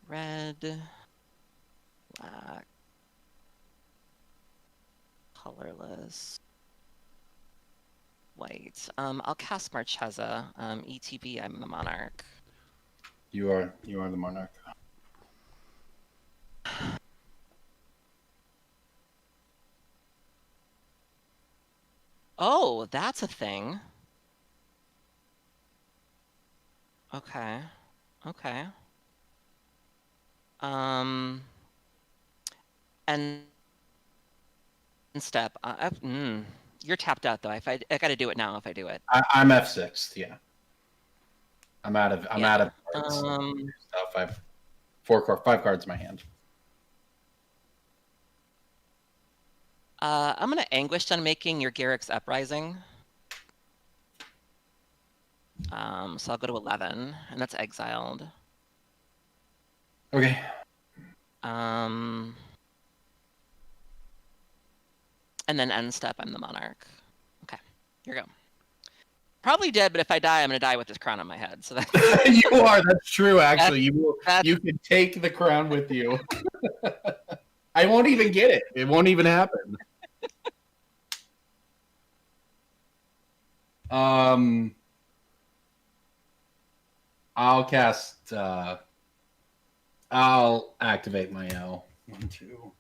Red, black, colorless, white. I'll cast Marchesa. ETB, I'm the Monarch. You are the Monarch. Oh, that's a thing. Okay. And step. You're tapped out though. I got to do it now. If I do it, I'm F6. Yeah. I'm out of cards. Stuff. I have 5 cards in my hand. I'm gonna Anguished Unmaking your Garrick's Uprising. So I'll go to 11, and that's exiled. Okay. And then end step, I'm the Monarch. Okay, here we go. Probably dead, but if I die, I'm gonna die with this crown on my head. So that's You are. That's true. Actually, you can take the crown with you. I won't even get it. It won't even happen. I'll cast. I'll activate my L. 1, 2,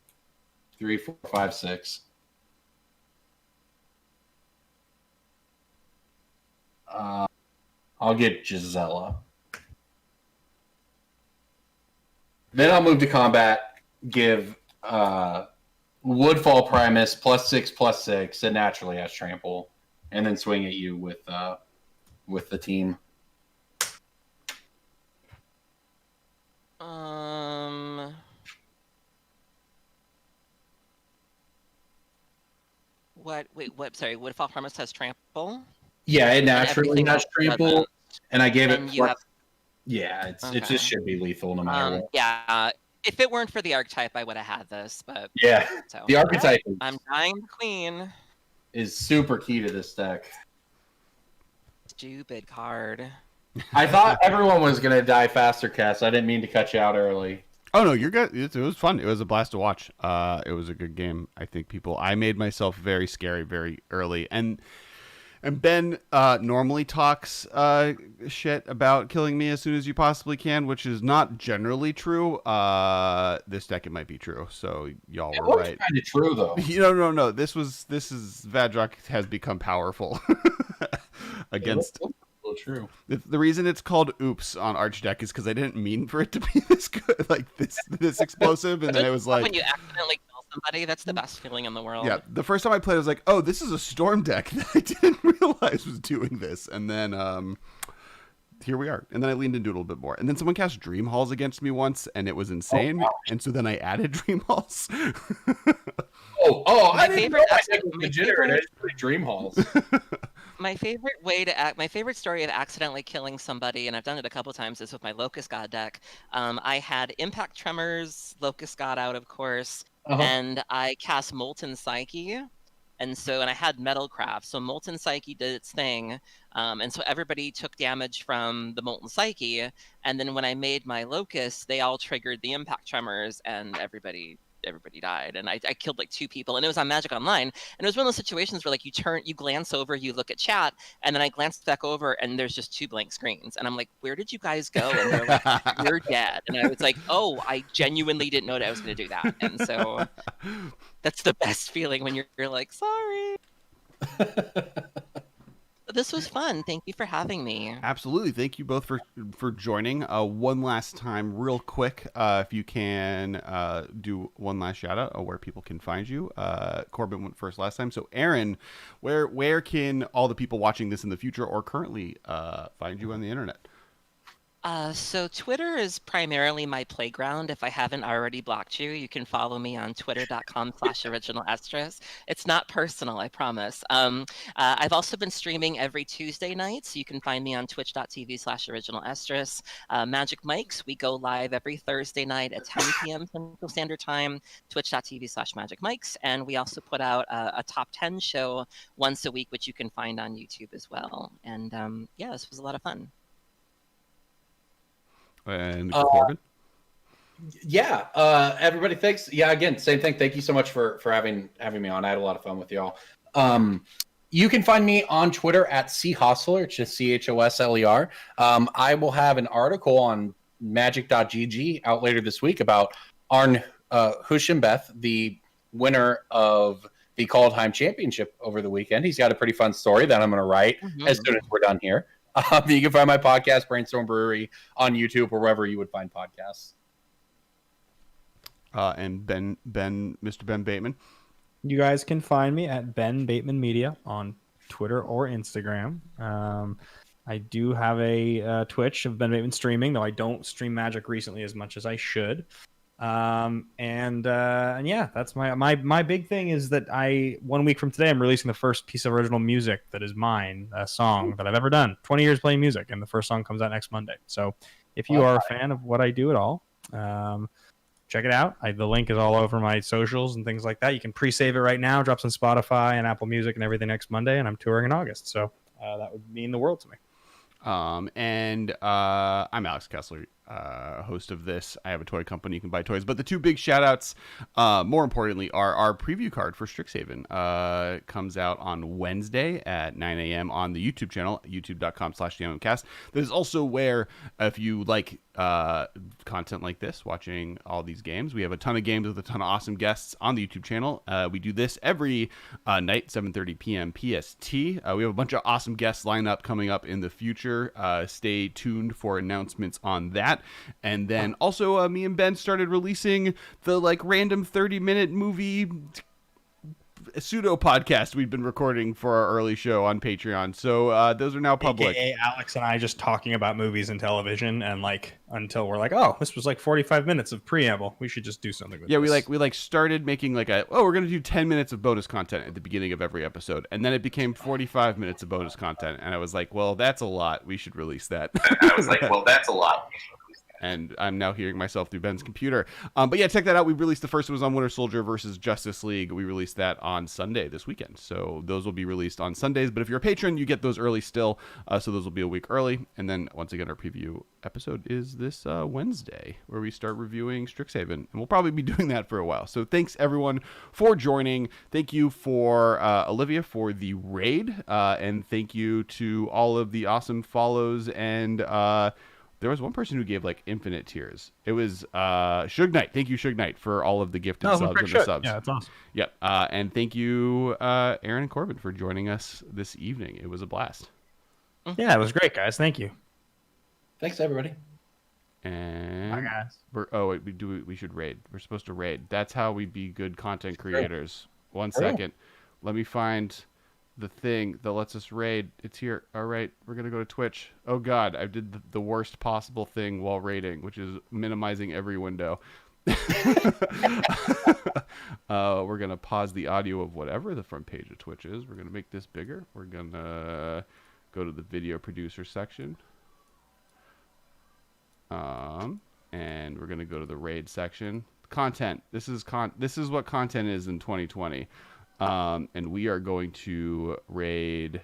3, 4, 5, 6. I'll get Gisela. Then I'll move to combat. Give Woodfall Primus +6/+6, and naturally has trample, and then swing at you with the team. Wait, what? Sorry, Woodfall Promise has trample. Yeah, it naturally everything has else trample, doesn't. and I gave And it you have plus. Yeah, it okay. just should be lethal no matter what. Yeah. If it weren't for the archetype, I would have had this. But Yeah, so the all right, archetype I'm dying the queen. is super key to this deck. Stupid card. I thought everyone was gonna die faster, Cass. I didn't mean to cut you out early. Oh no, you're good. It was fun. It was a blast to watch. It was a good game. I think I made myself very scary very early, and Ben normally talks shit about killing me as soon as you possibly can, which is not generally true. This deck it might be true. So y'all were right. Kind of true though. No. This is Vadrock has become powerful against. True. The reason it's called "Oops" on Arch Deck is because I didn't mean for it to be this good, like this explosive, and then it was like when you accidentally kill somebody, that's the best feeling in the world. yeah. The first time I played, I was like, "Oh, this is a storm deck that I didn't realize was doing this," and then here we are. And then I leaned into it a little bit more, and then someone cast Dream Halls against me once, and it was insane. Oh, wow. And so then I added Dream Halls. I didn't know my deck was degenerate. I just played Dream Halls. My favorite story of accidentally killing somebody, and I've done it a couple times, is with my Locust God deck. I had Impact Tremors, Locust God out, of course, and I cast Molten Psyche, and I had Metalcraft. So Molten Psyche did its thing, and so everybody took damage from the Molten Psyche, and then when I made my Locust, they all triggered the Impact Tremors, and everybody died, and I killed like 2 people, and it was on Magic Online, and it was one of those situations where like you glance over, you look at chat, and then I glanced back over and there's just 2 blank screens, and I'm like, where did you guys go? And they're like, you're dead. And I was like, oh, I genuinely didn't know that I was going to do that. And so that's the best feeling when you're like, sorry. This was fun. Thank you for having me. Absolutely. Thank you both for joining. One last time, real quick, if you can do one last shout out of where people can find you. Corbin went first last time. So Erin, where can all the people watching this in the future or currently find you on the internet? So Twitter is primarily my playground. If I haven't already blocked you, you can follow me on twitter.com/originalestros. It's not personal, I promise. I've also been streaming every Tuesday night, so you can find me on twitch.tv/originalestros. Magic Mics, we go live every Thursday night at 10 p.m. Central Standard Time, twitch.tv/Magic Mics. And we also put out a top 10 show once a week, which you can find on YouTube as well. And yeah, this was a lot of fun. And Corbin? Yeah, everybody, thanks. Yeah, again, same thing. Thank you so much for having me on. I had a lot of fun with y'all. You can find me on Twitter at Hosler, it's just CHOSLER. I will have an article on magic.gg out later this week about Arn Hushembeth, the winner of the Kaldheim Championship over the weekend. He's got a pretty fun story that I'm going to write as soon as we're done here. You can find my podcast, Brainstorm Brewery, on YouTube or wherever you would find podcasts. And Mr. Ben Bateman. You guys can find me at Ben Bateman Media on Twitter or Instagram. I do have a Twitch of Ben Bateman streaming, though I don't stream Magic recently as much as I should. And yeah, that's my big thing is that 1 week from today, I'm releasing the first piece of original music that is mine, a song that I've ever done. 20 years playing music, and the first song comes out next Monday. So if you are a fan of what I do at all, check it out. The link is all over my socials and things like that. You can pre-save it right now. Drops on Spotify and Apple Music and everything next Monday, and I'm touring in August. So that would mean the world to me. And I'm Alex Kessler, host of this. I have a toy company. You can buy toys. But the 2 big shout outs, more importantly, are our preview card for Strixhaven. Comes out on Wednesday at 9 a.m. on the YouTube channel, youtube.com/DMMcast. That is also where, if you like content like this, watching all these games, we have a ton of games with a ton of awesome guests on the YouTube channel. We do this every night, 7:30 p.m. PST. We have a bunch of awesome guests lined up coming up in the future. Stay tuned for announcements on that. And then also me and Ben started releasing the random 30-minute movie pseudo podcast we'd been recording for our early show on Patreon. So those are now public. AKA Alex and I just talking about movies and television, and like until we're like, oh, this was like 45 minutes of preamble. We should just do something with this. we started making like we're gonna do 10 minutes of bonus content at the beginning of every episode, and then it became 45 minutes of bonus content, and I was like, well, that's a lot. We should release that. And I'm now hearing myself through Ben's computer. But yeah, check that out. We released the first one was on Winter Soldier versus Justice League. We released that on Sunday this weekend. So those will be released on Sundays. But if you're a patron, you get those early still. So those will be a week early. And then once again, our preview episode is this Wednesday, where we start reviewing Strixhaven. And we'll probably be doing that for a while. So thanks everyone for joining. Thank you for Olivia for the raid. And thank you to all of the awesome follows and there was one person who gave like infinite tiers. It was Suge Knight. Thank you, Suge Knight, for all of the gifted subs and the subs. Yeah, that's awesome. Yep. And thank you, Erin and Corbin, for joining us this evening. It was a blast. Yeah, it was great, guys. Thank you. Thanks, everybody. And Bye, guys. we should raid. We're supposed to raid. That's how we be good content creators. 1 second. Let me find the thing that lets us raid. It's here. All right, we're gonna go to Twitch. Oh god, I did the worst possible thing while raiding, which is minimizing every window. We're gonna pause the audio of whatever the front page of Twitch is. We're gonna make this bigger. We're gonna go to the video producer section, and we're gonna go to the raid section. Content. This is what content is in 2020. And we are going to raid.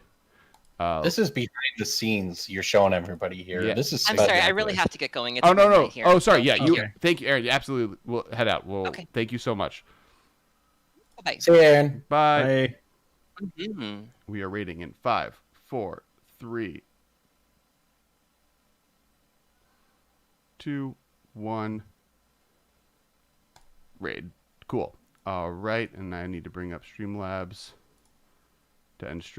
This is behind the scenes. You're showing everybody here. Yeah. This is. I'm sorry, I really have to get going. It's Oh no. midnight here. Oh sorry. Yeah, you. Okay. Thank you, Erin. You absolutely. We'll head out. Well, Okay. thank you so much. Bye. See you, Erin. Bye. Bye. Mhm. We are raiding in 5, 4, 3, 2, 1. Raid. Cool. All right, and I need to bring up Streamlabs to end stream.